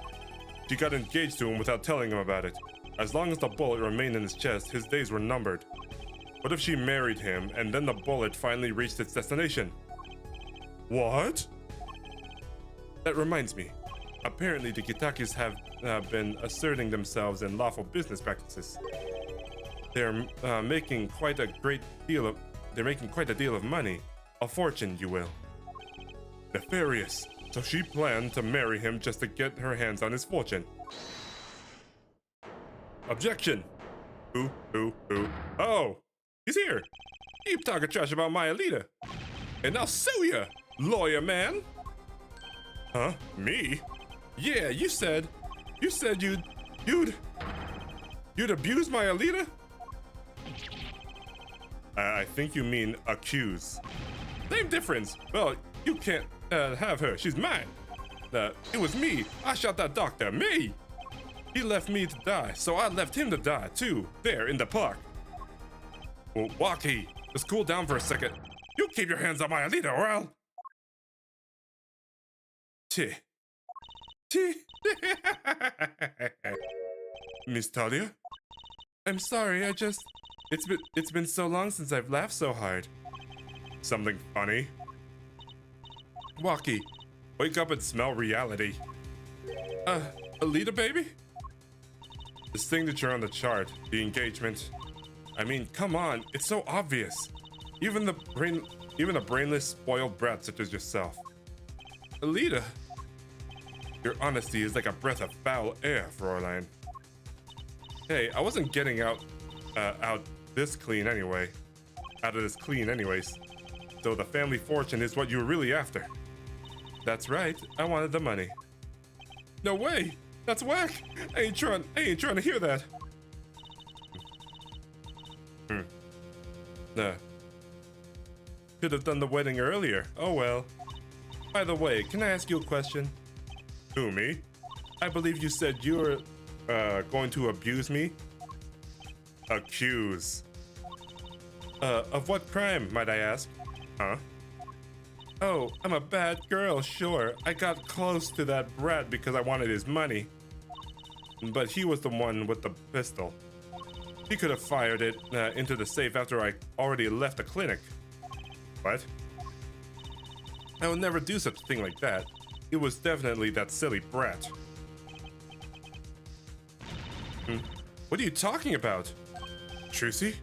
She got engaged to him without telling him about it. As long as the bullet remained in his chest, his days were numbered. What if she married him and then the bullet finally reached its destination? What? That reminds me. Apparently, the Kitakis have been asserting themselves in lawful business practices. They're making quite a deal of money, a fortune, you will. Nefarious. So she planned to marry him just to get her hands on his fortune. Objection. Who? Oh, he's here. Keep talking trash about my Alita, and I'll sue you, lawyer man. Huh? Me? Yeah, you said you'd abuse my Alita? I think you mean accuse. Same difference. Well, you can't have her. She's mine. It was me. I shot that doctor. Me. He left me to die, so I left him to die too, there in the park. Well, Waki, just cool down for a second. You keep your hands on my Alita, or I'll... T. Miss Talia? I'm sorry, it's been so long since I've laughed so hard. Something funny? Waki, wake up and smell reality. Alita, baby? The signature on the chart, the engagement. I mean, come on, it's so obvious. Even a brainless, spoiled brat such as yourself. Alita, your honesty is like a breath of foul air, Fräulein. Hey, I wasn't getting out of this clean anyways. So the family fortune is what you were really after. That's right, I wanted the money. No way, that's whack. I ain't trying to hear that. Could have done the wedding earlier. Oh well. By the way, can I ask you a question? Who, me? I believe you said you were going to abuse me. Accuse. Of what crime, might I ask? Huh? Oh, I'm a bad girl, sure. I got close to that brat because I wanted his money. But he was the one with the pistol. He could have fired it into the safe after I already left the clinic. What? I would never do such a thing like that. It was definitely that silly brat. What are you talking about? Trucy?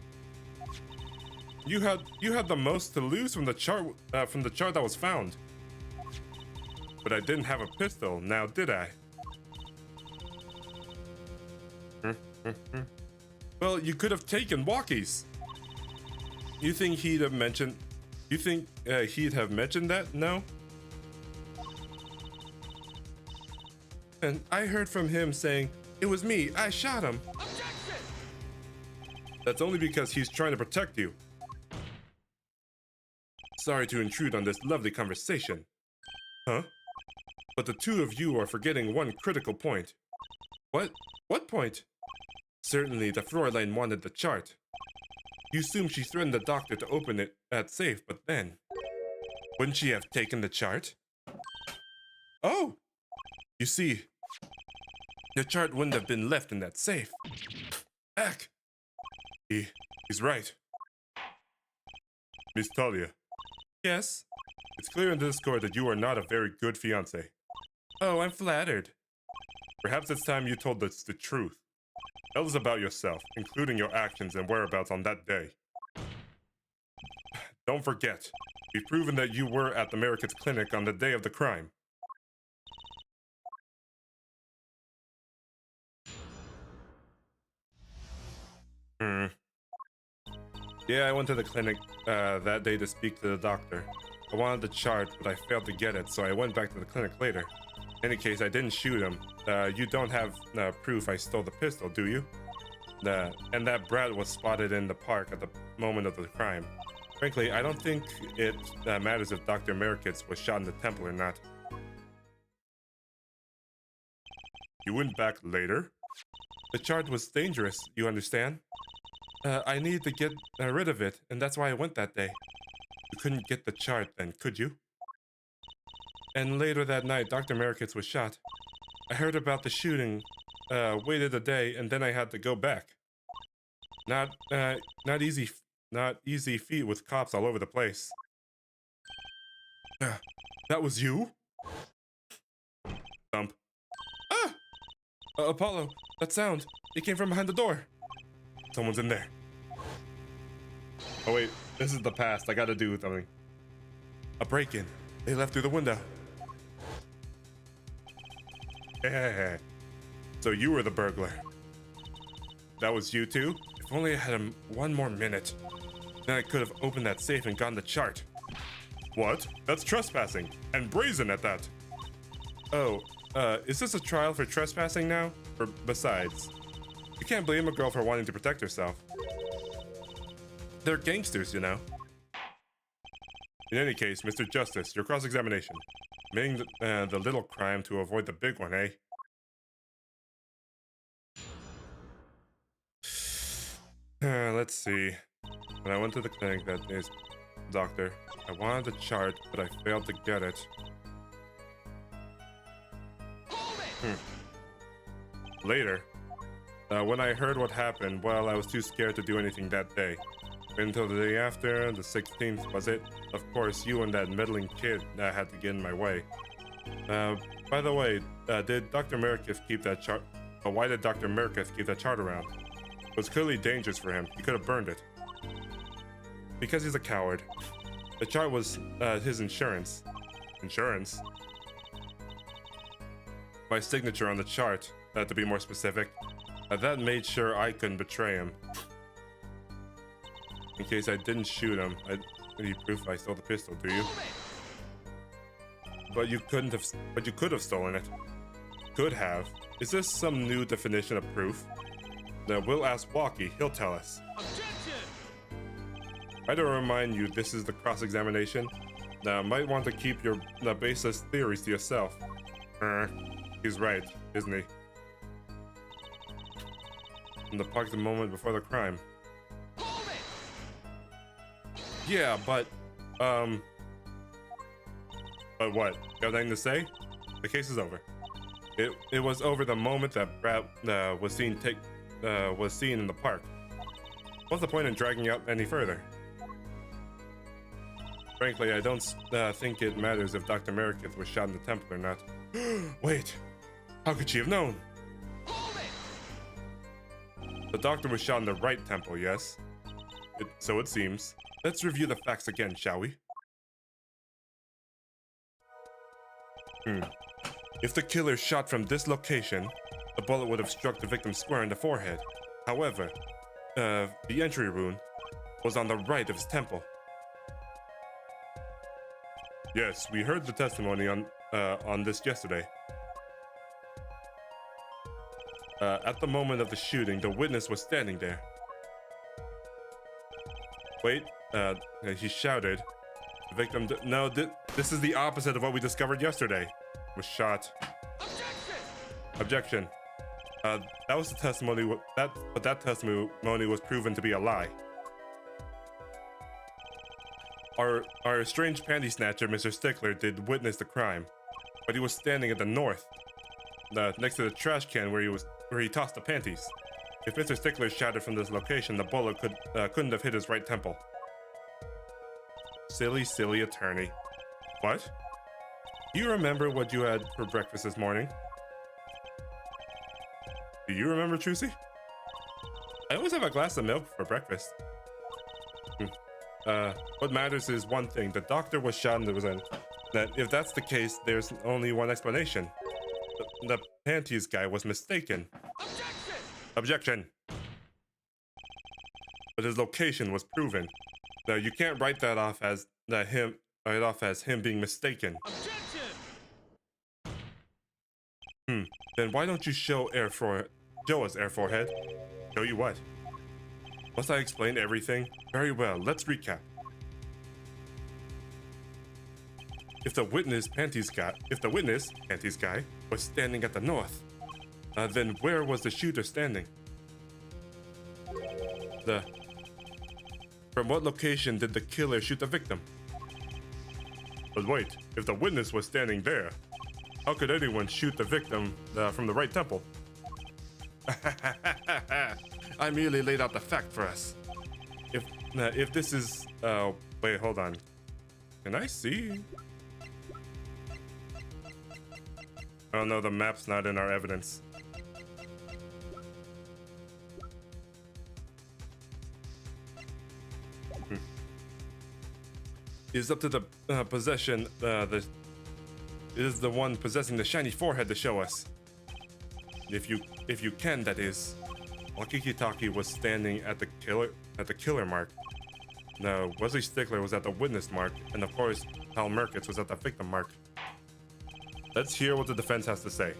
You had the most to lose from the chart that was found. But I didn't have a pistol, now did I? Well, you could have taken Waki's. You think he'd have mentioned that? No? And I heard from him saying, "It was me, I shot him." Objection! That's only because he's trying to protect you. Sorry to intrude on this lovely conversation. Huh? But the two of you are forgetting one critical point. What? What point? Certainly the Fräulein wanted the chart. You assume she threatened the doctor to open it at safe, but then... Wouldn't she have taken the chart? Oh! You see, the chart wouldn't have been left in that safe. Heck! He's right. Miss Talia. Yes? It's clear in the Discord that you are not a very good fiancé. Oh, I'm flattered. Perhaps it's time you told us the truth. Tell us about yourself, including your actions and whereabouts on that day. Don't forget, we've proven that you were at the Americans clinic on the day of the crime. Yeah, I went to the clinic that day to speak to the doctor. I wanted the chart, but I failed to get it, so I went back to the clinic later. In any case, I didn't shoot him. You don't have proof I stole the pistol, do you? And that brat was spotted in the park at the moment of the crime. Frankly, I don't think it matters if Dr. Merkitz was shot in the temple or not. You went back later? The chart was dangerous, you understand? I needed to get rid of it, and that's why I went that day. You couldn't get the chart then, could you? And later that night, Dr. Merkitz was shot. I heard about the shooting, waited a day, and then I had to go back. Not easy feat with cops all over the place. That was you? Thump. Ah! Apollo, that sound. It came from behind the door. Someone's in there. Oh wait, this is the past. I gotta do something. A break-in. They left through the window. So you were the burglar. That was you too? If only I had one more minute. Then I could have opened that safe and gotten the chart. What? That's trespassing. And brazen at that. Oh, is this a trial for trespassing now? Or besides? You can't blame a girl for wanting to protect herself. They're gangsters, you know. In any case, Mr. Justice, your cross-examination. Committing the little crime to avoid the big one, eh? Let's see. When I went to the clinic that day's doctor, I wanted the chart, but I failed to get it. Later, when I heard what happened, well, I was too scared to do anything that day. Until the day after, the 16th, was it? Of course, you and that meddling kid had to get in my way. By the way, did Dr. Merkith keep that chart? Why did Dr. Merkith keep that chart around? It was clearly dangerous for him. He could have burned it. Because he's a coward. The chart was his insurance. Insurance? My signature on the chart, to be more specific. That made sure I couldn't betray him. In case I didn't shoot him, I need proof I stole the pistol, do you? But you couldn't have. But you could have stolen it. Could have. Is this some new definition of proof? Then we'll ask Walkie. He'll tell us. Objection! I don't remind you, this is the cross-examination. Now, might want to keep your baseless theories to yourself. He's right, isn't he? In the park the moment before the crime. Yeah, but what? Got anything to say? The case is over. It was over the moment that Brad was seen in the park. What's the point in dragging out any further? Frankly, I don't think it matters if Dr. Merkith was shot in the temple or not. Wait, how could she have known? The doctor was shot in the right temple, yes? So it seems. Let's review the facts again, shall we? If the killer shot from this location, the bullet would have struck the victim square in the forehead. However, the entry wound was on the right of his temple. Yes, we heard the testimony on this yesterday. At the moment of the shooting, the witness was standing there. Wait, he shouted. The victim, no, this is the opposite of what we discovered yesterday. Was shot. Objection! That was the testimony, but that testimony was proven to be a lie. Our strange panty snatcher, Mr. Stickler, did witness the crime, but he was standing at the north, next to the trash can where he tossed the panties. If Mr. Stickler shot it from this location, the bullet couldn't have hit his right temple. Silly, silly attorney. What? Do you remember what you had for breakfast this morning? Do you remember, Trucy? I always have a glass of milk for breakfast. What matters is one thing. The doctor was shot and there was that if that's the case, there's only one explanation. The panties guy was mistaken. Objection! But his location was proven. Now you can't write that off as him being mistaken. Objection! Then why don't you show us, Air Forehead? Show you what? Must I explain everything? Very well, let's recap. If the witness, panties guy, was standing at the north, then where was the shooter standing? From what location did the killer shoot the victim? But wait, if the witness was standing there, how could anyone shoot the victim from the right temple? I merely laid out the fact for us. If this is, wait, hold on. Can I see? Oh no, the map's not in our evidence. It's up to the possession, it is the one possessing the shiny forehead to show us. If you can, that is. Wakiki-Taki was standing at the killer mark. No, Wesley Stickler was at the witness mark, and of course, Hal Merkitz was at the victim mark. Let's hear what the defense has to say.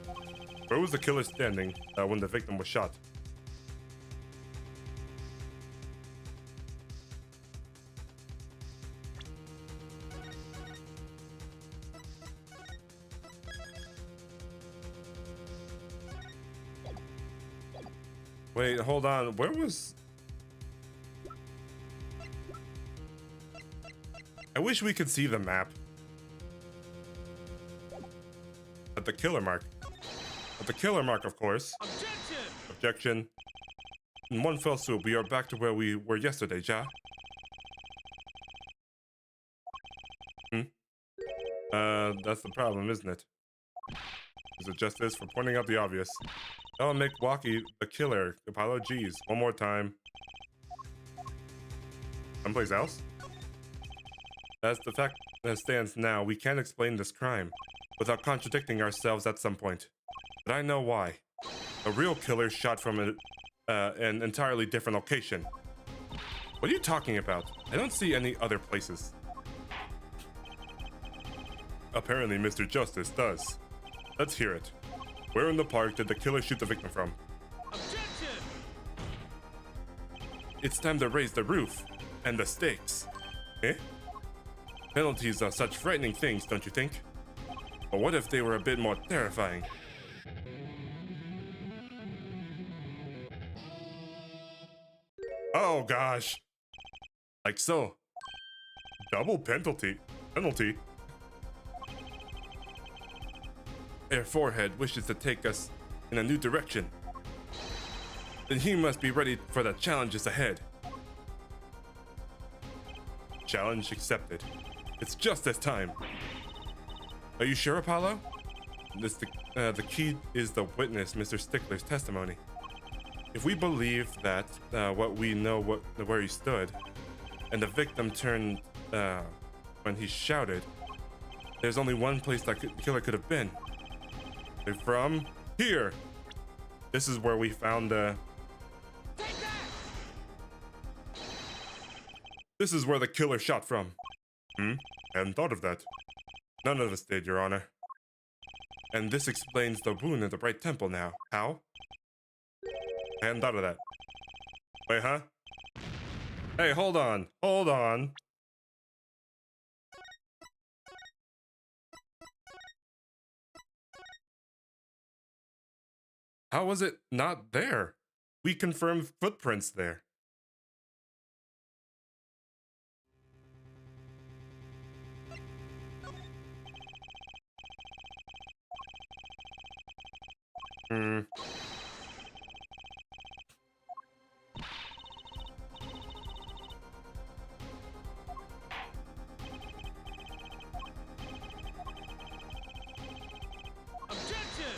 Where was the killer standing when the victim was shot? Wait, hold on. Where was... I wish we could see the map. At the killer mark. At the killer mark, of course. Objection! Objection. In one fell swoop, we are back to where we were yesterday, Ja. That's the problem, isn't it? Is it justice for pointing out the obvious? I'll make Walkie the killer. Apollo, geez. One more time. Someplace else? As the fact that stands now, we can't explain this crime without contradicting ourselves at some point. But I know why. A real killer shot from an entirely different location. What are you talking about? I don't see any other places. Apparently, Mr. Justice does. Let's hear it. Where in the park did the killer shoot the victim from? Objection! It's time to raise the roof and the stakes. Eh? Penalties are such frightening things, don't you think? But what if they were a bit more terrifying? Oh gosh. Like so. Double penalty. Air Forehead wishes to take us in a new direction. Then he must be ready for the challenges ahead. Challenge accepted. It's justice time. Are you sure, Apollo? The key is the witness, Mr. Stickler's testimony. If we believe that what we know where he stood, and the victim turned when he shouted, there's only one place that the killer could have been. They're from here. This is where we found This is where the killer shot from. Hadn't thought of that. None of us did, Your Honor. And this explains the wound in the right temple now. How? I hadn't thought of that. Wait, huh? Hey, hold on. Hold on. How was it not there? We confirmed footprints there. Objection!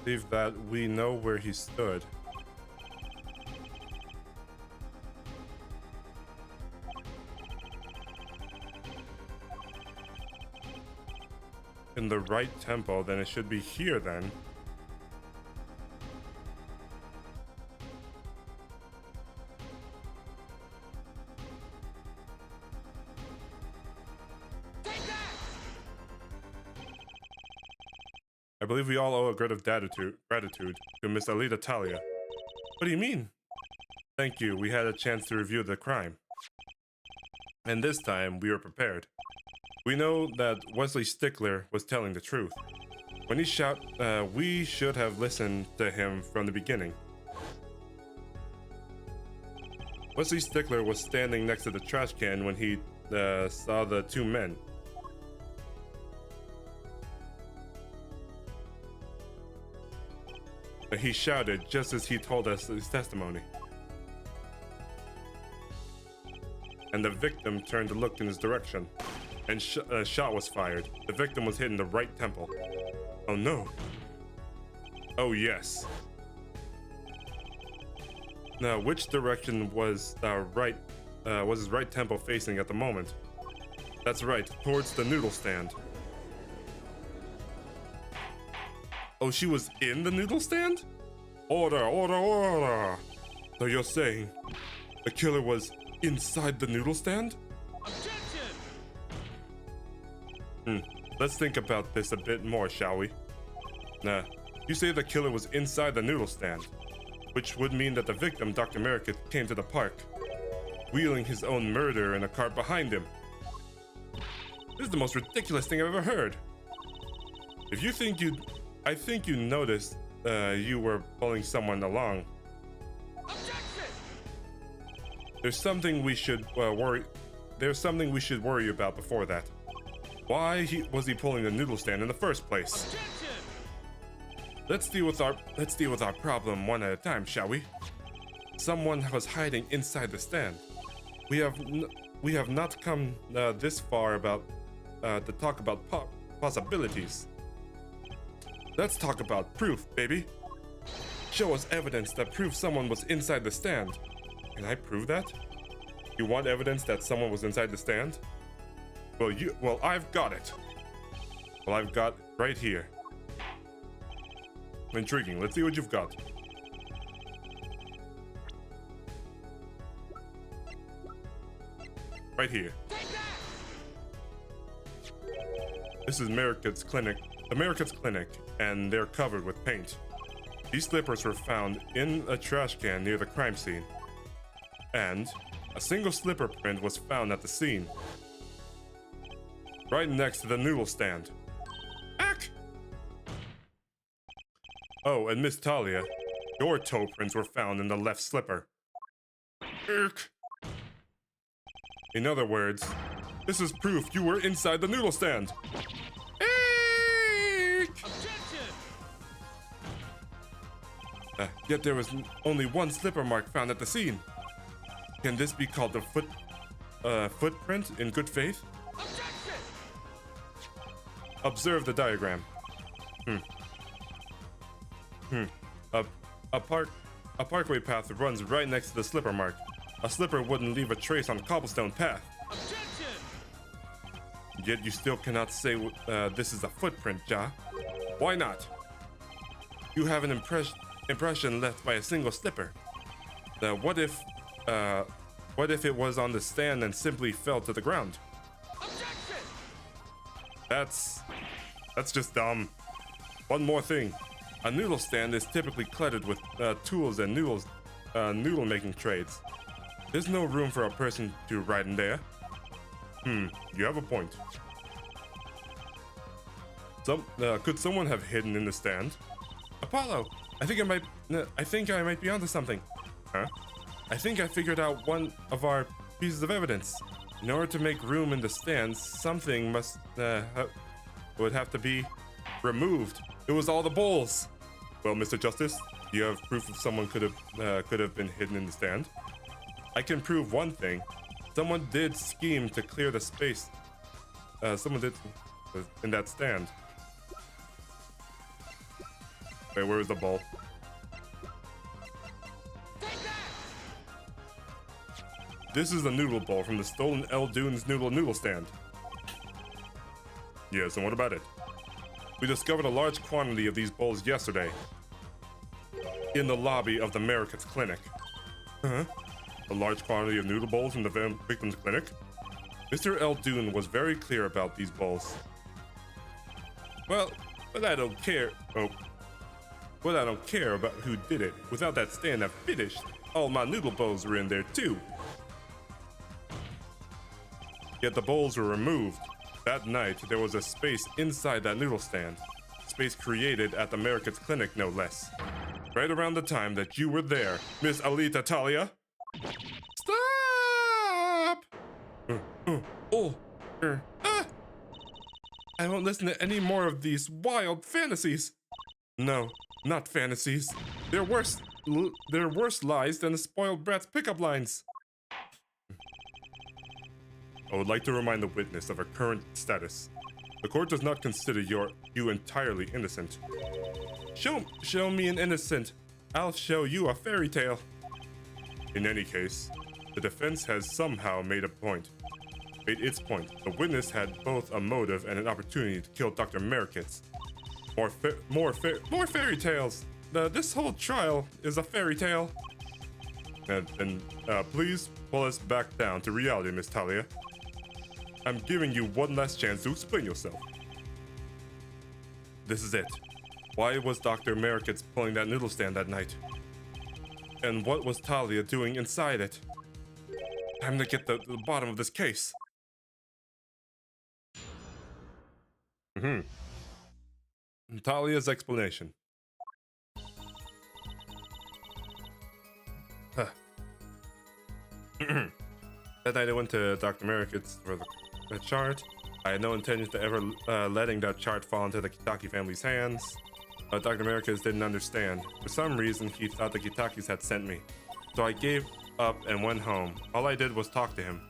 Believe that we know where he stood. In the right temple, then it should be here then. I believe we all owe a gratitude to Miss Alita Talia. What do you mean? Thank you, we had a chance to review the crime. And this time, we were prepared. We know that Wesley Stickler was telling the truth. When he shouted, we should have listened to him from the beginning. Wesley Stickler was standing next to the trash can when he saw the two men. He shouted just as he told us his testimony. And the victim turned to look in his direction, and a shot was fired. The victim was hit in the right temple. Oh no. Oh yes. Now, which direction was his right temple facing at the moment? That's right, towards the noodle stand. Oh, she was in the noodle stand? Order, order, order! So you're saying the killer was inside the noodle stand? Objection! Let's think about this a bit more, shall we? Nah, you say the killer was inside the noodle stand, which would mean that the victim, Dr. Merrick, came to the park, wheeling his own murder in a cart behind him. This is the most ridiculous thing I've ever heard. I think you noticed you were pulling someone along. Objection! There's something we should worry about before that. Why was he pulling the noodle stand in the first place? Objection! Let's deal with our problem one at a time, shall we? Someone was hiding inside the stand. We have not come this far to talk about possibilities. Let's talk about proof, baby. Show us evidence that proves someone was inside the stand. Can I prove that? You want evidence that someone was inside the stand? Well, I've got it. Well, I've got right here. Intriguing. Let's see what you've got. Right here. This is America's clinic, and they're covered with paint. These slippers were found in a trash can near the crime scene. And a single slipper print was found at the scene, right next to the noodle stand. Ack! Oh, and Miss Talia, your toe prints were found in the left slipper. Irk! In other words, this is proof you were inside the noodle stand. Eek! Yet there was only one slipper mark found at the scene. Can this be called a footprint in good faith? Objection! Observe the diagram. A parkway path runs right next to the slipper mark. A slipper wouldn't leave a trace on a cobblestone path. Objection! Yet you still cannot say this is a footprint, Ja. Why not? You have an impression left by a single slipper. What if it was on the stand and simply fell to the ground? Objection! That's just dumb. One more thing. A noodle stand is typically cluttered with tools and noodle making trades. There's no room for a person to ride in there. You have a point. Could someone have hidden in the stand? Apollo, I think I might be onto something. Huh? I think I figured out one of our pieces of evidence. In order to make room in the stand, something would have to be removed. It was all the bowls. Well, Mr. Justice, do you have proof that someone could have been hidden in the stand? I can prove one thing. Someone did scheme to clear the space. Someone did in that stand. Wait, where is the bowl? This is the noodle bowl from the stolen El Dunes noodle stand. Yes, and what about it? We discovered a large quantity of these bowls yesterday in the lobby of the Merrick's clinic. Huh? A large quantity of noodle bowls from the victim's clinic? Mr. El Dune was very clear about these bowls. Well, but I don't care. Well, I don't care about who did it. Without that stand I've finished, all my noodle bowls were in there too. Yet the bowls were removed. That night, there was a space inside that noodle stand. Space created at the Merrick's clinic, no less. Right around the time that you were there, Miss Alita Talia. Stop! I won't listen to any more of these wild fantasies. No, not fantasies. They're worse lies than the spoiled brat's pickup lines. I would like to remind the witness of her current status. The court does not consider you entirely innocent. Show me an innocent. I'll show you a fairy tale. In any case, the defense has somehow made its point. The witness had both a motive and an opportunity to kill Dr. Merrickitz. More fairy tales. This whole trial is a fairy tale. And please pull us back down to reality, Miss Talia. I'm giving you one last chance to explain yourself. This is it. Why was Dr. Merricketts pulling that noodle stand that night? And what was Talia doing inside it? Time to get the bottom of this case. Talia's explanation. That night I went to Dr. Merricketts for the chart. I had no intention to ever letting that chart fall into the Kitaki family's hands. Dr. Merricketts didn't understand. For some reason, he thought the Kitakis had sent me. So I gave up and went home. All I did was talk to him.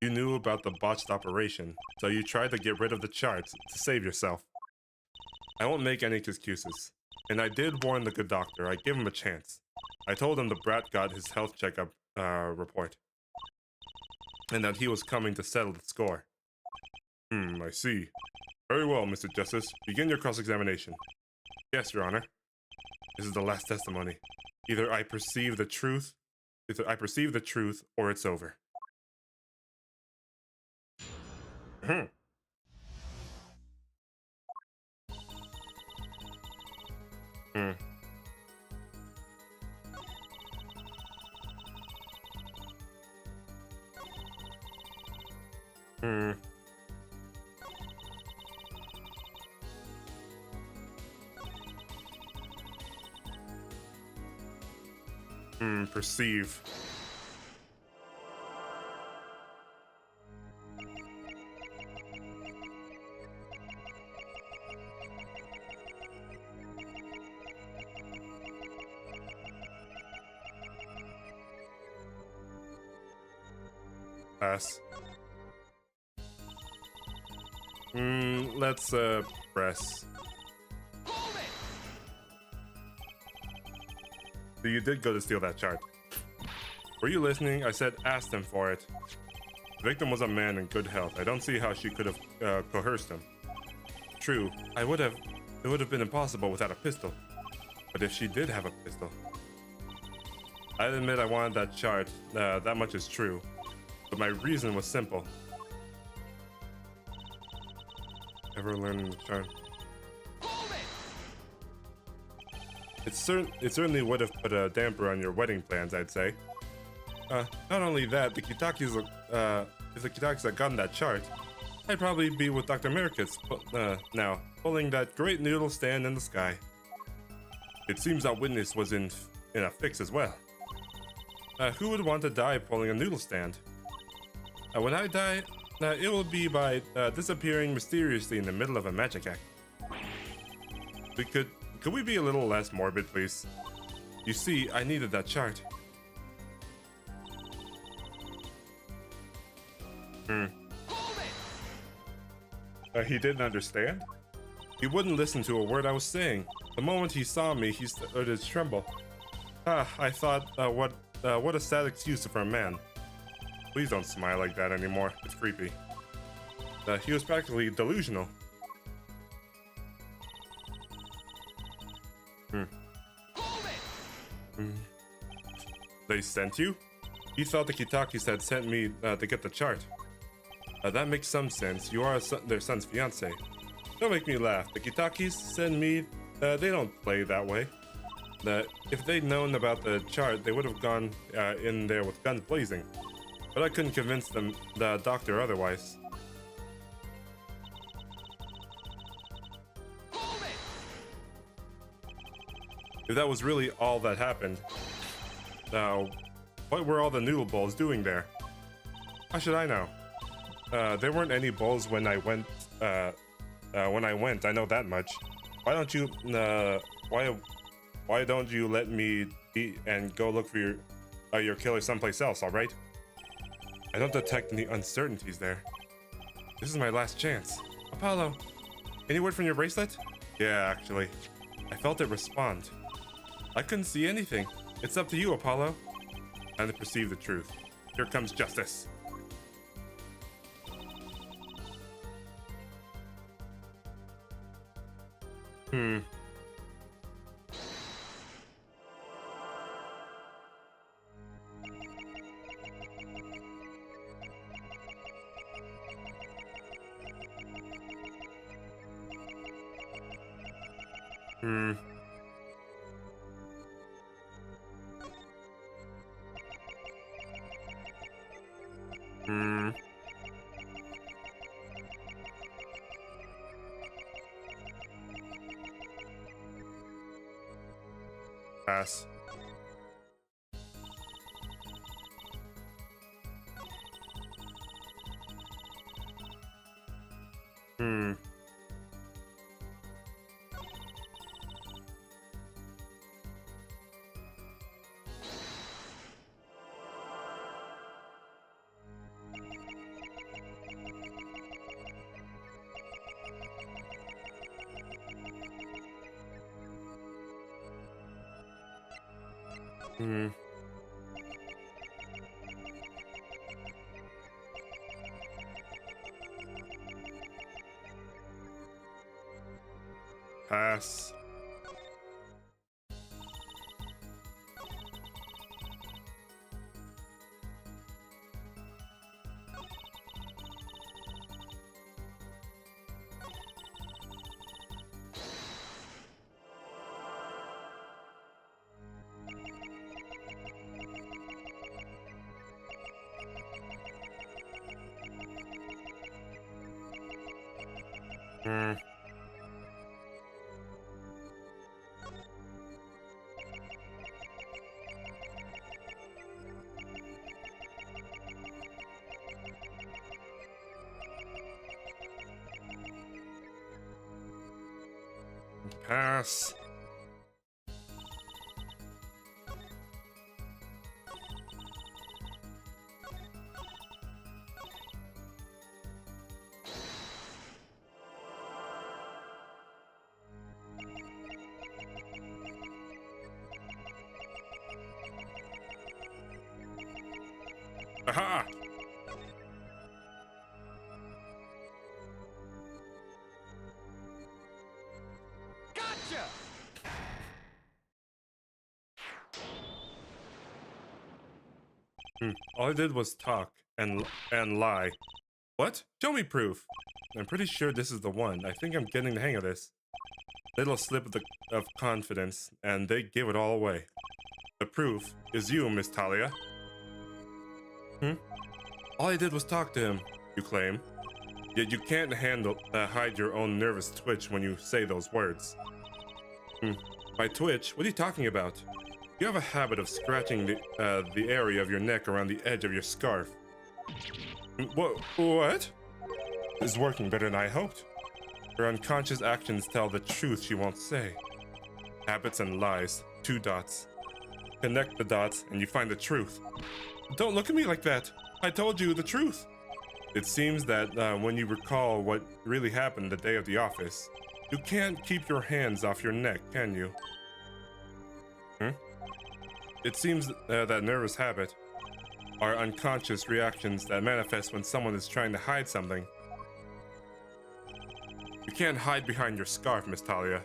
You knew about the botched operation, so you tried to get rid of the charts to save yourself. I won't make any excuses. And I did warn the good doctor. I gave him a chance. I told him the brat got his health checkup report. And that he was coming to settle the score. I see. Very well, Mr. Justice. Begin your cross-examination. Yes, Your Honor. This is the last testimony. Either I perceive the truth, or it's over. Perceive. Pass. Let's press. So you did go to steal that chart. Were you listening? I said ask them for it. The victim was a man in good health. I don't see how she could have coerced him. True, it would have been impossible without a pistol. But if she did have a pistol. I admit I wanted that chart, that much is true. But my reason was simple. Ever learning the chart? It certainly would have put a damper on your wedding plans, I'd say. Not only that, if the Kitakis had gotten that chart, I'd probably be with Dr. Merricketts now, pulling that great noodle stand in the sky. It seems that witness was in a fix as well. Who would want to die pulling a noodle stand? When I die, it will be by disappearing mysteriously in the middle of a magic act. Could we be a little less morbid, please? You see, I needed that chart. He didn't understand? He wouldn't listen to a word I was saying. The moment he saw me, he started to tremble. I thought, what a sad excuse for a man. Please don't smile like that anymore. It's creepy. He was practically delusional. They sent you? He thought the Kitakis had sent me to get the chart. That makes some sense. You are their son's fiance. Don't make me laugh. The Kitakis send me. They don't play that way. If they'd known about the chart, they would have gone in there with guns blazing. But I couldn't convince them, the doctor, otherwise. If that was really all that happened, what were all the noodle bowls doing there? How should I know? There weren't any bowls when I went. I know that much. Why don't you? Why don't you let me be and go look for your killer someplace else? All right. I don't detect any uncertainties there. This is my last chance. Apollo, any word from your bracelet? Yeah, actually, I felt it respond. I couldn't see anything. It's up to you, Apollo. Time to perceive the truth. Here comes justice. Hmm. Hmm. Hmm. Pass. Hmm. Hmm. Pass. Hmm. Pass. Aha! Gotcha! Hmm. All I did was talk and lie. What? Show me proof. I'm pretty sure this is the one. I think I'm getting the hang of this. Little slip of confidence, and they give it all away. The proof is you, Miss Talia. Hmm? All I did was talk to him, you claim. Yet you can't hide your own nervous twitch when you say those words. By twitch, what are you talking about? You have a habit of scratching the area of your neck around the edge of your scarf. What? It's working better than I hoped. Her unconscious actions tell the truth she won't say. Habits and lies, 2 dots. Connect the dots and you find the truth. Don't look at me like that. I told you the truth. It seems that when you recall what really happened the day of the office, you can't keep your hands off your neck, can you? It seems that nervous habit are unconscious reactions that manifest when someone is trying to hide something. You can't hide behind your scarf, Miss Talia.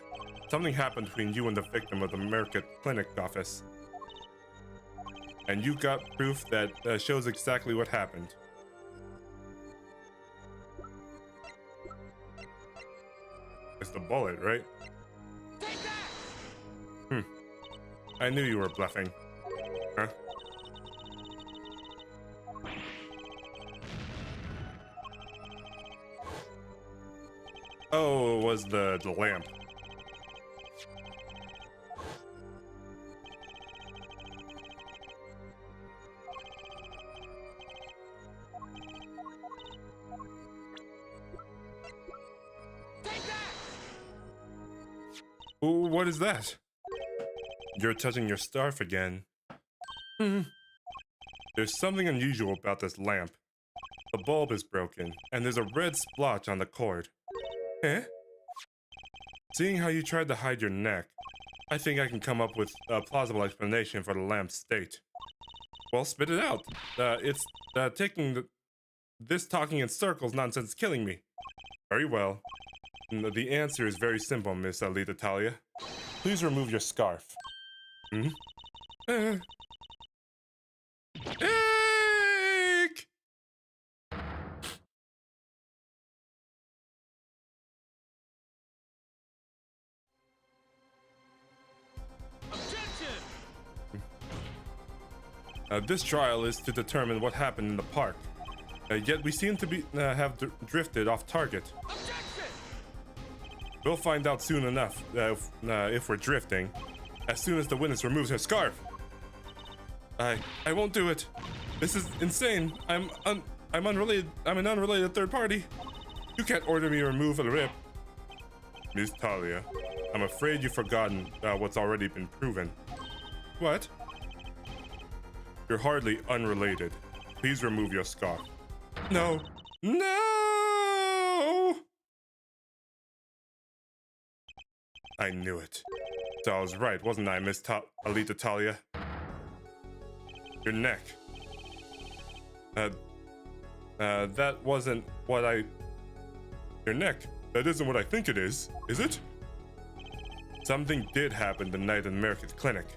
Something happened between you and the victim of the Merkit Clinic office. And you got proof that shows exactly what happened. It's the bullet, right? Take that! I knew you were bluffing. Huh? Oh, it was the lamp. Take that! Ooh, what is that? You're touching your scarf again. There's something unusual about this lamp. The bulb is broken, and there's a red splotch on the cord. Eh? Seeing how you tried to hide your neck, I think I can come up with a plausible explanation for the lamp's state. Well, spit it out. It's taking this talking in circles nonsense is killing me. Very well. The answer is very simple, Miss Alita Talia. Please remove your scarf. Hmm? Eek! Objection! This trial is to determine what happened in the park. Yet we seem to be have drifted off target. Objection! We'll find out soon enough if we're drifting. As soon as the witness removes her scarf. I won't do it. This is insane. I'm unrelated. I'm an unrelated third party. You can't order me to remove a rip. Miss Talia, I'm afraid you've forgotten what's already been proven. What? You're hardly unrelated. Please remove your scarf. No. No! I knew it. So I was right, wasn't I, Miss Alita Talia? Your neck. That wasn't what I... Your neck? That isn't what I think it is it? Something did happen the night in America's clinic.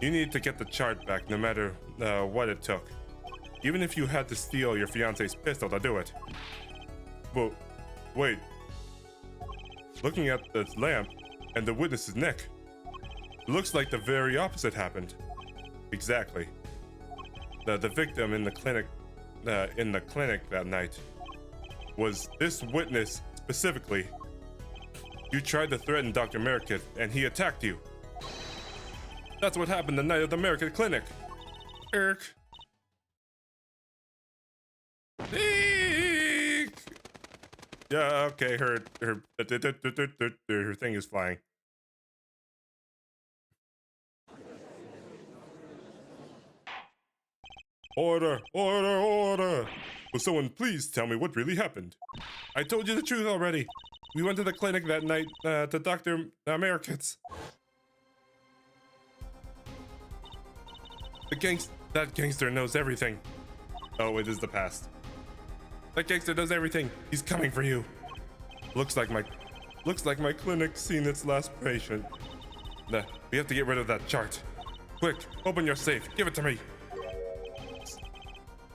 You need to get the chart back no matter what it took. Even if you had to steal your fiance's pistol to do it. But, wait. Looking at the lamp and the witness's neck, it looks like the very opposite happened. Exactly. The victim in the clinic that night was this witness specifically. You tried to threaten Dr. Merrick and he attacked you. That's what happened the night of the Merrick clinic. Eric. Eek. Yeah, okay, her thing is flying. Order, order, order! Will someone please tell me what really happened? I told you the truth already. We went to the clinic that night to Dr. Merrick's. That gangster knows everything. Oh, it is the past. That gangster knows everything. He's coming for you. Looks like my clinic's seen its last patient. We have to get rid of that chart. Quick, open your safe. Give it to me.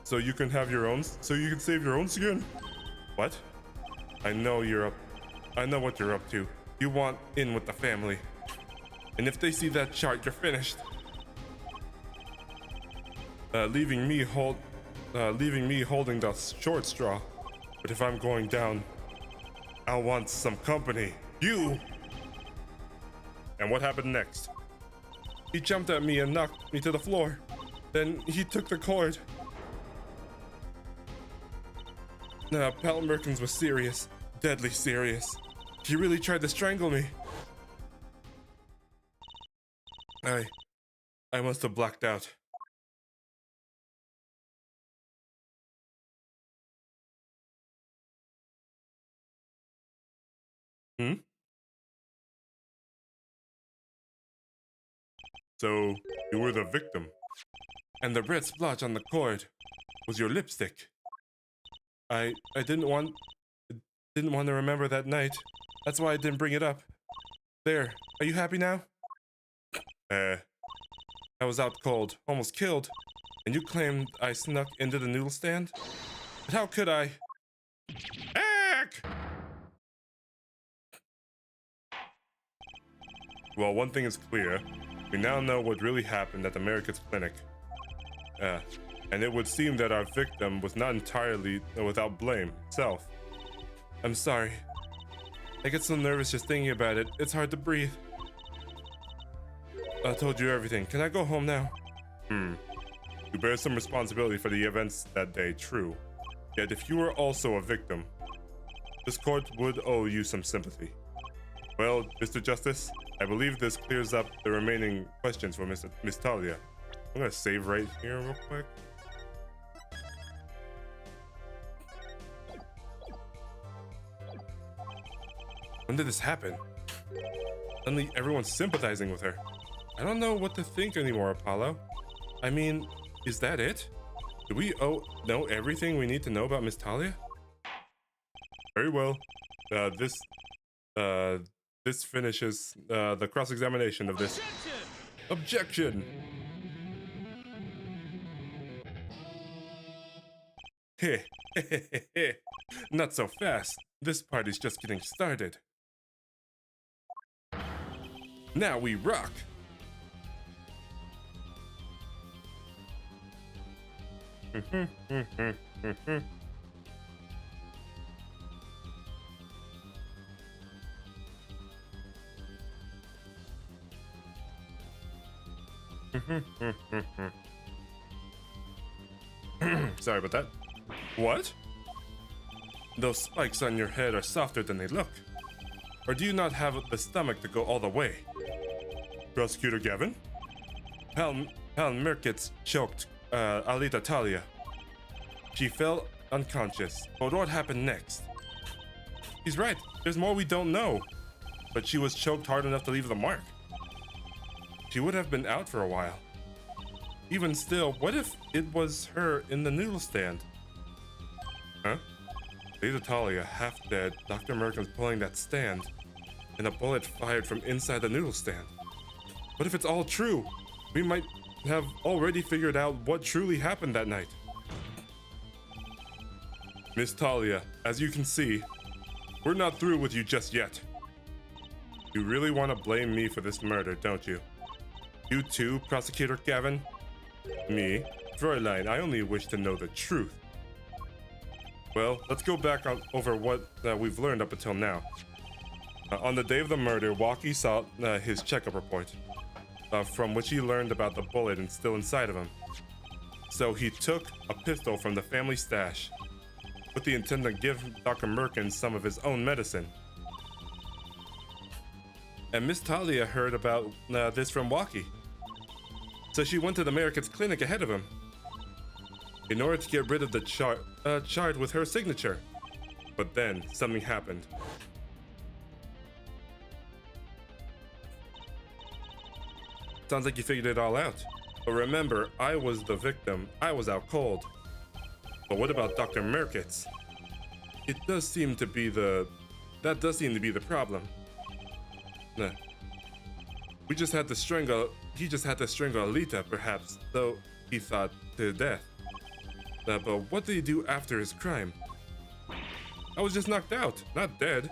So you can have your own. So you can save your own skin. What? I know what you're up to. You want in with the family. And if they see that chart, you're finished. Leaving me holding the short straw. But if I'm going down, I'll want some company. You! And what happened next? He jumped at me and knocked me to the floor. Then he took the cord. Pal Merkins was serious. Deadly serious. He really tried to strangle me. I must have blacked out. So, you were the victim. And the red splotch on the cord was your lipstick. I didn't want to remember that night. That's why I didn't bring it up. There, are you happy now? I was out cold, almost killed. And you claimed I snuck into the noodle stand? But how could I? Heck! Well, one thing is clear. We now know what really happened at the Merrick's clinic. And it would seem that our victim was not entirely without blame itself. I'm sorry. I get so nervous just thinking about it. It's hard to breathe. I told you everything. Can I go home now? You bear some responsibility for the events that day, true. Yet if you were also a victim, this court would owe you some sympathy. Well, Mr. Justice, I believe this clears up the remaining questions for Miss Talia. I'm gonna save right here real quick. When did this happen? Suddenly everyone's sympathizing with her. I don't know what to think anymore, Apollo. I mean, is that it? Do we know everything we need to know about Miss Talia? Very well. This uh, this finishes the cross-examination of this. Objection! Objection! Heh, not so fast. This party's just getting started. Now we rock. Sorry about that. What? Those spikes on your head are softer than they look. Or do you not have the stomach to go all the way? Prosecutor Gavin? Pal Mirkitz choked Alita Talia. She fell unconscious. But what happened next? He's right. There's more we don't know. But she was choked hard enough to leave the mark. She would have been out for a while. Even still, what if it was her in the noodle stand? Huh? Alita Talia, half dead, Dr. Merkin's pulling that stand, and a bullet fired from inside the noodle stand. What if it's all true? We might have already figured out what truly happened that night. Miss Talia, as you can see, we're not through with you just yet. You really want to blame me for this murder, don't you? You too, Prosecutor Gavin? Me? Fräulein, I only wish to know the truth. Well, let's go back over what we've learned up until now. On the day of the murder, Walkie saw his checkup report, from which he learned about the bullet and still inside of him. So he took a pistol from the family stash, with the intent to give Dr. Merkin some of his own medicine. And Miss Talia heard about this from Walkie. So she went to the Merrick's clinic ahead of him, in order to get rid of the chart with her signature. But then something happened. Sounds like you figured it all out. But remember, I was the victim. I was out cold. But what about Dr. Merkitz? That does seem to be the problem. Nah. He just had to strangle Alita, perhaps, though he thought to death. But what did he do after his crime? I was just knocked out, not dead.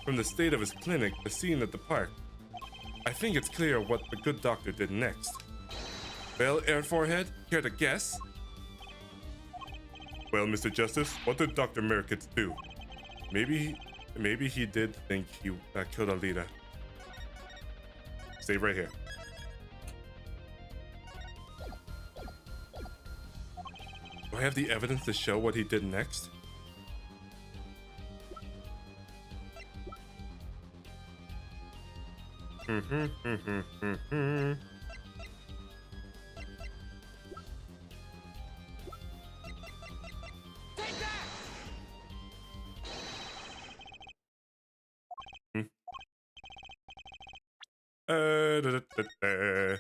From the state of his clinic, the scene at the park. I think it's clear what the good doctor did next. Well, Air Forehead, care to guess? Well, Mr. Justice, what did Dr. Merkitz do? Maybe he did think he killed Alita. Stay right here. Do I have the evidence to show what he did next? Take that! Da, da, da, da.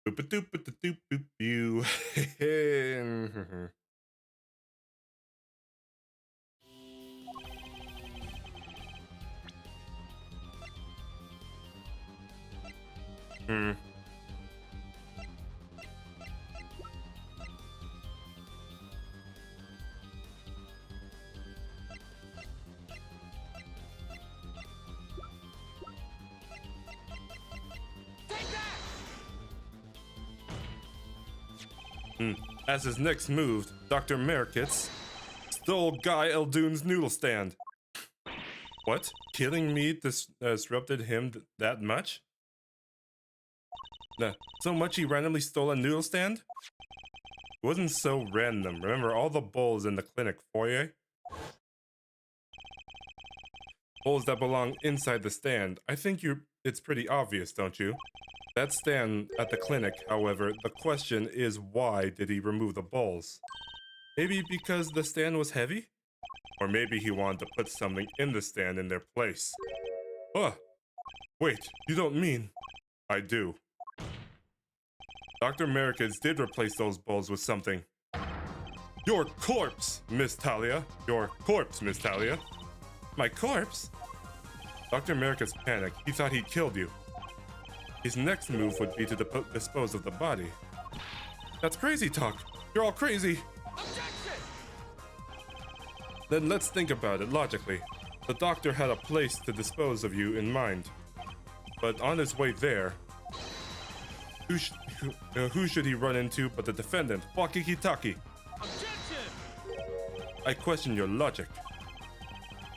Boop a doop a doop boop you. Take that! As his next move, Dr. Merkitz stole Guy Eldoon's noodle stand. What? Killing me disrupted him that much? Nah, so much he randomly stole a noodle stand? It wasn't so random. Remember all the bowls in the clinic foyer? Bowls that belong inside the stand. I think it's pretty obvious, don't you? That stand at the clinic, however, the question is why did he remove the bowls? Maybe because the stand was heavy? Or maybe he wanted to put something in the stand in their place. Wait, you don't mean... I do. Dr. Merkitz did replace those bowls with something. Your corpse, Miss Talia. Your corpse, Miss Talia. My corpse? Dr. Americus panicked. He thought he'd killed you. His next move would be to dispose of the body. That's crazy talk. You're all crazy. Objection! Then let's think about it logically. The doctor had a place to dispose of you in mind. But on his way there, who should he run into but the defendant, Wakiki-Taki? Objection! I question your logic.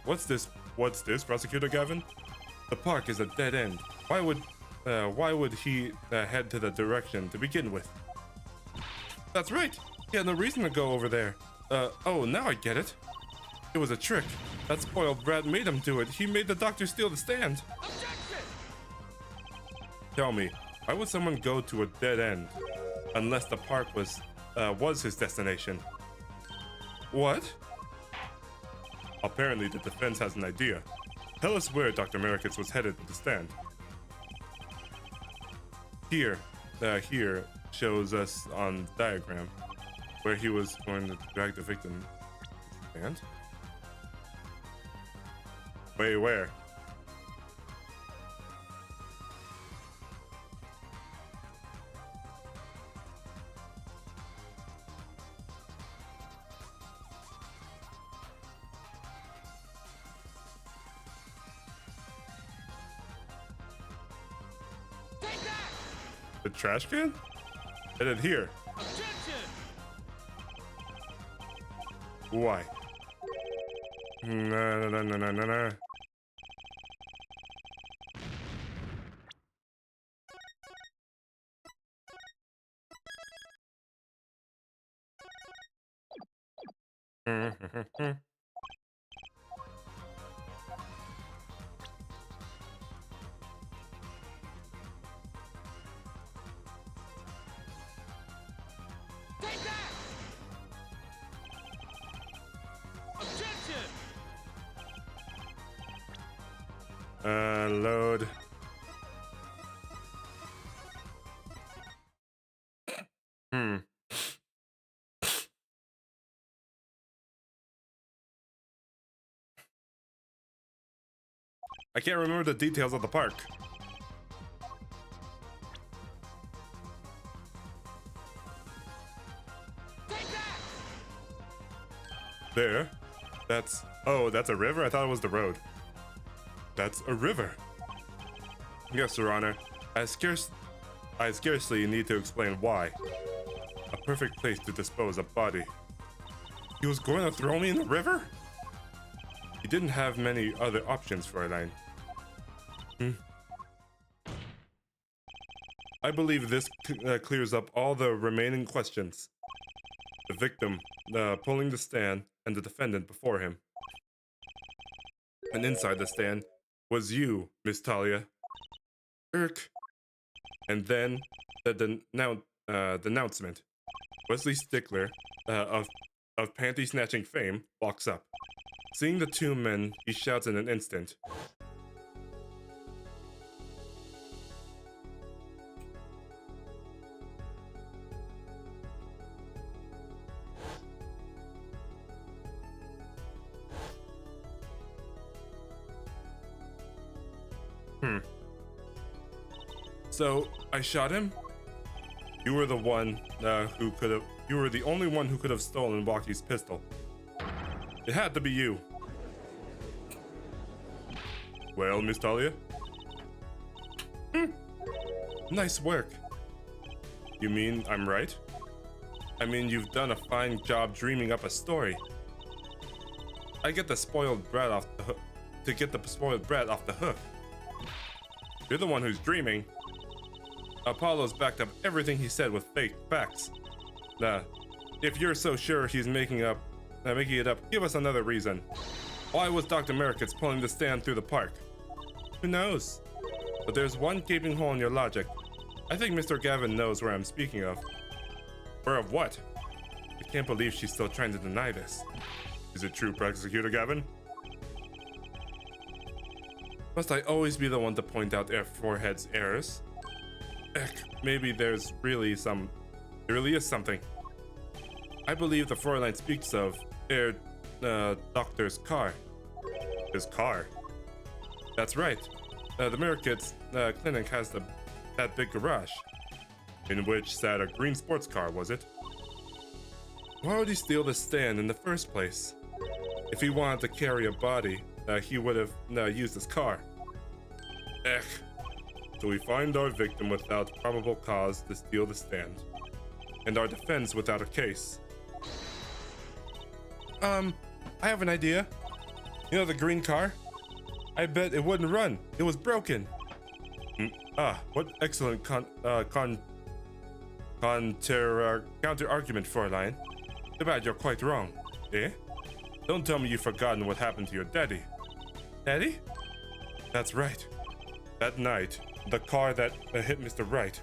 What's this, Prosecutor Gavin? The park is a dead end. Why would he head to the direction to begin with? That's right. He had no reason to go over there. Oh, now I get it. It was a trick. That spoiled brat made him do it. He made the doctor steal the stand. Objection! Tell me, why would someone go to a dead end unless the park was his destination? What? Apparently the defense has an idea. Tell us where Dr. Merikitz was headed to the stand. Here shows us on the diagram where he was going to drag the victim to the stand. Wait, where? Take that! The trash can? Headed here. Objection! Why? No. Take that! Objection! Load. I can't remember the details of the park. Take that! There. That's a river? I thought it was the road. That's a river. Yes, Your Honor. I scarcely need to explain why. A perfect place to dispose of body. He was going to throw me in the river? He didn't have many other options, Fräulein. I believe this clears up all the remaining questions. The victim, pulling the stand, and the defendant before him. And inside the stand was you, Miss Talia. And then the denouncement. Wesley Stickler, of panty-snatching fame, walks up. Seeing the two men, he shouts in an instant. So, I shot him? You were the one you were the only one who could have stolen Waki's pistol. It had to be you. Well, Miss Talia? Nice work. You mean I'm right? I mean, you've done a fine job dreaming up a story. I get the spoiled brat off the hook. To get the spoiled brat off the hook. You're the one who's dreaming. Apollo's backed up everything he said with fake facts. If you're so sure he's making it up, give us another reason. Why was Dr. Merikitz pulling the stand through the park? Who knows? But there's one gaping hole in your logic. I think Mr. Gavin knows where I'm speaking of. Or of what? I can't believe she's still trying to deny this. Is it true, Prosecutor Gavin? Must I always be the one to point out Forehead's errors? Maybe there really is something. I believe the Fräulein speaks of Herr Doctor's car. His car? That's right. The Mirror-Kids clinic has that big garage, in which sat a green sports car, was it? Why would he steal the stand in the first place? If he wanted to carry a body, he would have used his car. Ech. So we find our victim without probable cause to steal the stand, and our defense without a case. I have an idea. You know the green car? I bet it wouldn't run. It was broken. What excellent counter argument, Fräulein. Too bad you're quite wrong. Eh? Don't tell me you've forgotten what happened to your daddy. Daddy? That's right. That night, the car that hit Mr. Wright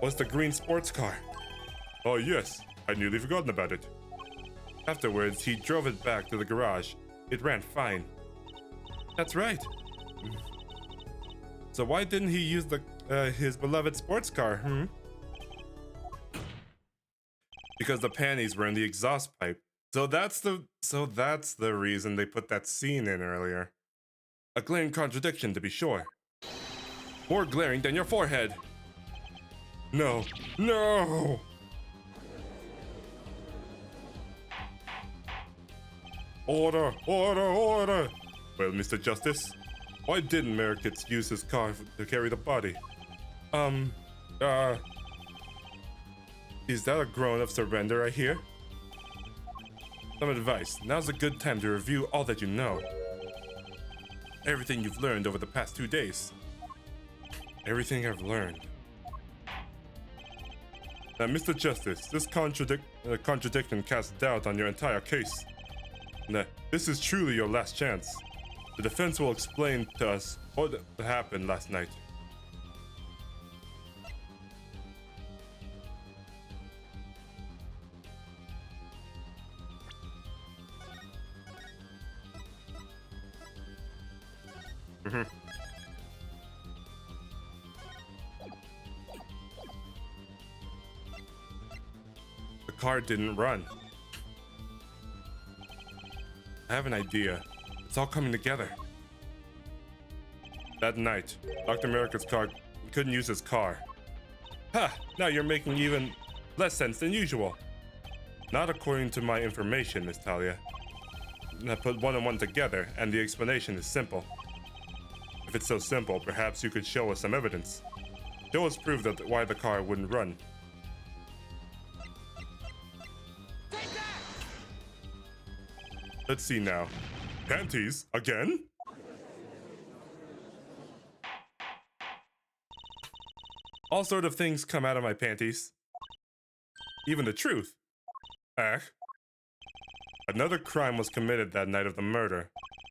was the green sports car. Oh yes, I'd nearly forgotten about it. Afterwards, he drove it back to the garage. It ran fine. That's right. So why didn't he use his beloved sports car, Because the panties were in the exhaust pipe. So that's the reason they put that scene in earlier. A glaring contradiction, to be sure. More glaring than your forehead. No. No! Order! Order! Order! Well, Mr. Justice, why didn't Mirror-Kids use his car to carry the body? Is that a groan of surrender I hear? Some advice. Now's a good time to review all that you know. Everything you've learned over the past 2 days. Everything I've learned. Now, Mr. Justice, this contradiction casts doubt on your entire case. Now, this is truly your last chance. The defense will explain to us what happened last night. The car didn't run. I have an idea. It's all coming together. That night, Dr. America's car couldn't use his car. Ha! Now you're making even less sense than usual. Not according to my information, Miss Talia. I put one and one together, and the explanation is simple. If it's so simple, perhaps you could show us some evidence. Show us proof that why the car wouldn't run. Take that! Let's see now. Panties? Again? All sort of things come out of my panties. Even the truth. Ah. Another crime was committed that night of the murder.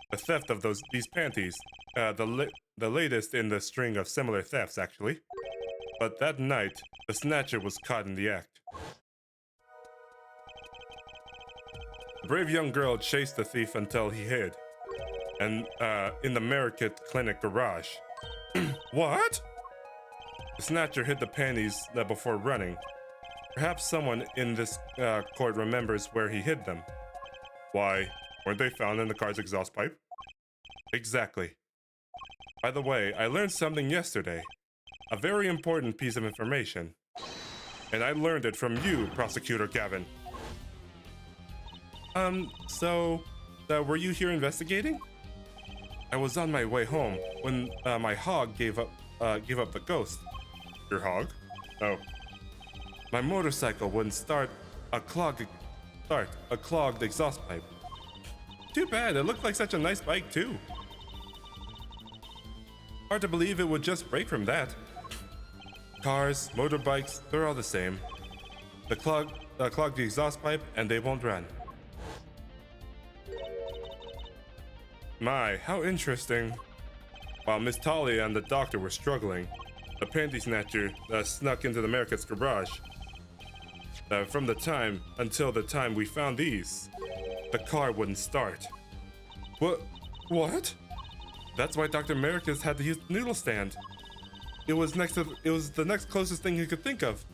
The theft of these panties. The latest in the string of similar thefts, actually. But that night, the snatcher was caught in the act. The brave young girl chased the thief until he hid. And, in the Mirror-Kid clinic garage. What? The snatcher hid the panties before running. Perhaps someone in this court remembers where he hid them. Why, weren't they found in the car's exhaust pipe? Exactly. By the way, I learned something yesterday. A very important piece of information. And I learned it from you, Prosecutor Gavin. Were you here investigating? I was on my way home when my hog gave up the ghost. Your hog? Oh. My motorcycle wouldn't start a clogged exhaust pipe. Too bad, it looked like such a nice bike too. Hard to believe it would just break from that. Cars, motorbikes, they're all the same. Clog the exhaust pipe and they won't run. My, how interesting. While Miss Talia and the doctor were struggling, the panty snatcher snuck into the Mirror-Kid's garage. From the time until the time we found these, the car wouldn't start. What? That's why Dr. Mirror-Kid had to use the noodle stand. It was the next closest thing he could think of.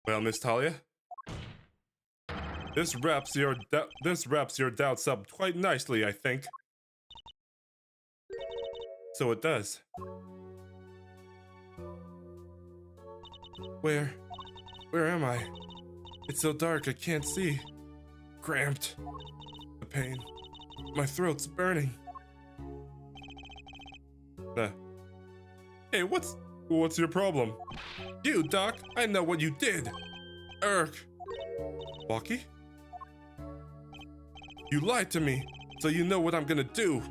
Well, Miss Talia, this wraps your doubts up quite nicely, I think. So it does. Where am I? It's so dark I can't see. Cramped. The pain. My throat's burning. Hey, what's your problem? You, Doc, I know what you did. Urgh. Walkie? You lied to me, so you know what I'm gonna do.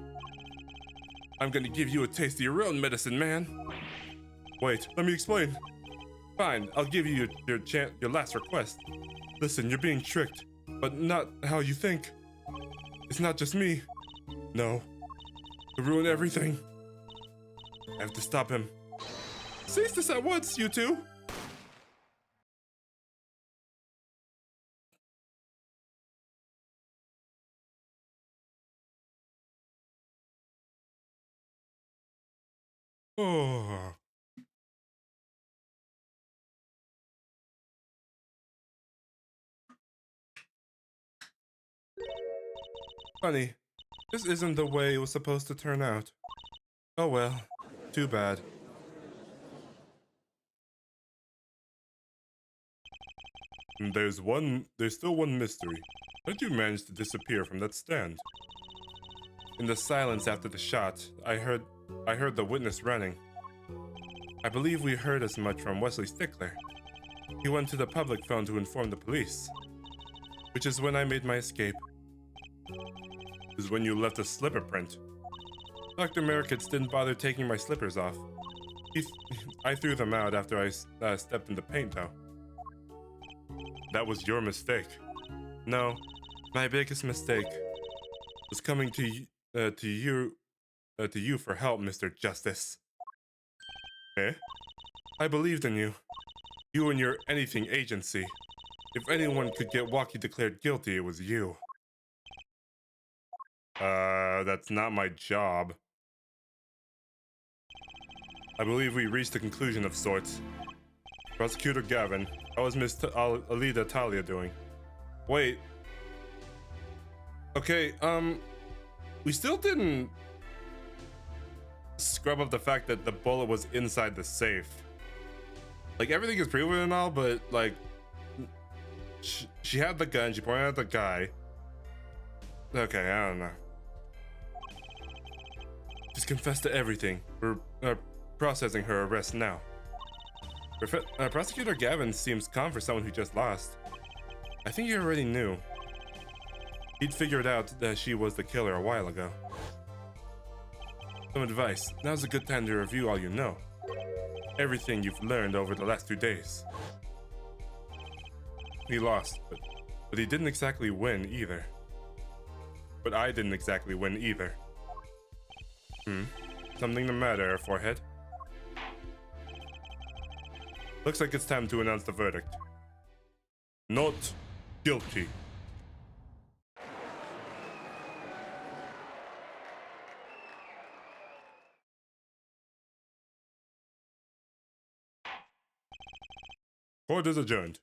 I'm gonna give you a taste of your own medicine, man. Wait, let me explain. Fine, I'll give you your last request. Listen, you're being tricked, but not how you think. It's not just me. No. To ruin everything. I have to stop him. Cease this at once, you two! Oh. Funny, this isn't the way it was supposed to turn out. Oh well, too bad. There's still one mystery. How did you manage to disappear from that stand? In the silence after the shot, I heard the witness running. I believe we heard as much from Wesley Stickler. He went to the public phone to inform the police, which is when I made my escape. Is when you left a slipper print. Dr. Merkitz didn't bother taking my slippers off. I threw them out after I stepped in the paint, though. That was your mistake. No, my biggest mistake was coming to you for help, Mr. Justice. Eh? I believed in you. You and your anything agency. If anyone could get Walkie declared guilty, it was you. That's not my job. I believe we reached a conclusion of sorts. Prosecutor Gavin, how is Miss Alida Talia doing? Wait. Okay, we still didn't scrub up the fact that the bullet was inside the safe. Like, everything is proven and all, but, like, she had the gun, she pointed at the guy. Okay, I don't know. Just confess to everything. We're processing her arrest now. Prosecutor Gavin seems calm for someone who just lost. I think he already knew. He'd figured out that she was the killer a while ago. Some advice. Now's a good time to review all you know. Everything you've learned over the last 2 days. He lost, but he didn't exactly win either. But I didn't exactly win either. Something the matter, forehead? Looks like it's time to announce the verdict. Not guilty. Court is adjourned.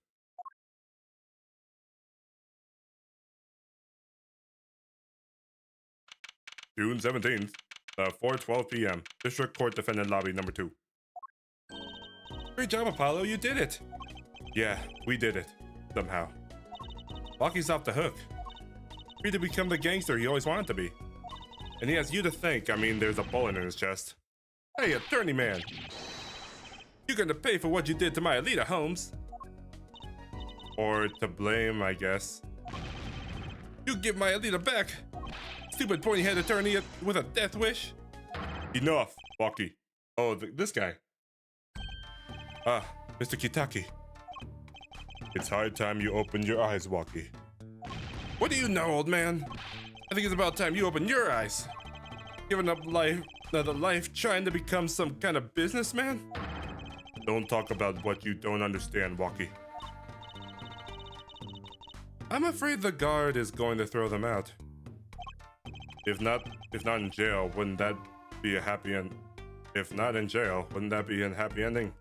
June 17th, 4:12 p.m. District Court Defendant Lobby number 2. Great job, Apollo, you did it! Yeah, we did it. Somehow. Walkie's off the hook. Free to become the gangster he always wanted to be. And he has you to thank. I mean, there's a bullet in his chest. Hey, attorney man! You're gonna pay for what you did to my Alita, Holmes. Or to blame, I guess. You give my Alita back! Stupid pointy-head attorney with a death wish! Enough, Walkie. Oh, this guy. Ah, Mr. Kitaki. It's high time you opened your eyes, Walkie. What do you know, old man? I think it's about time you open your eyes. Giving up another life trying to become some kind of businessman? Don't talk about what you don't understand, Walkie. I'm afraid the guard is going to throw them out. If not in jail, wouldn't that be a happy end? If not in jail, wouldn't that be a happy ending?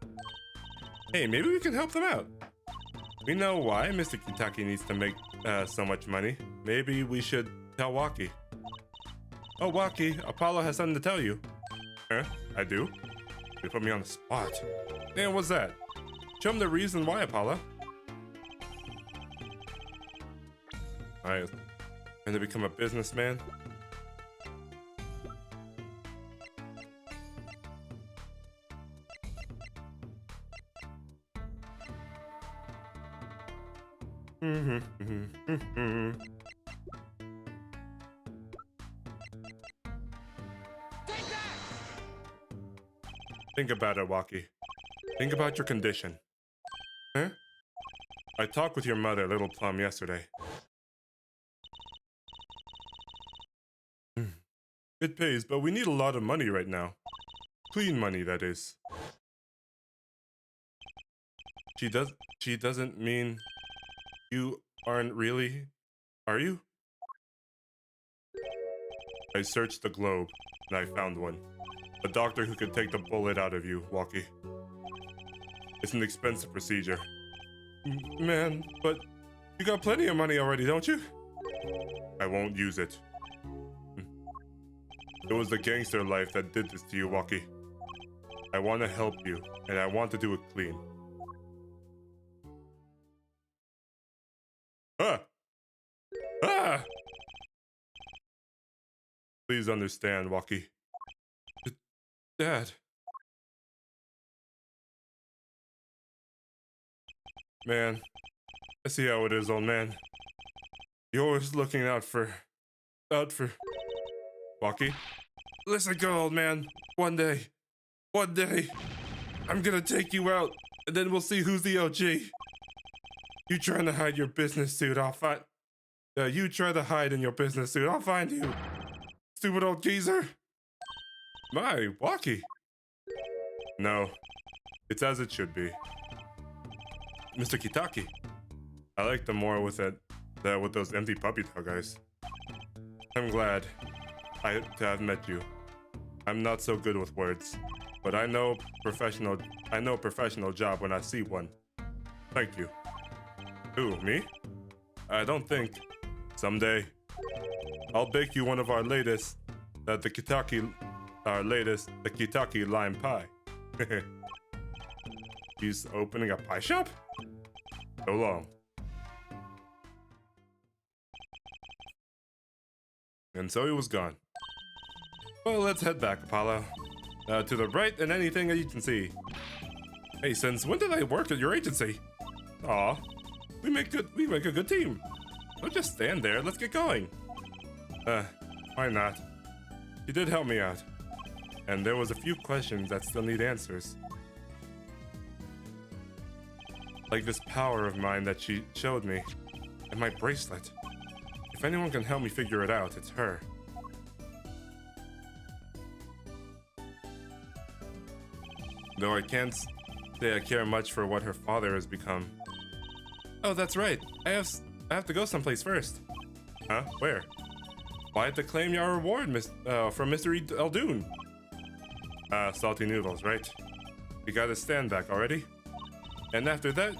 Hey, maybe we can help them out. We know why Mr. Kitaki needs to make so much money. Maybe we should tell Waki. Oh, Waki, Apollo has something to tell you. Huh? I do? You put me on the spot. Man, what's that? Show him the reason why, Apollo. Alright, going to become a businessman. Think about it, Waki. Think about your condition. Huh? I talked with your mother, Little Plum, yesterday. It pays, but we need a lot of money right now. Clean money, that is. She doesn't mean you aren't really, are you? I searched the globe, and I found one. A doctor who could take the bullet out of you, Waki. It's an expensive procedure. Man, but you got plenty of money already, don't you? I won't use it. It was the gangster life that did this to you, Waki. I want to help you, and I want to do it clean. Ah! Ah! Please understand, Waki. Dad. Man, I see how it is, old man. You're always looking out for... Waki? Listen good, old man. One day, I'm gonna take you out, and then we'll see who's the OG. You trying to hide your business suit, I'll find... you try to hide in your business suit, I'll find you. Stupid old geezer. My, Waki. No, it's as it should be. Mr. Kitaki. I like them more with it than with those empty puppy dog eyes. I'm glad to have met you. I'm not so good with words, but I know professional job when I see one. Thank you. Who, me? I don't think. Someday, I'll bake you one of our latest, the Kitaki lime pie. He's opening a pie shop? So long. And so he was gone. Well, let's head back, Apollo. To the right and anything that you can see. Hey, since when did I work at your agency? Aw, we make a good team. Don't just stand there, let's get going. Why not? You did help me out. And there was a few questions that still need answers. Like this power of mine that she showed me. And my bracelet. If anyone can help me figure it out, it's her. Though I can't say I care much for what her father has become. Oh, that's right. I have to go someplace first. Huh? Where? Well, I have to claim your reward, from Mr. Eldoon. Salty noodles, right? You got a stand back already? And after that,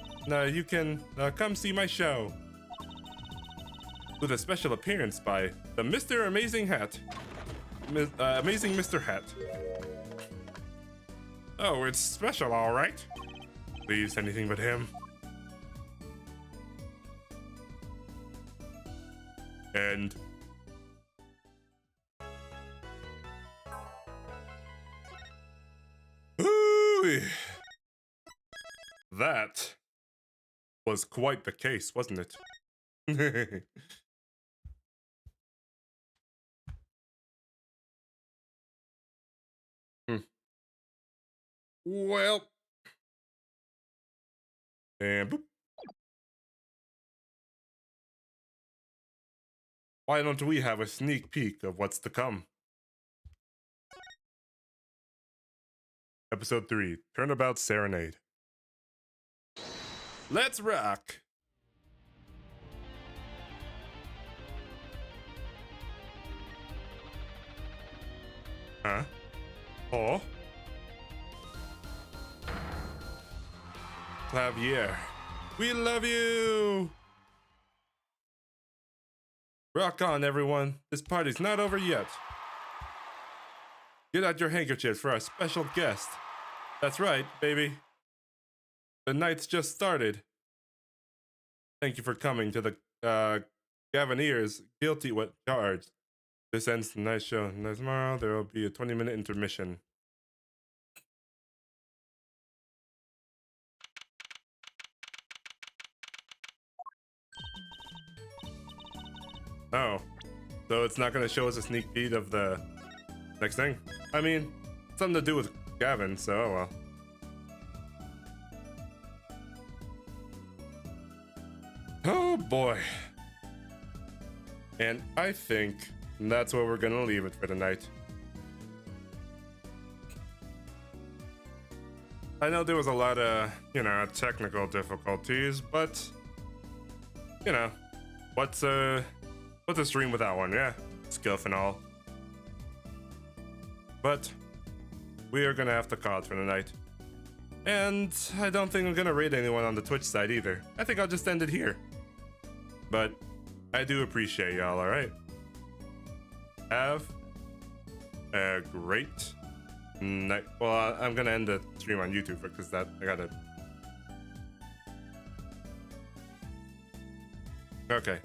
you can come see my show. With a special appearance by the Mr. Amazing Hat. Amazing Mr. Hat. Oh, it's special, alright. Please, anything but him. And... Ooh, that was quite the case, wasn't it? Well, and boop. Why don't we have a sneak peek of what's to come? Episode 3, Turnabout Serenade. Let's rock! Huh? Oh? Clavier. We love you. Rock on, everyone. This party's not over yet. Get out your handkerchief for our special guest. That's right, baby. The night's just started. Thank you for coming to the Gavineers Guilty What Charged. This ends tonight's show. And tomorrow there will be a 20-minute intermission. Oh, so it's not going to show us a sneak peek of the next thing? I mean, something to do with Gavin, so oh well. Oh boy. And I think that's where we're gonna leave it for tonight. I know there was a lot of, technical difficulties, but, what's a stream without one, yeah? Scuff and all. But we are gonna have to call it for the night. And I don't think I'm gonna raid anyone on the Twitch side either. I think I'll just end it here. But I do appreciate y'all, alright? Have a great night. Well, I'm gonna end the stream on YouTube because I gotta. Okay.